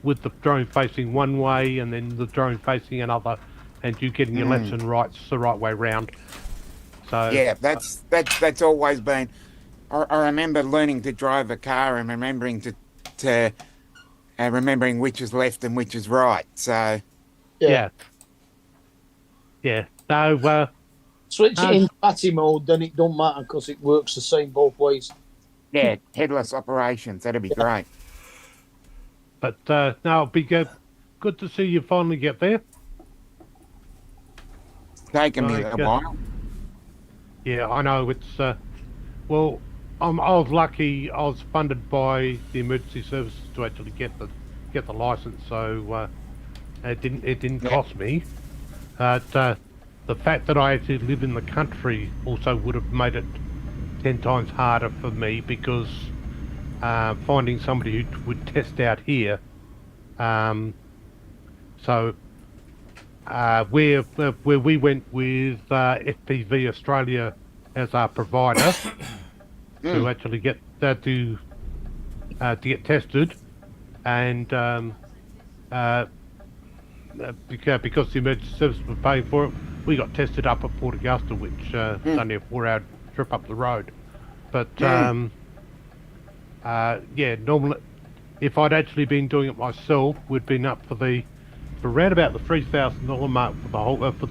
E: with the drone facing one way, and then the drone facing another, and you getting your lefts and rights the right way round. So
I: yeah, that's always been. I remember learning to drive a car and remembering to remembering which is left and which is right. So
E: yeah. So
B: switch it in patty mode, then it don't matter because it works the same both ways.
I: yeah, headless operations. That'd be great.
E: But no, it'll be good to see you finally get there.
I: Taking me a while.
E: Yeah, I know. It's well, I was lucky. I was funded by the emergency services to actually get the license, so it didn't cost me. The fact that I actually live in the country also would have made it 10 times harder for me, because finding somebody who would test out here. So where we went with FPV Australia as our provider to actually get to get tested, and because the emergency service was paying for it, we got tested up at Port Augusta, which is only a 4-hour trip up the road. But yeah, normally if I'd actually been doing it myself, we'd been up for around about the $3,000 mark for the whole for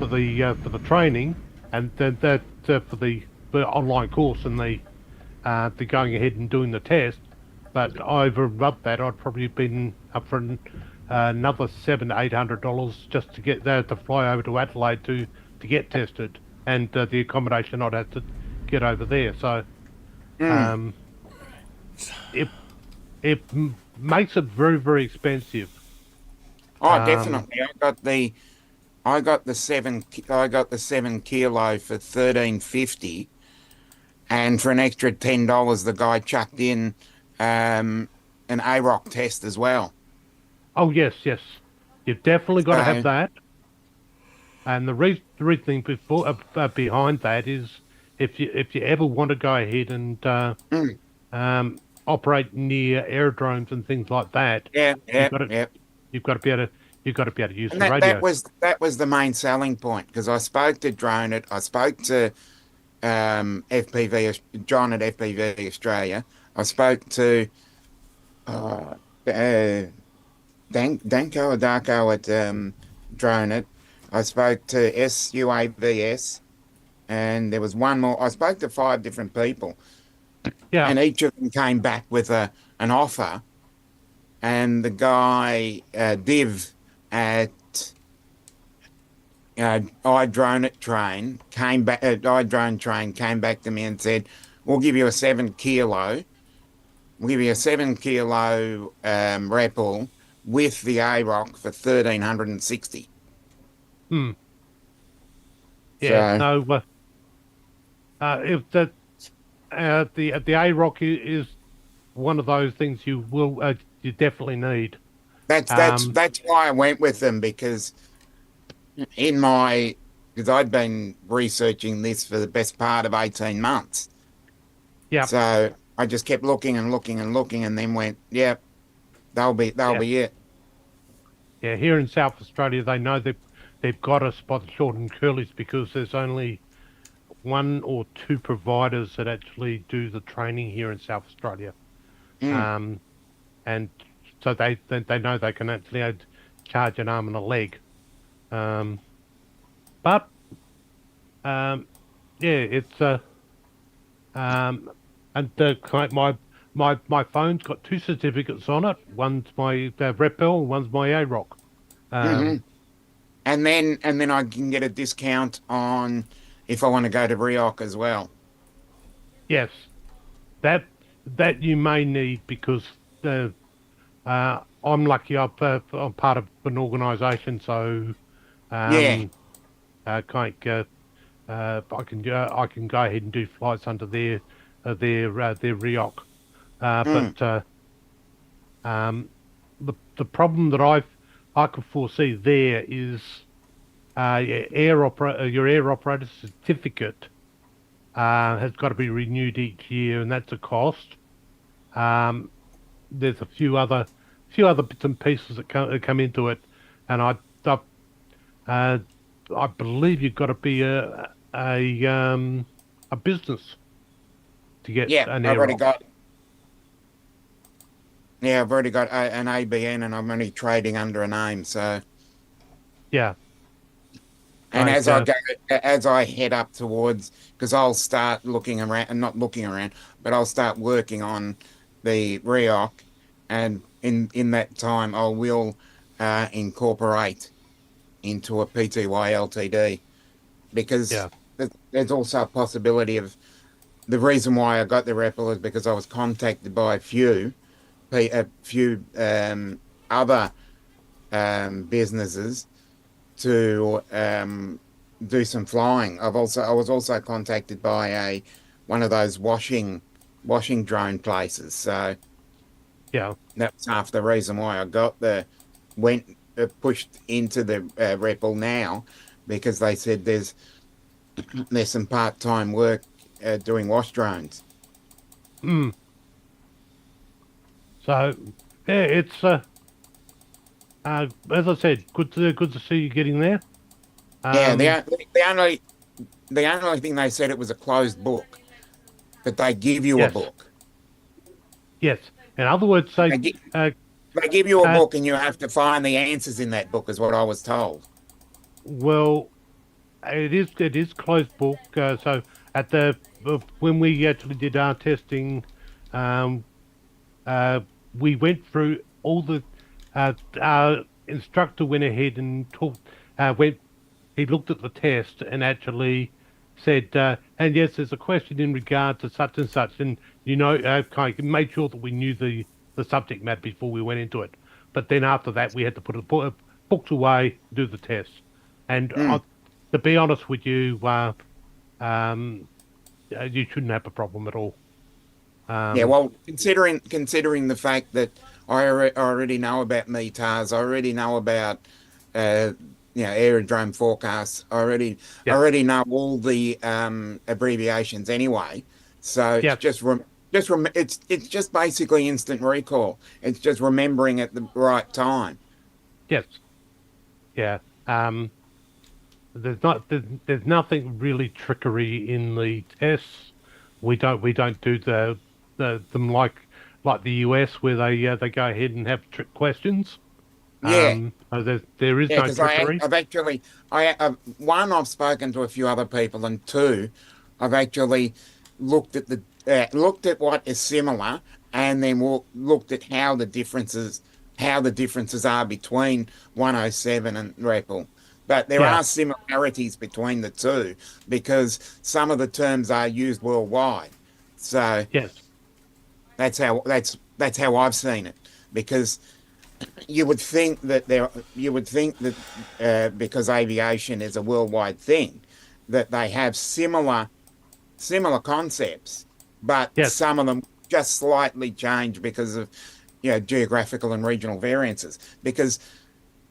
E: the training, and then for the online course and the going ahead and doing the test. But over and above that, I'd probably been up for another $700 to $800 just to get there, to fly over to Adelaide to get tested, and the accommodation I'd have to get over there. So it makes it very, very expensive.
I: Oh, definitely. I got the 7 kilo for $13.50, and for an extra $10, the guy chucked in an AROC test as well.
E: Oh yes, you've definitely got to have that. And the reasoning behind that is, if you ever want to go ahead and operate near aerodromes and things like that, you've got to be able to you've got to be able to use
I: And
E: the radio.
I: that was the main selling point, because I spoke to Drone It, I spoke to FPV John at FPV Australia, I spoke to Danko or Darko at Drone It, I spoke to SUAVS, and there was one more. I spoke to 5 different people,
E: Yeah.
I: and each of them came back with an offer. And the guy, Div at iDrone Train came back. iDrone Train came back to me and said, "We'll give you a 7 kilo. We'll give you a 7 kilo Repel with the AROC for 1,360."
E: Yeah.
I: So,
E: No. If the AROC is one of those things you definitely need.
I: that's why I went with them, because I'd been researching this for the best part of 18 months.
E: Yeah.
I: So I just kept looking and looking and looking, and then went, "Yep, they'll be it."
E: Yeah. Here in South Australia, they know they've got us by the short and curlies, because there's only 1 or 2 providers that actually do the training here in South Australia. And so they know they can actually charge an arm and a leg. But yeah, it's and my phone's got 2 certificates on it. One's my Repel, one's my AROC.
I: And then I can get a discount on if I want to go to REOC as well.
E: Yes, that you may need, because I'm lucky. I'm part of an organisation, so I can go ahead and do flights under their REOC. But the problem that I could foresee there is your air operator certificate has got to be renewed each year, and that's a cost. There's a few other bits and pieces that come into it, and I believe you've got to be a business to get an
I: I've already
E: AROC.
I: I've already got an ABN, and I'm only trading under a name. So
E: yeah.
I: And
E: Like,
I: as I head up towards, because I'll start looking around, and not looking around, but I'll start working on the REOC, and in that time I will incorporate into a PTY Ltd, because there's also a possibility of, the reason why I got the Repel is because I was contacted by a few other businesses to do some flying. I was also contacted by one of those washing drone places. So
E: yeah,
I: that's half the reason why I pushed into the Repel now, because they said there's some part-time work doing wash drones.
E: So yeah, it's as I said, good to see you getting there.
I: The only thing they said, it was a closed book, but they give you a book.
E: Yes, in other words, they
I: give you a book, and you have to find the answers in that book, is what I was told.
E: Well, it is closed book. So at when we actually did our testing, we went through all the. Our instructor went ahead and talked. He looked at the test and actually said, and yes, there's a question in regard to such and such, and kind of made sure that we knew the subject matter before we went into it. But then after that, we had to put the books away, do the test. And to be honest with you, you shouldn't have a problem at all.
I: Well, considering the fact that I already know about METARs, I already know about aerodrome forecasts, I already know all the abbreviations anyway. So it's just basically instant recall. It's just remembering at the right time.
E: Yes. Yeah. There's nothing really trickery in the tests. We don't do them like the US where they go ahead and have trick questions.
I: Yeah.
E: So there is
I: Yeah,
E: no
I: because
E: trickery.
I: I've actually, one, I've spoken to a few other people, and two, I've actually looked at what is similar, and then looked at how the differences are between 107 and REPL. But there
E: Yeah.
I: are similarities between the two because some of the terms are used worldwide. So
E: Yes.
I: that's how I've seen it. Because you would think that because aviation is a worldwide thing, that they have similar concepts, but
E: Yes.
I: some of them just slightly change because of geographical and regional variances. Because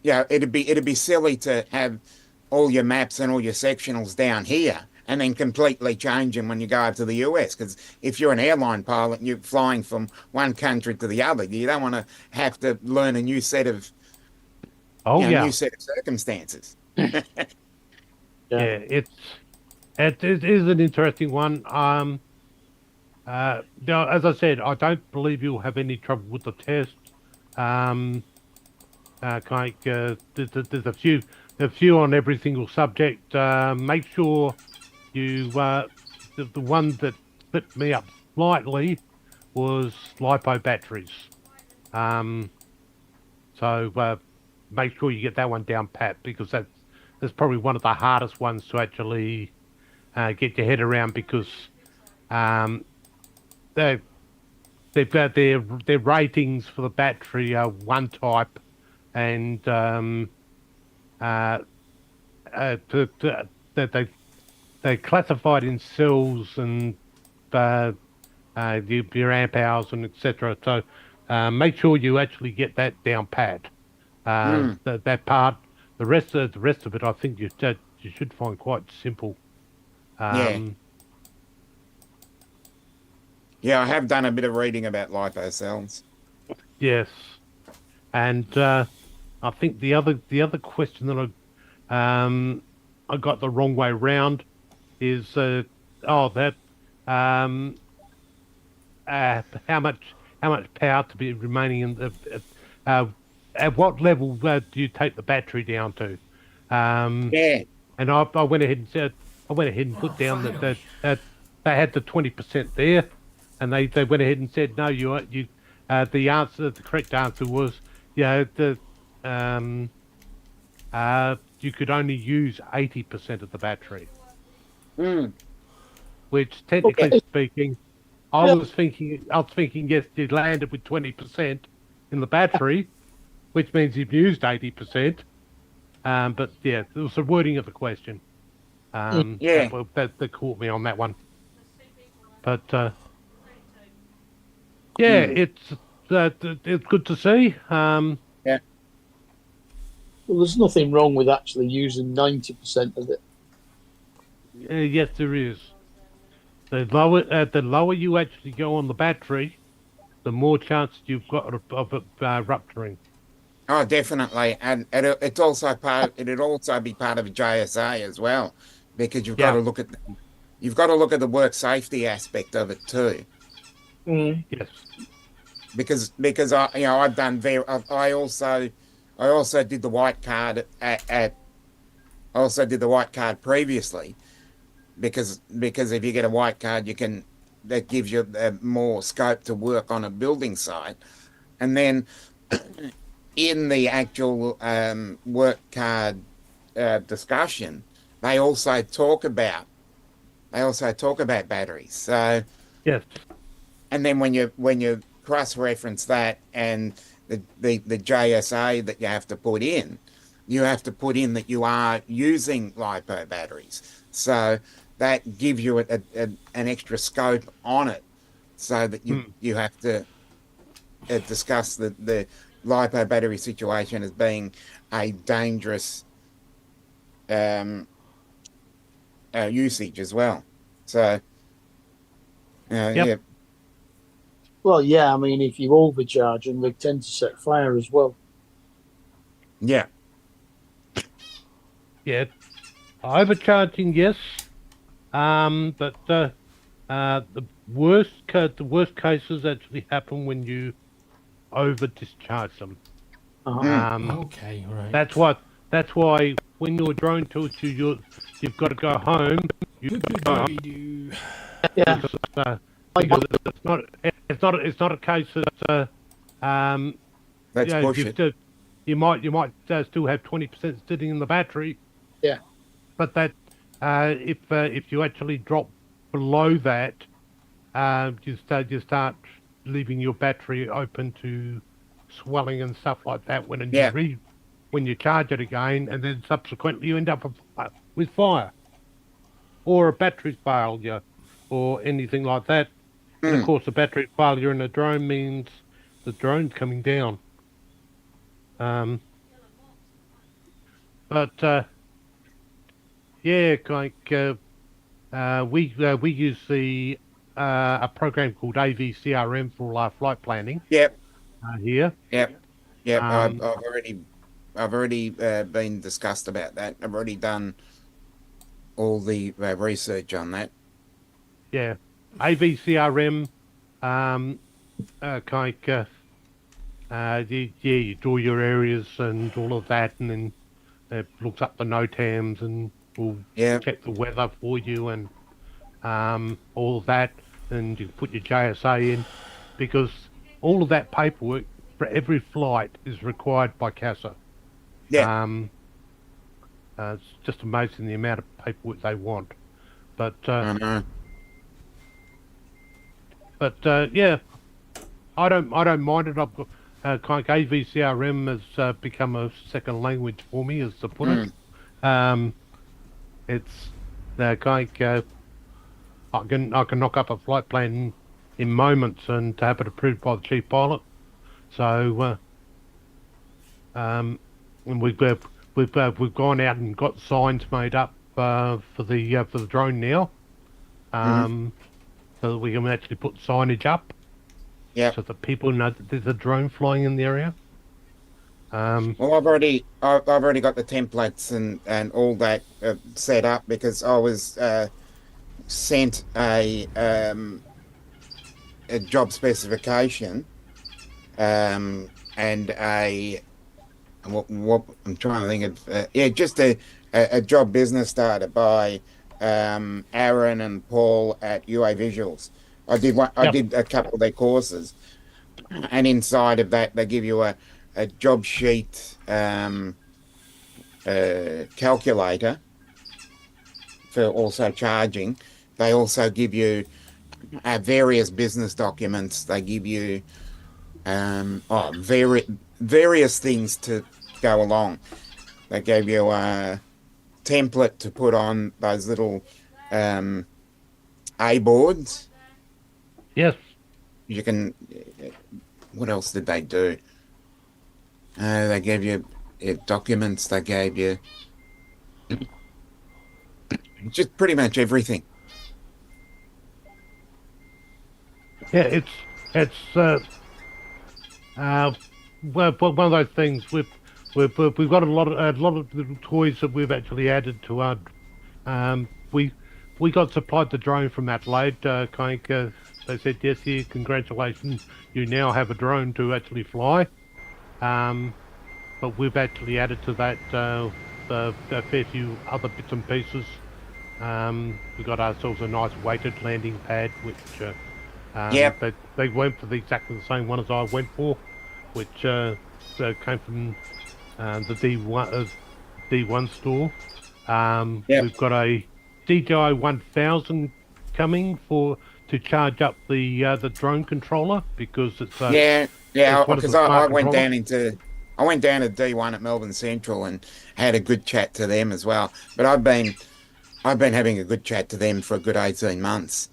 I: it'd be silly to have all your maps and all your sectionals down here and then completely change them when you go over to the US. Because if you're an airline pilot and you're flying from one country to the other, you don't want to have to learn a new set of
E: Oh yeah.
I: new set of circumstances.
E: Yeah. It is an interesting one. Now, as I said, I don't believe you'll have any trouble with the test. Um, there's a few on every single subject. Make sure you the one that slipped me up slightly was lipo batteries. Um, so make sure you get that one down pat because that's probably one of the hardest ones to actually get your head around because um, they they've got their ratings for the battery are one type and that they classified in cells and your amp hours and etc. So make sure you actually get that down pat. That part, the rest of it, I think you should find quite simple.
I: Yeah. Yeah, I have done a bit of reading about lipo cells.
E: Yes, and I think the other question that I got the wrong way round is that how much power to be remaining in the at what level do you take the battery down to?
I: Yeah.
E: And I went ahead and said I went ahead and put down that they had the 20% there, and they went ahead and said no, the correct answer was you could only use 80% of the battery, which technically speaking, I was thinking yes, you landed with 20% in the battery, which means you've used 80%. But yeah, it was the wording of the question. That caught me on that one. But it's good to see.
I: Yeah.
B: Well, there's nothing wrong with actually using 90% of it.
E: Yes, there is. The lower you actually go on the battery, the more chance you've got of it rupturing.
I: Oh, definitely, and it's also it'd also be part of a JSA as well, because you've got to look at the work safety aspect of it too.
E: Yes.
I: Because I've done I also did the white card I also did the white card previously because if you get a white card that gives you more scope to work on a building site, and then in the actual work card discussion they also talk about batteries. So
E: yes,
I: and then when you cross-reference that and the JSA that you have to put in that you are using LiPo batteries. So that gives you an extra scope on it so that you have to discuss the LiPo battery situation as being a dangerous usage as well. So, yeah.
B: Well, yeah, I mean, if you overcharge them, they tend to set fire as well.
I: Yeah.
E: Yeah, overcharging, yes. But the worst cases actually happen when you over discharge them.
A: Okay, right.
E: That's why when your drone tells you you've got to go home, you go home.
B: Yeah.
E: Because, because it's not a case that
I: Let's push it.
E: you might still have 20% sitting in the battery.
B: Yeah.
E: But that if you actually drop below that, you start leaving your battery open to swelling and stuff like that
I: Yeah.
E: when you charge it again, and then subsequently you end up with fire or a battery failure or anything like that. And of course, a battery failure in a drone means the drone's coming down. But yeah, like we use a program called AVCRM for our flight planning.
I: Yep.
E: Here.
I: Yep.
E: Um,
I: I've already been discussed about that. I've already done all the research on that.
E: Yeah, AVCRM. You draw your areas and all of that, and then it looks up the NOTAMs and will check the weather for you and all of that, and you put your JSA in, because all of that paperwork for every flight is required by CASA.
I: Yeah.
E: It's just amazing the amount of paperwork they want. But
I: I know.
E: Yeah, I don't mind it. I've got kind of AVCRM has become a second language for me, as to put it. It's kind of I can knock up a flight plan in moments and to have it approved by the chief pilot. So and we've gone out and got signs made up for the drone now, so that we can actually put signage up.
I: Yeah.
E: So that people know that there's a drone flying in the area.
I: Well, I've already got the templates and all that set up, because I was sent a job specification and what I'm trying to think of just a job business started by Aaron and Paul at UA Visuals. I did a couple of their courses, and inside of that they give you a job sheet calculator for also charging. They also give you various business documents. They give you various things to go along. They gave you a template to put on those little A boards.
E: Yes.
I: You can. What else did they do? They gave you documents. They gave you just pretty much everything.
E: Yeah, it's well, one of those things. We've got a lot of little toys that we've actually added to our. We got supplied the drone from Adelaide. They said, yes, here, congratulations, you now have a drone to actually fly. But we've actually added to that a fair few other bits and pieces. We got ourselves a nice weighted landing pad, which they went for exactly the same one as I went for, which came from the D1 store. We've got a DJI 1000 coming to charge up the drone controller, because it's
I: because I went down to D1 at Melbourne Central and had a good chat to them as well. But I've been having a good chat to them for a good 18 months.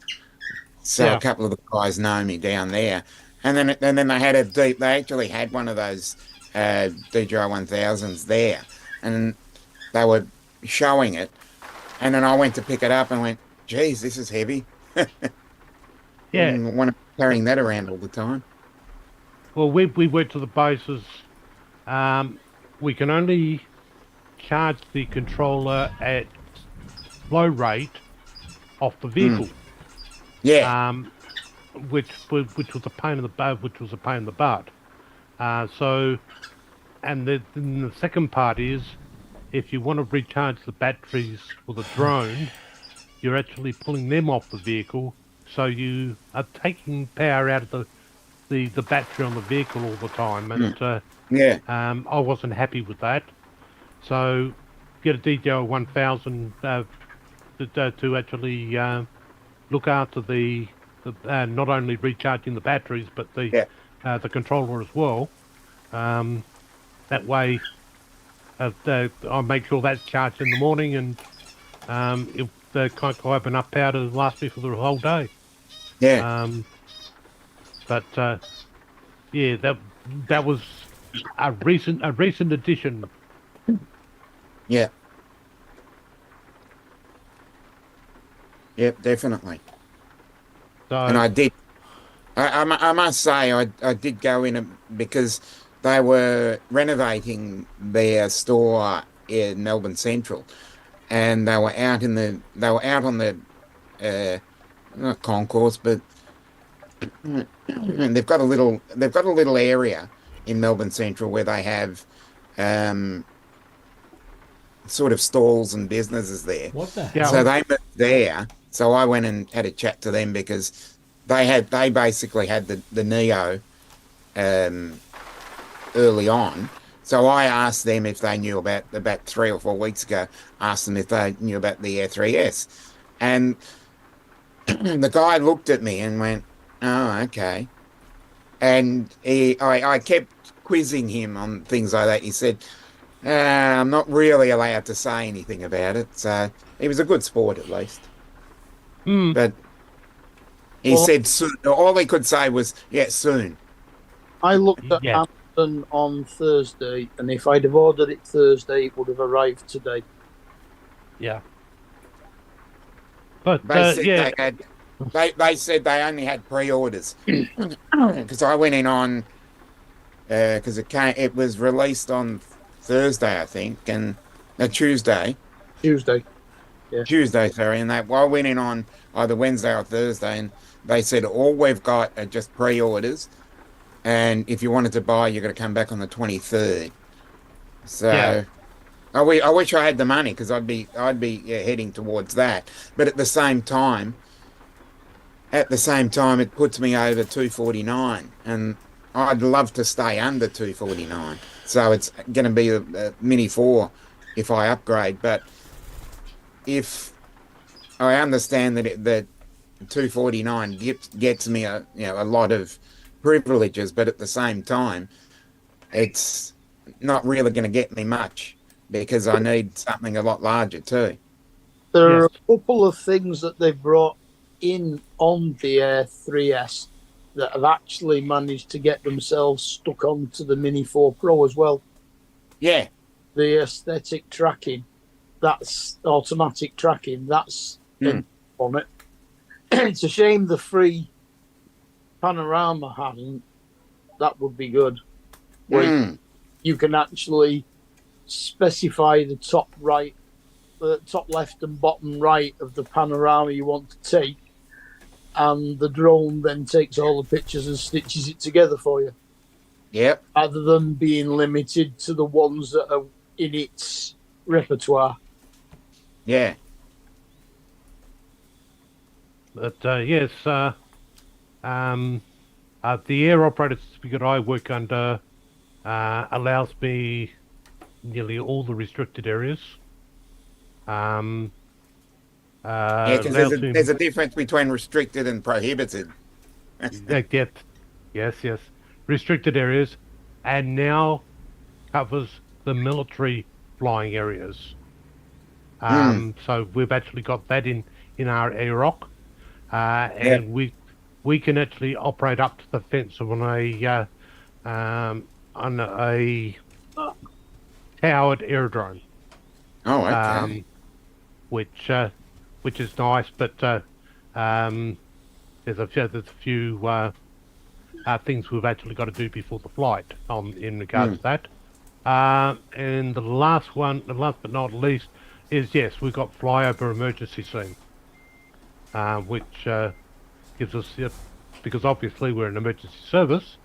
I: So a couple of the guys know me down there, and then they actually had one of those DJI 1000s there, and they were showing it, and then I went to pick it up and went, geez, this is heavy.
E: Yeah,
I: want to carrying that around all the time.
E: Well, we went to the bases. We can only charge the controller at flow rate off the vehicle.
I: Yeah.
E: Which was a pain in the butt. So, and then the second part is, if you want to recharge the batteries for the drone, you're actually pulling them off the vehicle, so you are taking power out of the battery on the vehicle all the time, and
I: Yeah.
E: I wasn't happy with that. So, get a DJI 1000 to actually look after the not only recharging the batteries but the controller as well. That way, I make sure that's charged in the morning, and the can't have enough power to last me for the whole day.
I: Yeah.
E: But yeah, that was a recent addition.
I: Yeah. Yep, definitely.
E: So,
I: And I did. I must say, I did go in because they were renovating their store in Melbourne Central, and they were out on the not concourse, but they've got a little area in Melbourne Central where they have sort of stalls and businesses there.
A: What the hell?
E: Yeah.
I: So they moved there. So I went and had a chat to them because they basically had the Neo early on. So I asked them if they knew about 3 or 4 weeks ago. Asked them if they knew about the Air 3S, and the guy looked at me and went, "Oh, okay." And I kept quizzing him on things like that. He said, "I'm not really allowed to say anything about it." So he was a good sport at least. But he said soon. All he could say was, "Yeah, soon."
B: I looked at
E: Yeah.
B: Amazon on Thursday, and if I'd have ordered it Thursday, it would have arrived today.
E: Yeah. But
I: They said
E: yeah,
I: they said they only had pre-orders because I went in on because it was released on Thursday, I think, and Tuesday, sorry, and I went in on either Wednesday or Thursday, and they said all we've got are just pre-orders, and if you wanted to buy, you're going to come back on the 23rd. So.
E: Yeah.
I: I wish I had the money because I'd be heading towards that. But at the same time, it puts me over 249, and I'd love to stay under 249. So it's going to be a Mini 4 if I upgrade. But if I understand that 249 gets me a lot of privileges, but at the same time, it's not really going to get me much, because I need something a lot larger too.
B: There are a couple of things that they've brought in on the Air 3S that have actually managed to get themselves stuck onto the Mini 4 Pro as well.
I: Yeah.
B: The aesthetic tracking, that's automatic tracking, that's on it. It's a shame the free panorama hasn't. That would be good. Where you can actually specify the top right, top left and bottom right of the panorama you want to take, and the drone then takes all the pictures and stitches it together for you.
I: Yep.
B: Rather than being limited to the ones that are in its repertoire.
I: Yeah.
E: But yes, the air operator certificate I work under allows me nearly all the restricted areas.
I: Yeah, because there's a difference between restricted and prohibited.
E: Yes. Restricted areas, and now covers the military flying areas. So we've actually got that in our AirRock, and we can actually operate up to the fence on a towered aerodrome.
I: Oh, okay.
E: Which is nice, but there's a few things we've actually got to do before the flight in regards to that. And the last but not least, is yes, we've got flyover emergency scene, which gives us because obviously we're an emergency service,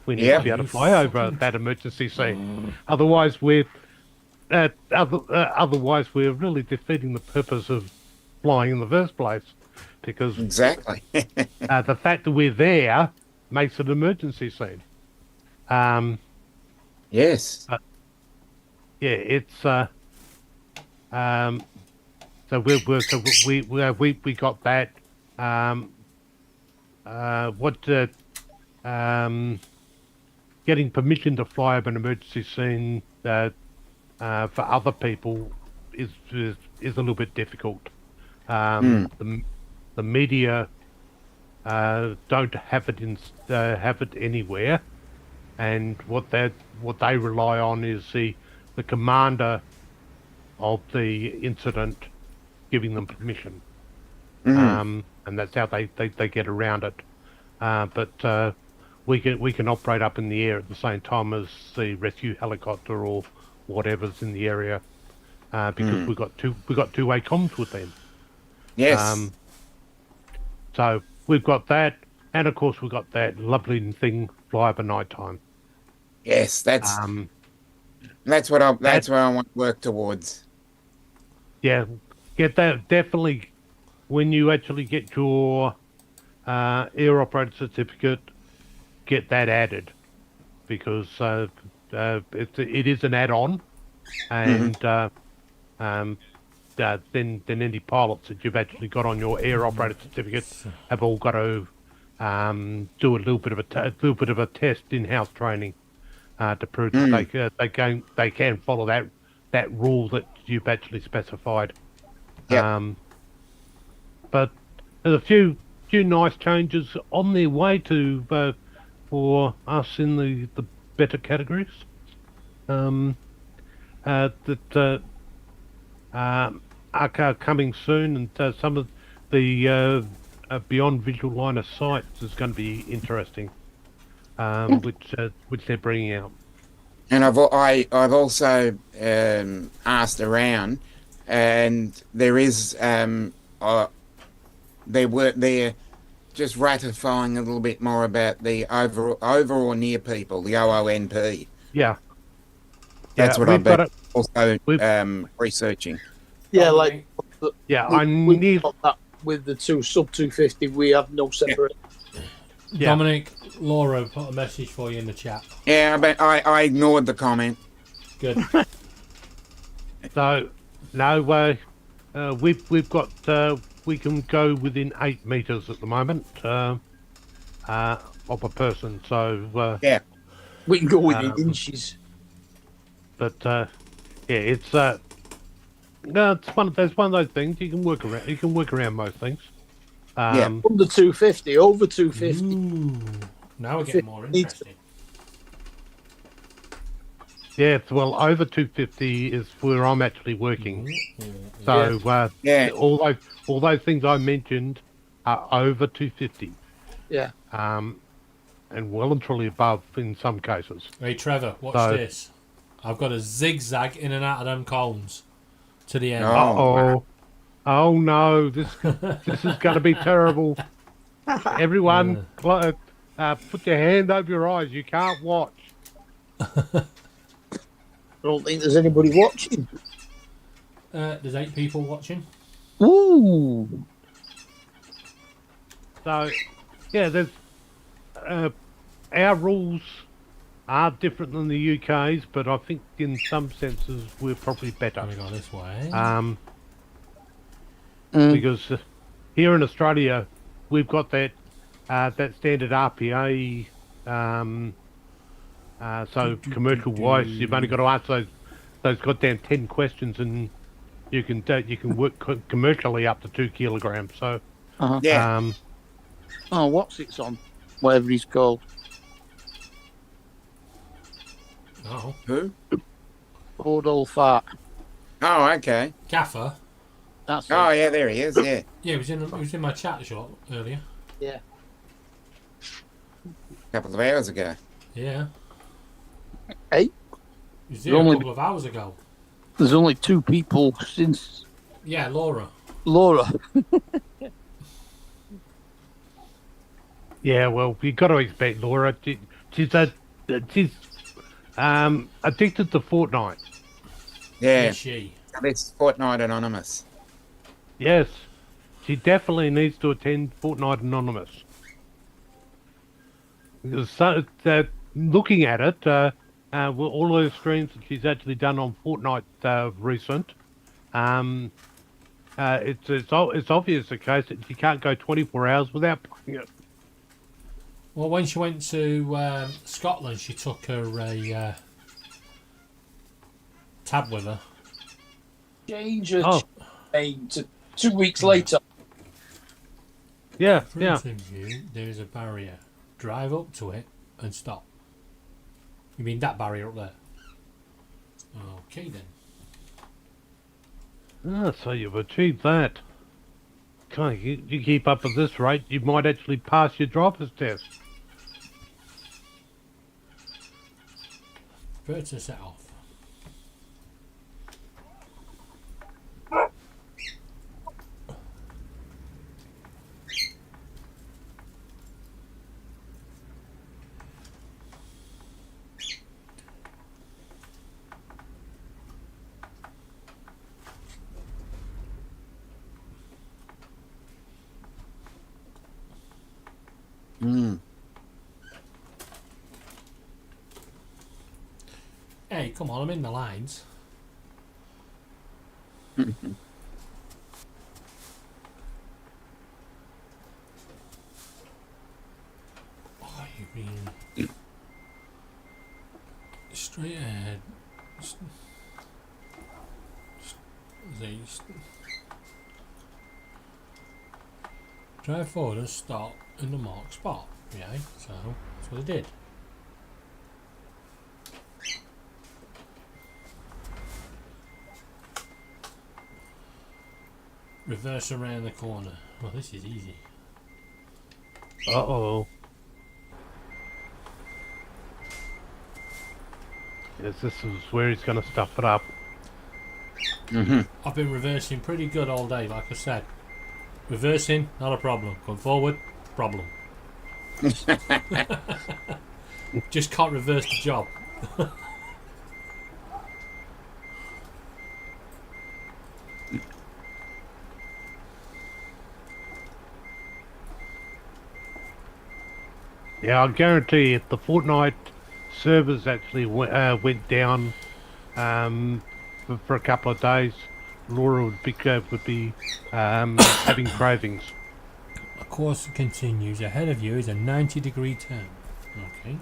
E: we need
I: Yep.
E: to be able to fly over that emergency scene. Otherwise, we're really defeating the purpose of flying in the first place, because
I: Exactly.
E: the fact that we're there makes it an emergency scene.
I: Yes.
E: Yeah, it's so we got that. Getting permission to fly over an emergency scene for other people is a little bit difficult. The media don't have it anywhere, and what they rely on is the commander of the incident giving them permission, and that's how they get around it. But we can operate up in the air at the same time as the rescue helicopter or whatever's in the area, because we've got two-way comms with them.
I: Yes.
E: So we've got that, and of course we've got that lovely thing, fly over night time.
I: Yes, that's what I want to work towards.
E: Yeah, get that definitely when you actually get your air operator certificate. Get that added, because it is an add-on, and then any pilots that you've actually got on your air operator certificate have all got to do a little bit of a test in-house training to prove that they can follow that rule that you've actually specified.
I: Yep.
E: But there's a few nice changes on their way to for us in the better categories that are coming soon, and some of the beyond visual line of sight is going to be interesting, which they're bringing out.
I: And I've also asked around, and there is they're just ratifying a little bit more about the over or near people, the OONP.
E: Yeah,
I: That's what I've been also researching.
B: Yeah,
A: Dominic.
B: we've got that with the two sub 250. We have no separate.
E: Yeah.
A: Dominic, Laura put a message for you in the chat.
I: Yeah, but I ignored the comment.
A: Good.
E: So no, we've got we can go within 8 meters at the moment of a person. So
I: Yeah.
B: We can go within inches.
E: But yeah, it's no, it's one of those things you can work around. You can work around most things.
B: Under 250, over 250.
A: Ooh, now we're getting more interesting.
E: Yeah, well, over 250 is where I'm actually working. So all those things I mentioned are over 250.
B: Yeah.
E: And well and truly above in some cases.
A: Hey Trevor, watch this. I've got a zigzag in and out of them cones to the end.
E: Oh no, this is going to be terrible. Everyone, put your hand over your eyes. You can't watch.
B: I don't think there's anybody watching.
A: There's 8 people watching.
B: Ooh.
E: So, yeah, there's our rules are different than the UK's, but I think in some senses we're probably better.
A: Can we go this way?
E: Because here in Australia we've got that standard RPA. So commercial wise, you've only got to answer those goddamn 10 questions, and you can work commercially up to 2 kilograms. So
I: Yeah.
B: What's it's on? Whatever he's called.
A: Oh.
I: Who?
B: Old old fart.
I: Oh, okay.
A: Gaffer.
B: That's
I: Oh,
B: it.
I: yeah, there he is. Yeah.
A: Yeah, he was in my chat shot earlier.
B: Yeah.
I: A couple of hours ago.
A: Yeah.
B: Hey.
A: He was there a couple of hours ago.
B: There's only 2 people since
A: Yeah, Laura.
B: Laura.
E: Yeah, well, you got to expect Laura. She's addicted to Fortnite.
I: Yeah,
A: She.
I: it's Fortnite Anonymous.
E: Yes, she definitely needs to attend Fortnite Anonymous. Because looking at it, well, all those streams that she's actually done on Fortnite recent, it's obvious the case that she can't go 24 hours without playing it.
A: Well, when she went to Scotland, she took her tab with her.
J: Change her name to 2 weeks later.
E: Yeah,
A: For
E: yeah.
A: interview, there is a barrier. Drive up to it and stop. You mean that barrier up there? Okay then.
E: Ah, so you've achieved that. God, you keep up at this rate, you might actually pass your driver's test.
A: Better to set off. Hey, come on, I'm in the lines. Oh, you mean straight ahead. Drive forward and stop in the marked spot. Yeah, so that's what I did. Reverse around the corner. Well, this is easy.
E: Uh-oh. Yes, this is where he's going to stuff it up.
A: I've been reversing pretty good all day, like I said. Reversing, not a problem. Going forward, problem. Just can't reverse the job.
E: Yeah, I'll guarantee if the Fortnite servers actually went down for a couple of days, Laura would be having cravings.
A: The course continues. Ahead of you is a 90-degree turn. Okay.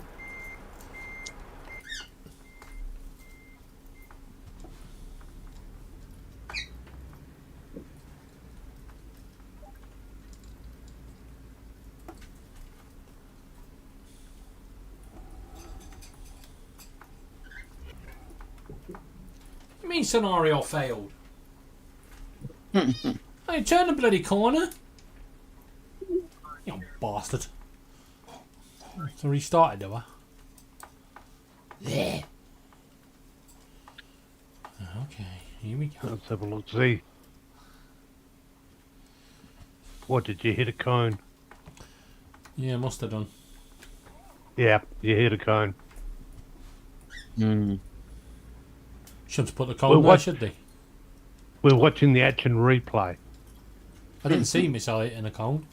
A: You mean scenario failed? Hey, turn the bloody corner. You bastard. So restarted, do I? There. Okay, here we go.
E: Let's have a look, see. What, did you hit a cone?
A: Yeah, must have done.
E: Yeah, you hit a cone.
A: Shouldn't have put the cone there, should they?
E: We're watching the action replay.
A: I didn't see myself hitting a cone.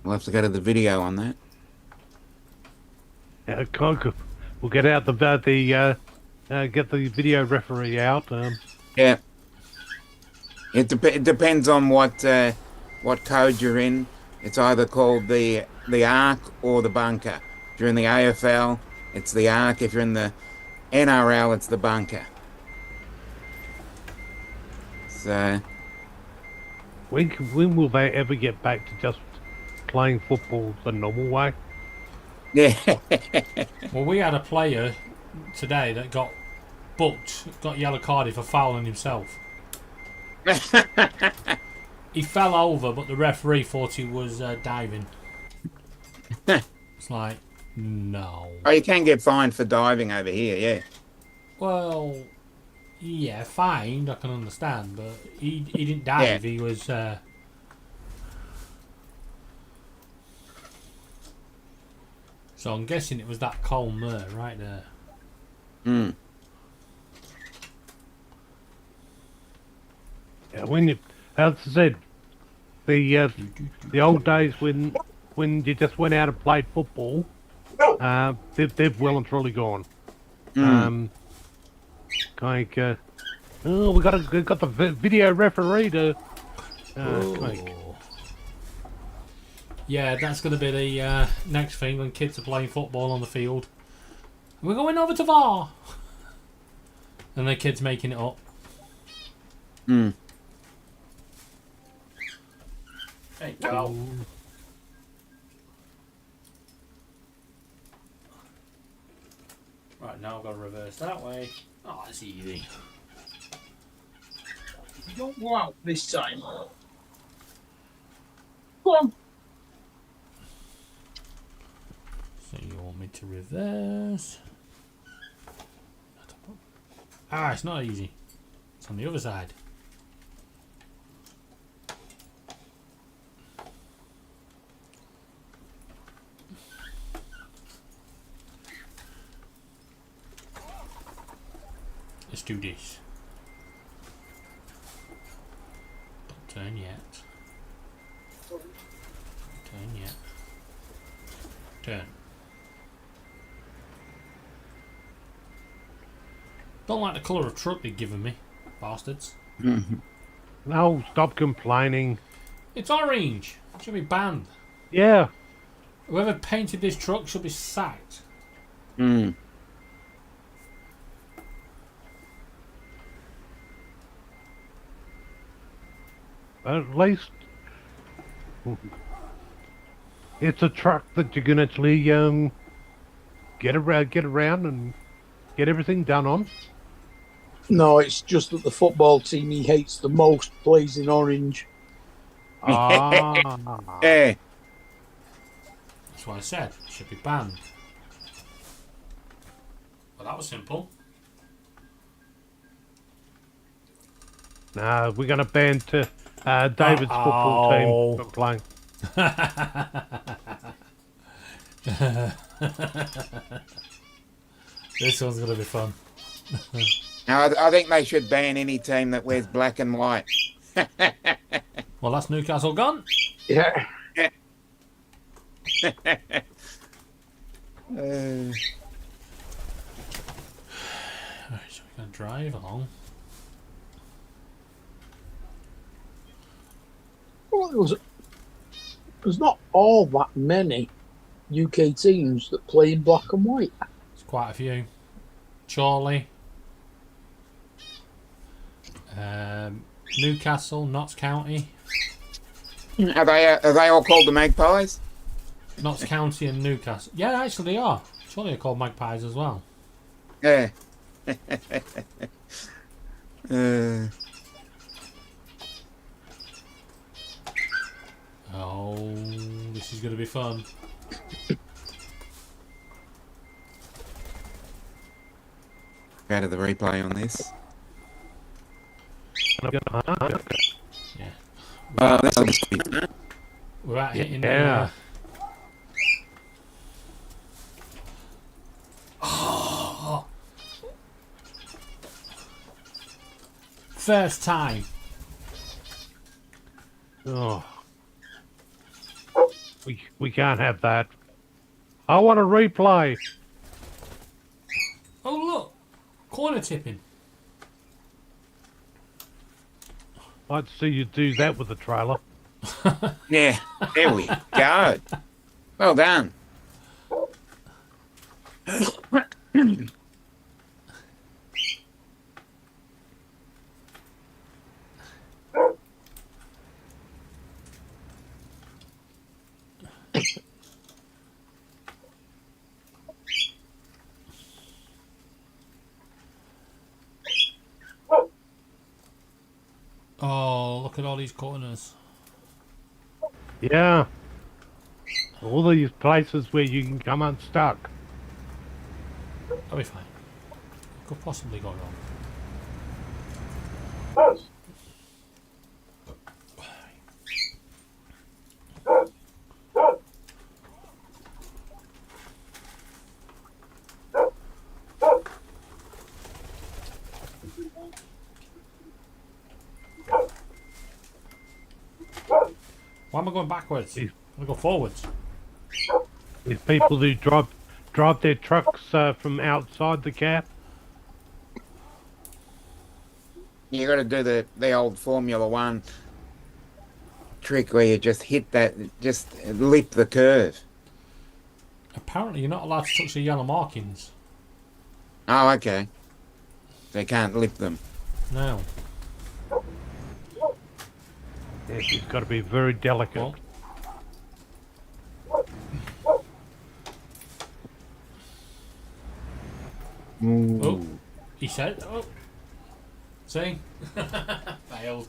I: We'll have to go to the video on that.
E: We'll get out get the video referee out.
I: Yeah. It depends on what code you're in. It's either called the arc or the bunker. If you're in the AFL, it's the arc. If you're in the NRL, it's the bunker. So
E: when will they ever get back to just playing football the normal way?
I: yeah.
A: Well, we had a player today that got booked, got yellow carded for fouling himself. He fell over, but the referee thought he was diving. It's like, no.
I: Oh, you can get fined for diving over here, yeah.
A: Well, yeah, fined, I can understand, but he didn't dive, he was... So I'm guessing it was that column there, right there.
I: Hmm.
E: Yeah, when you, as I said, the old days when you just went out and played football, they've well and truly gone. Like, oh, we got the video referee to. Like,
A: yeah, that's going to be the next thing when kids are playing football on the field. We're going over to VAR, and the kids making it up.
I: Hmm.
A: There you go. Right, now I've got to reverse that way. Oh, that's easy.
J: You don't go out this time.
B: Go on.
A: So you want me to reverse? Ah, it's not easy. It's on the other side. Let's do this. Don't turn yet. Turn yet. Turn. Don't like the colour of truck they've given me, bastards.
E: no, stop complaining.
A: It's orange. It should be banned.
E: Yeah.
A: Whoever painted this truck should be sacked.
I: Hmm.
E: At least it's a truck that you can actually get around and get everything done on.
B: No, it's just that the football team he hates the most plays in orange.
E: Ah.
I: Yeah.
A: That's what I said. It should be banned. Well, that was simple.
E: Nah, we're gonna ban David's football team from playing.
A: This one's gonna be fun.
I: Now, I think they should ban any team that wears black and white.
A: Well, that's Newcastle gone.
B: Yeah.
A: Alright, so we're gonna drive along.
B: Well, there's not all that many UK teams that play in black and white.
A: There's quite a few. Chorley. Newcastle, Notts County.
I: Are they all called the Magpies?
A: Notts County and Newcastle. Yeah, actually they are. Chorley are called Magpies as well.
I: Yeah.
A: Oh, this is going to be fun.
I: Go to the replay on this.
A: Yeah.
I: That's
A: We're at hitting
E: Yeah.
A: First time.
E: Oh. We can't have that. I want a replay.
A: Oh look, corner tipping.
E: I'd see you do that with the trailer.
I: Yeah, there we go. Well done.
A: Oh, look at all these corners.
E: Yeah. All these places where you can come unstuck.
A: That'll be fine. What could possibly go wrong? Why am I going backwards? I'm gonna go forwards.
E: There's people who drive their trucks from outside the gap.
I: You got to do the old Formula One trick where you just hit that, just lip the curve.
A: Apparently, you're not allowed to touch the yellow markings.
I: Oh, okay. They can't lip them.
A: No.
E: Yes, you've got to be very delicate.
A: Well. Oh, he said, oh. See? Failed.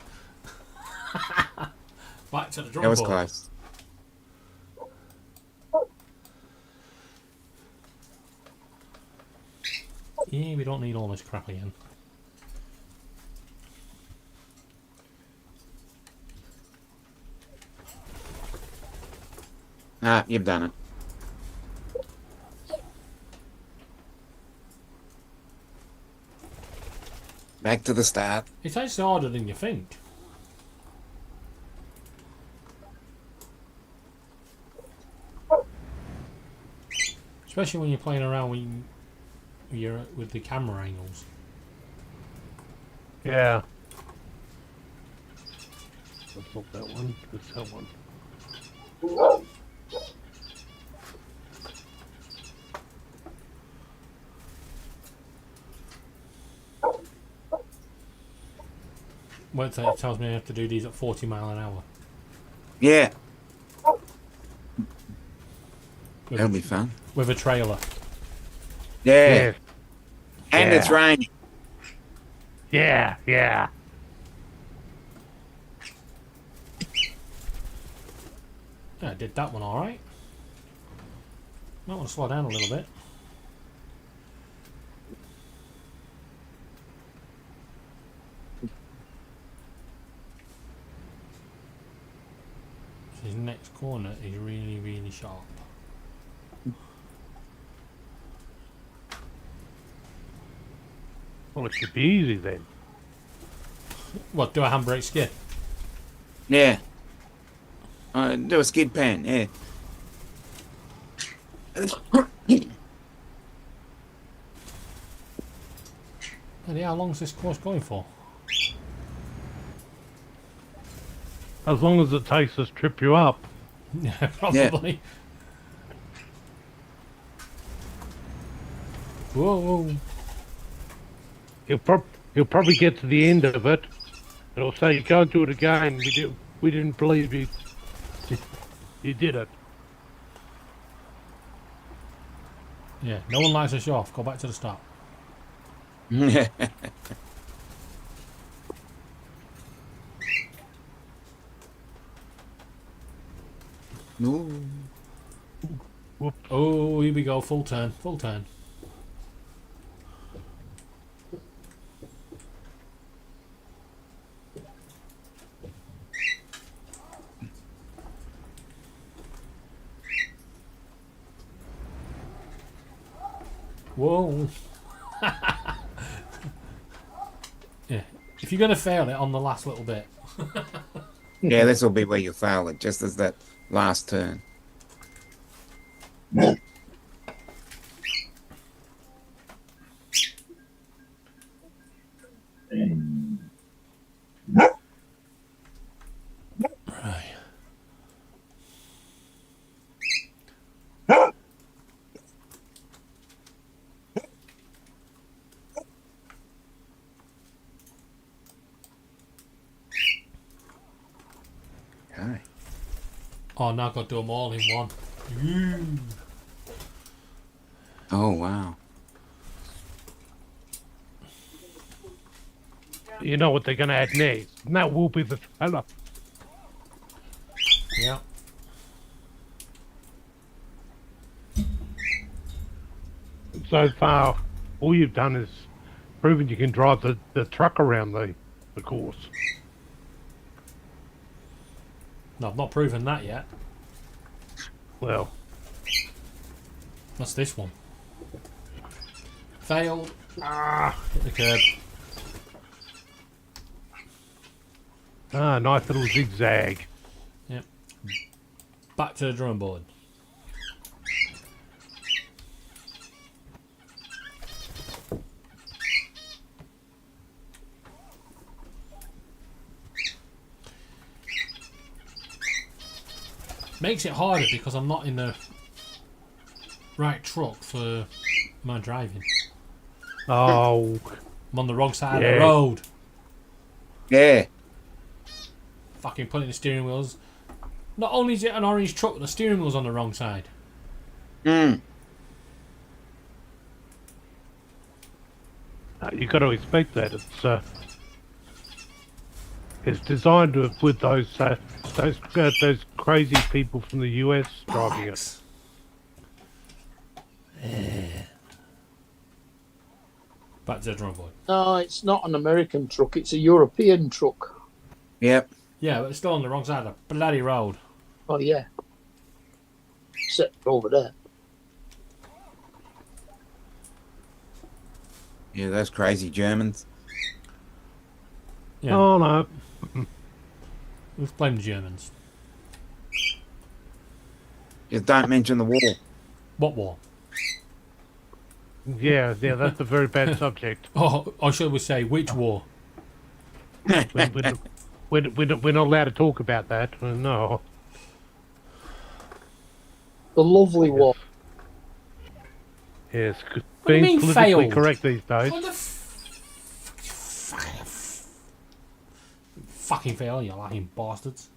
A: Back to the drum
I: That was
A: board.
I: close.
A: Yeah, we don't need all this crap again.
I: Ah, you've done it. Back to the start.
A: It's actually harder than you think. Especially when you're playing around with the camera angles.
E: Yeah. That's not that one. It's that one.
A: Well, it tells me I have to do these at 40 mile an hour.
I: Yeah.
A: With
I: That'll be fun.
A: With a trailer.
I: Yeah. And
E: Yeah.
I: it's raining.
E: Yeah, yeah.
A: Yeah, I did that one alright. Might want to slow down a little bit. His next corner is really, really sharp.
E: Well, it should be easy then.
A: What, do a handbrake skid?
I: Yeah. Do a skid pan, yeah.
A: Bloody, how long is this course going for?
E: As long as it takes us trip you up.
A: Yeah, probably. Whoa.
E: He'll probably get to the end of it. And he'll say, "Can't do it again. We didn't believe you. You did it."
A: Yeah, no one likes a show off. Go back to the start.
I: Ooh.
A: Oh, here we go. Full turn. Full turn. Whoa. Yeah. If you're going to fail it on the last little bit.
I: Yeah, this will be where you fail it, just as that last turn.
A: Right.
I: Okay.
A: Oh, now I've got to do them all in one.
I: Oh, wow.
E: You know what they're going to add next, and that will be the trailer.
A: Yeah.
E: So far, all you've done is proven you can drive the truck around the course.
A: No, I've not proven that yet.
E: Well,
A: What's this one? Failed. Hit the curb.
E: nice little zigzag.
A: Yep. Back to the drawing board. Makes it harder because I'm not in the right truck for my driving.
E: Oh,
A: I'm on the wrong side of the road.
I: Yeah.
A: Fucking putting the steering wheels. Not only is it an orange truck, but the steering wheel's on the wrong side.
I: Mm.
E: you've got to expect that. It's designed with those crazy people from the US driving it.
A: Back to the drawing board.
B: No, it's not an American truck. It's a European truck.
I: Yep.
A: Yeah, but it's still on the wrong side of the bloody road.
B: Oh, yeah. Except over there.
I: Yeah, those crazy Germans.
A: Yeah.
E: Oh, no.
A: Let's blame the Germans.
I: Just don't mention the war.
A: What war?
E: Yeah, that's a very bad subject.
A: Oh, or should we say, which war?
E: We're not allowed to talk about that. No.
B: The lovely one.
E: Yes,
A: What do you mean
E: being politically
A: failed?
E: correct these days.
A: What the fucking fail, you lying bastards.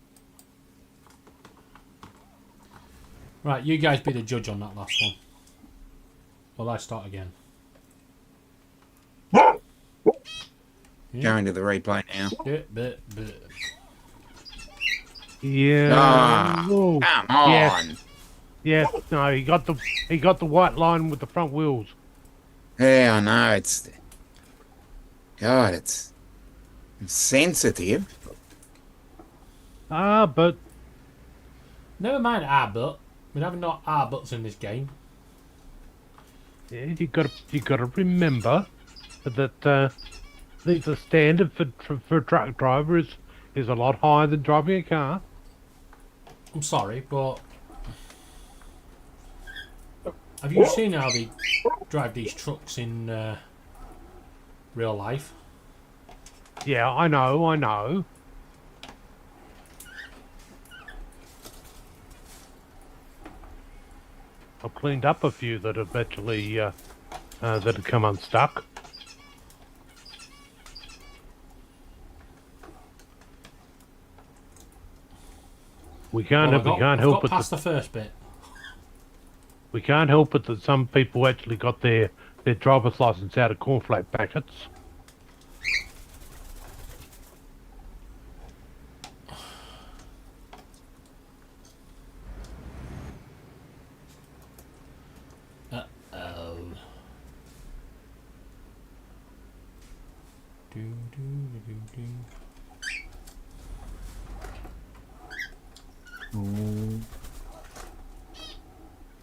A: Right, you guys be the judge on that last one. Well, I start again.
I: Going to the replay now.
E: Yeah.
I: Ah,
E: Oh,
I: come on.
E: yeah. No, he got the white line with the front wheels.
I: Yeah, I know. It's sensitive.
E: But
A: Never mind but. We're having no buts in this game.
E: yeah, you got to remember that the standard for a truck driver is a lot higher than driving a car.
A: I'm sorry, but have you seen how they drive these trucks in real life?
E: Yeah, I know. I've cleaned up a few that have actually that have come unstuck. We can't
A: I've
E: help
A: got
E: it.
A: past the first bit.
E: We can't help it that some people actually got their driver's license out of cornflake packets.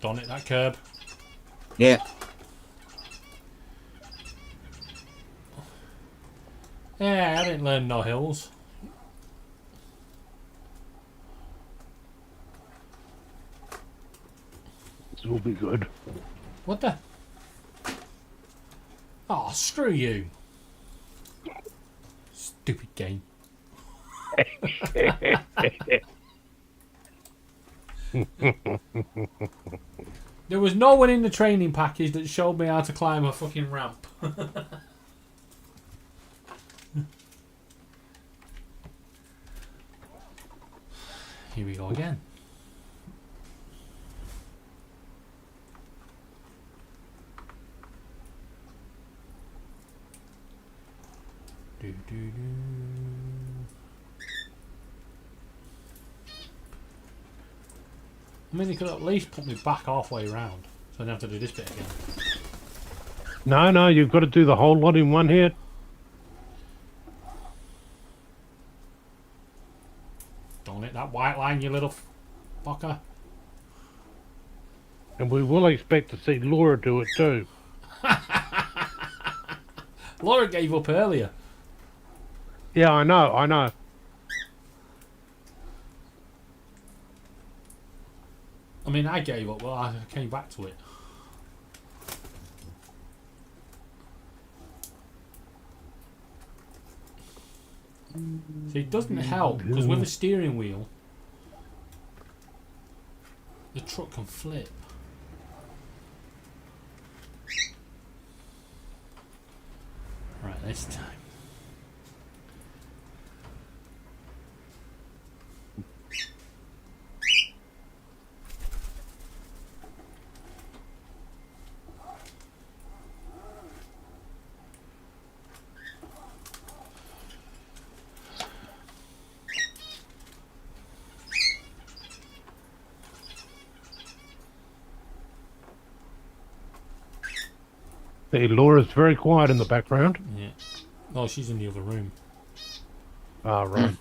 A: Don't hit that curb.
I: Yeah.
A: Yeah, I didn't learn no hills.
E: This will be good.
A: What the? Oh, screw you. Stupid game. There was no one in the training package that showed me how to climb a fucking ramp. Here we go again. Do, do, do. I mean, they could at least put me back halfway around, so I don't have to do this bit again.
E: No, you've got to do the whole lot in one hit.
A: Don't hit that white line, you little fucker.
E: And we will expect to see Laura do it too.
A: Laura gave up earlier.
E: Yeah, I know.
A: I mean, I gave up, but I came back to it. See, it doesn't help, because with a steering wheel, the truck can flip. Right, this time.
E: Hey, Laura's very quiet in the background.
A: Yeah. Oh, she's in the other room.
E: Ah, right.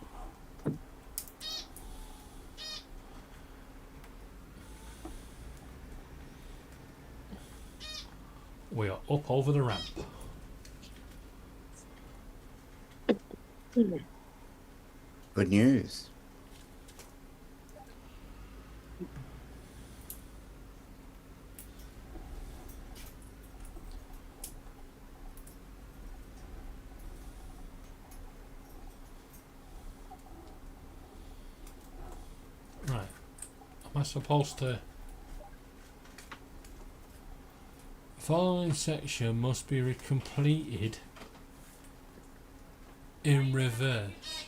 A: We are up over the ramp.
I: Good news.
A: Right. Am I supposed to... Following section must be completed in reverse.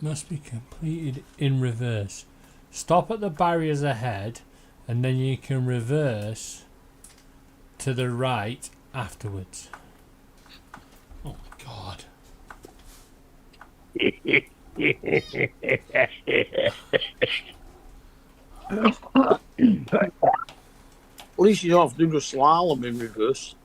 A: Must be completed in reverse. Stop at the barriers ahead and then you can reverse to the right afterwards. Oh my god.
B: At least you don't have to do the slalom in reverse.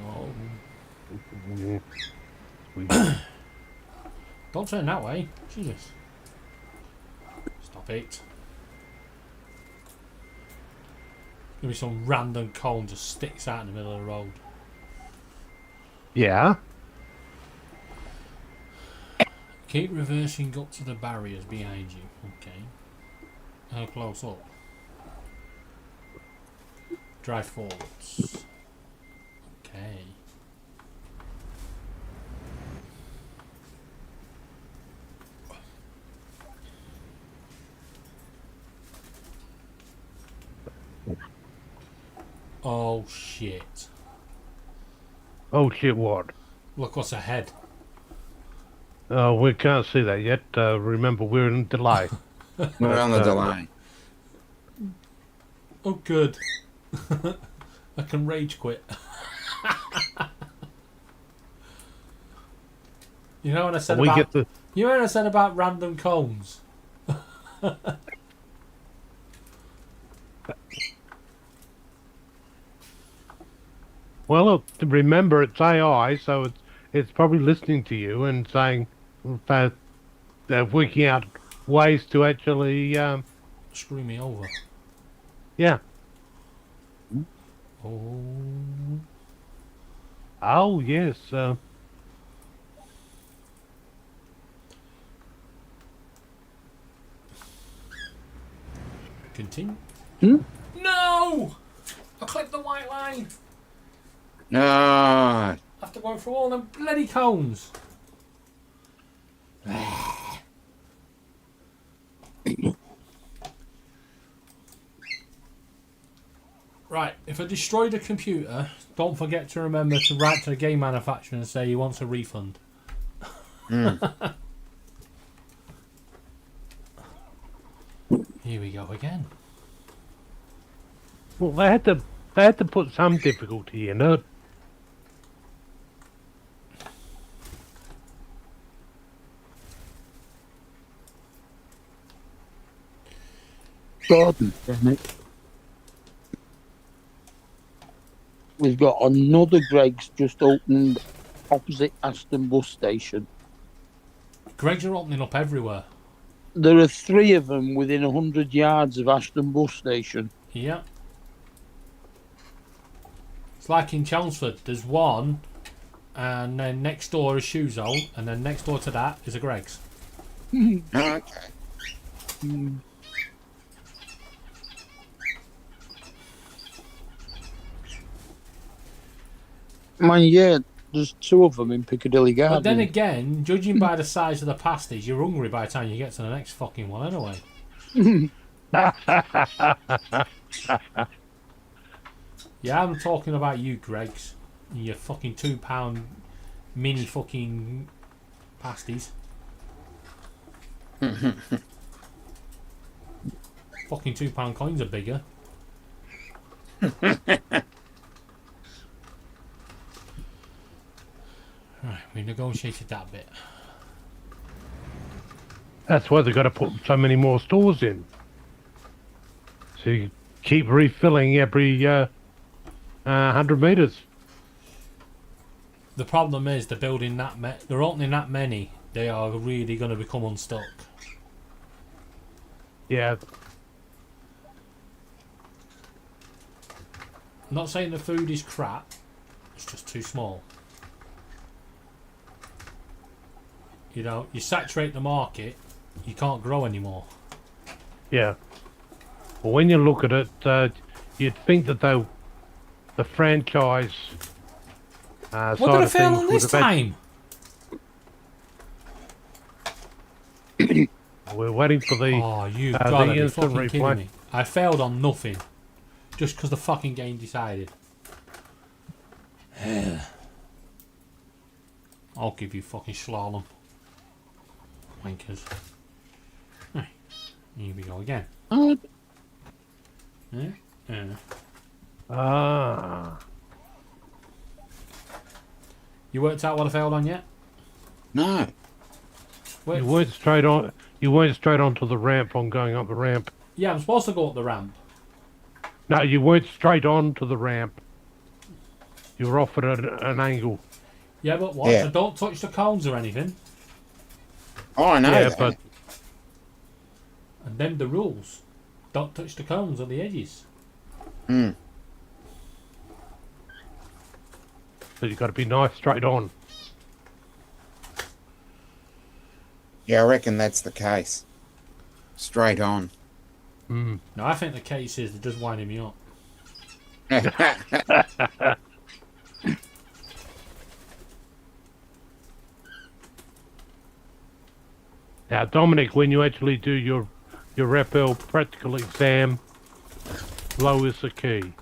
A: Oh.
E: We-
A: Don't turn that way. Jesus. Stop it. Gonna be some random cone just sticks out in the middle of the road.
E: Yeah.
A: Keep reversing up to the barriers behind you. Okay. How close up? Drive forwards. Okay. Oh shit.
E: Oh shit, what?
A: Look what's ahead.
E: We can't see that yet. Remember, we're in delay.
I: We're on the delay.
A: Oh good. I can rage quit. You know what I said about you know what I said about random cones?
E: Well, look, remember it's AI, so it's probably listening to you and saying, working out ways to actually,
A: Screw me over.
E: yeah.
A: Oh.
E: Oh yes.
A: Continue.
B: Hmm?
A: No! I clicked the white line.
I: No.
A: After going through all them bloody cones. Right, if I destroy the computer, don't forget to remember to write to the game manufacturer and say he wants a refund. Here we go again.
E: Well, they had to put some difficulty in it.
B: God damn it. We've got another Greg's just opened opposite Aston bus station.
A: Greg's are opening up everywhere.
B: There are 3 of them within 100 yards of Aston bus station.
A: Yeah. It's like in Chelmsford. There's one, and then next door is Shoezone, and then next door to that is a Greg's.
I: Okay.
B: Man, yeah, there's 2 of them in Piccadilly Gardens.
A: But then again, judging by the size of the pasties, you're hungry by the time you get to the next fucking one anyway. Yeah, I'm talking about you, Greg's. And your fucking £2 mini fucking pasties. Fucking £2 coins are bigger. Right, we negotiated that bit.
E: That's why they've got to put so many more stores in. So you keep refilling every 100 metres.
A: The problem is they're building that they're opening that many. They are really going to become unstuck.
E: Yeah.
A: I'm not saying the food is crap. It's just too small. You know, you saturate the market, you can't grow anymore.
E: Yeah. Well, when you look at it, you'd think that the franchise
A: What
E: side
A: did I
E: of
A: fail
E: things
A: on
E: would
A: this
E: have
A: time?
E: We're waiting for the
A: Oh, you
E: the
A: gotta be
E: instant
A: fucking kidding
E: replay.
A: me. I failed on nothing. Just because the fucking game decided. I'll give you fucking slalom. Wankers. Right. Here we go again. Yeah.
E: Ah.
A: You worked out what I failed on yet?
I: No.
A: Wait,
E: You weren't straight on. You weren't straight onto the ramp on going up the ramp.
A: yeah, I'm supposed to go up the ramp.
E: No, you weren't straight on to the ramp. You were off at an angle.
A: Yeah, but what?
I: Yeah.
A: I don't touch the cones or anything.
I: Oh, I know
E: Yeah,
I: that.
E: but
A: And then the rules. Don't touch the cones or the edges.
E: but you got to be nice straight on.
I: Yeah, I reckon that's the case. Straight on.
E: Mm.
A: No, I think the case is they're just winding me up.
E: Now, Dominic, when you actually do your rappel practical exam, low is the key.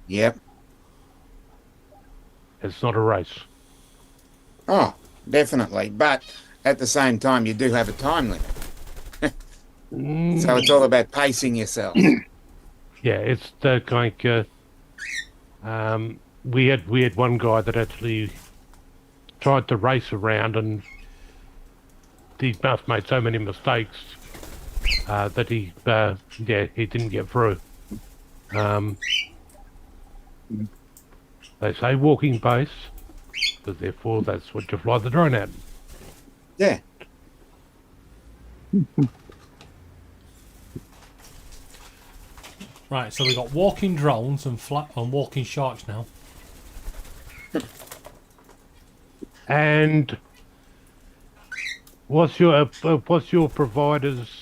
I: Yep.
E: It's not a race.
I: Oh, definitely. But at the same time, you do have a time limit. So it's all about pacing yourself.
E: Yeah, it's like we had one guy that actually tried to race around, and he must made so many mistakes that he didn't get through. They say walking pace, but therefore that's what you fly the drone at.
I: Yeah.
A: Right, so we've got walking drones and walking sharks now.
E: And what's your provider's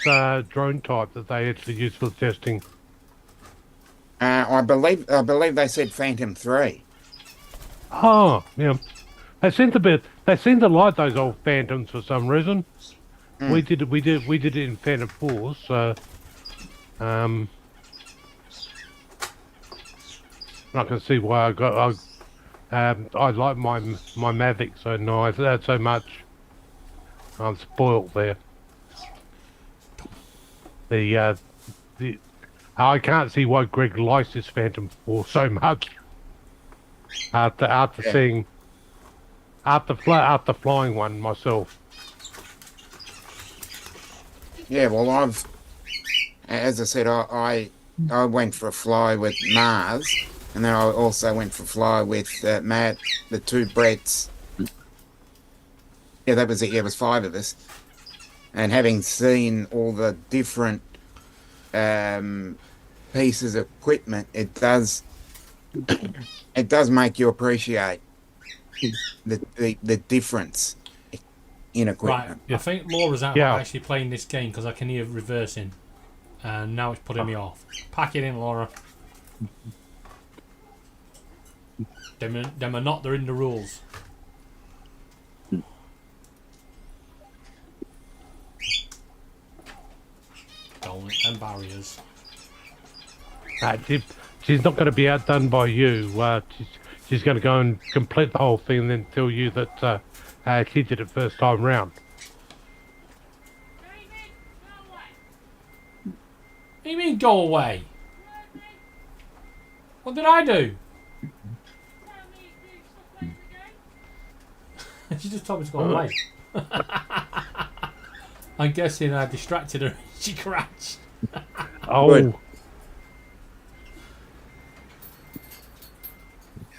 E: drone type that they actually use for testing?
I: I believe they said Phantom 3.
E: Oh, yeah. They seem to like those old Phantoms for some reason. We did it in Phantom 4s, so I can see why I like my Mavic so nice, so much. I'm spoiled there. The I can't see why Greg likes this Phantom 4 so much. After seeing after flying one myself.
I: Yeah, well, as I said, I went for a fly with Mars, and then I also went for a fly with Matt, the two Bretts. Yeah, that was it. Yeah, it was 5 of us. And having seen all the different pieces of equipment, it does make you appreciate the difference in equipment.
A: Right, I think Laura's out
E: Yeah.
A: actually playing this game because I can hear reversing, and now it's putting me off. Pack it in, Laura. Them are not. They're in the rules. Don't let them barriers.
E: She's not going to be outdone by you. She's going to go and complete the whole thing and then tell you that she did it first time round.
A: What do you mean, go away? What did I do? She just told me to go away. I'm guessing I distracted her. She crashed.
E: Oh.
I: Good.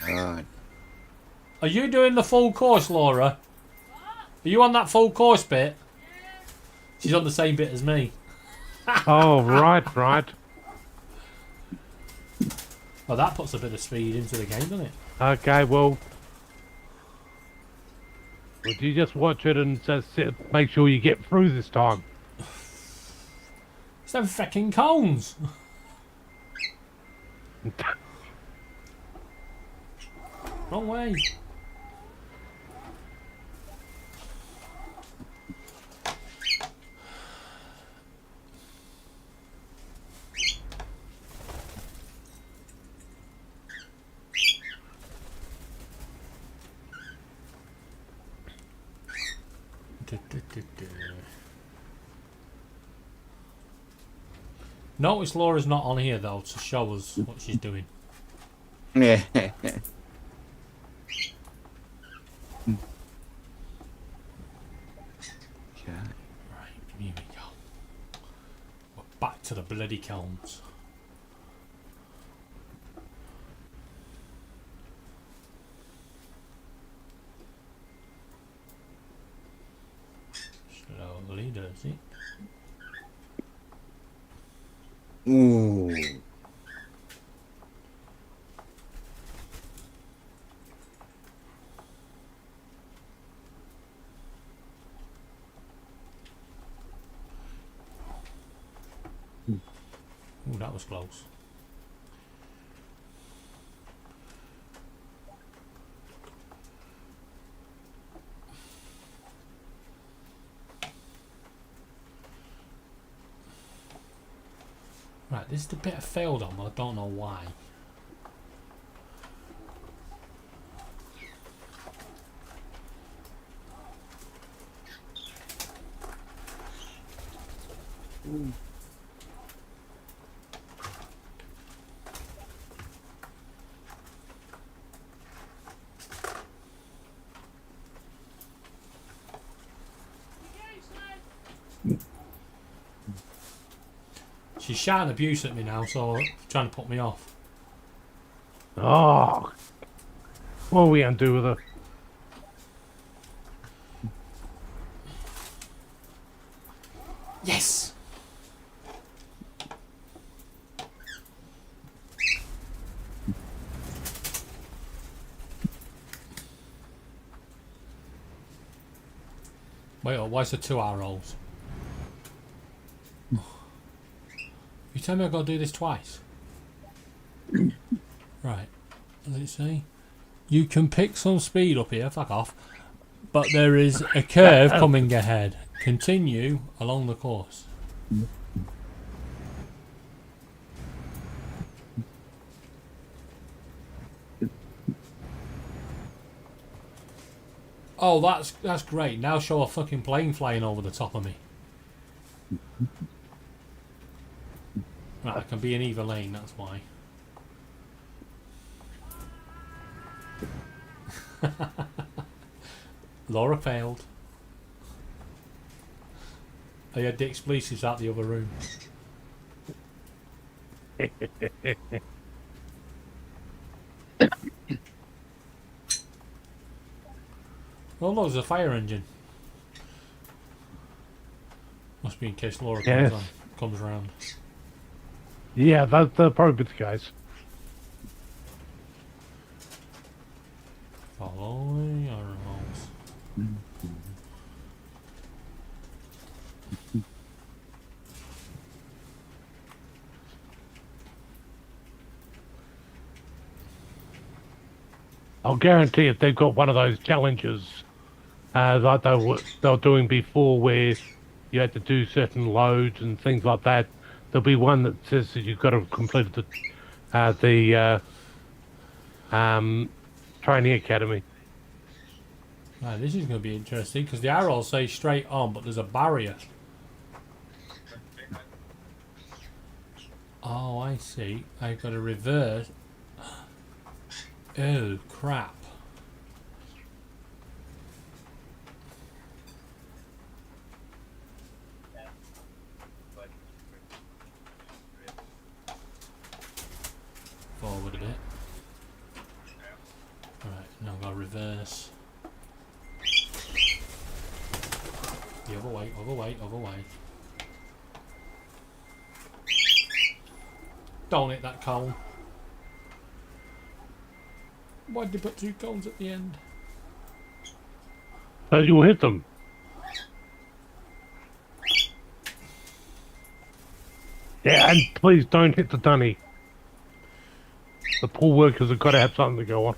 I: God.
A: Are you doing the full course, Laura? Are you on that full course bit? She's on the same bit as me.
E: Oh, right.
A: Well, that puts a bit of speed into the game, doesn't it?
E: Okay, well, would you just watch it and just make sure you get through this time?
A: It's them fucking cones. Wrong way. Notice Laura's not on here though to show us what she's doing.
I: Yeah.
A: Right, here we go. We're back to the bloody cones. Slowly does it.
I: Ooh.
A: Ooh, that was close. Right, this is the bit I failed on, but I don't know why. She's shouting abuse at me now, so trying to put me off.
E: Oh, what are we going to do with her?
A: Yes! Wait, why is there 2 hour rolls? You tell me I've got to do this twice. Right. What does it say? You can pick some speed up here, fuck off. But there is a curve coming ahead. Continue along the course. Oh, that's great. Now show a fucking plane flying over the top of me. Right, I can be in either lane, that's why. Laura failed. I had the explosives out the other room. Oh look, there's a fire engine. Must be in case Laura comes round.
E: Yeah, they're probably the guys.
A: Following our rules.
E: I'll guarantee if they've got one of those challenges like they were doing before, where you had to do certain loads and things like that, there'll be one that says that you've got to complete the training academy.
A: Right, this is going to be interesting because the arrows say straight on, but there's a barrier. Oh, I see. I've got to reverse. Oh, crap. Forward a bit. Right, now I've got to reverse. The other way, other way, other way. Don't hit that cone. Why did they put 2 cones at the end?
E: So you'll hit them. Yeah, and please don't hit the dunny. The poor workers have got to have something to go on.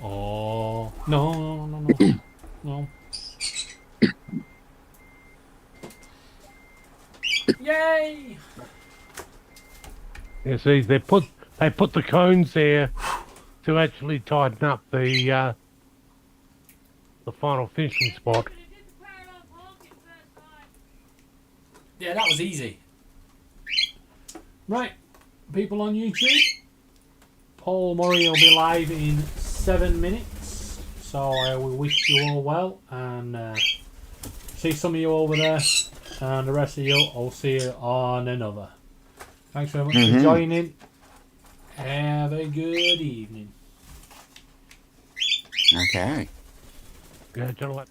A: Oh, no. No. Yay!
E: You see, they put the cones there to actually tighten up the final finishing spot.
A: Yeah, that was easy. Right, people on YouTube, Paul Murray will be live in 7 minutes, so I will wish you all well and see some of you over there, and the rest of you I'll see you on another. Thanks very much for joining. Have a good evening.
I: Okay.
E: Yeah, gentlemen.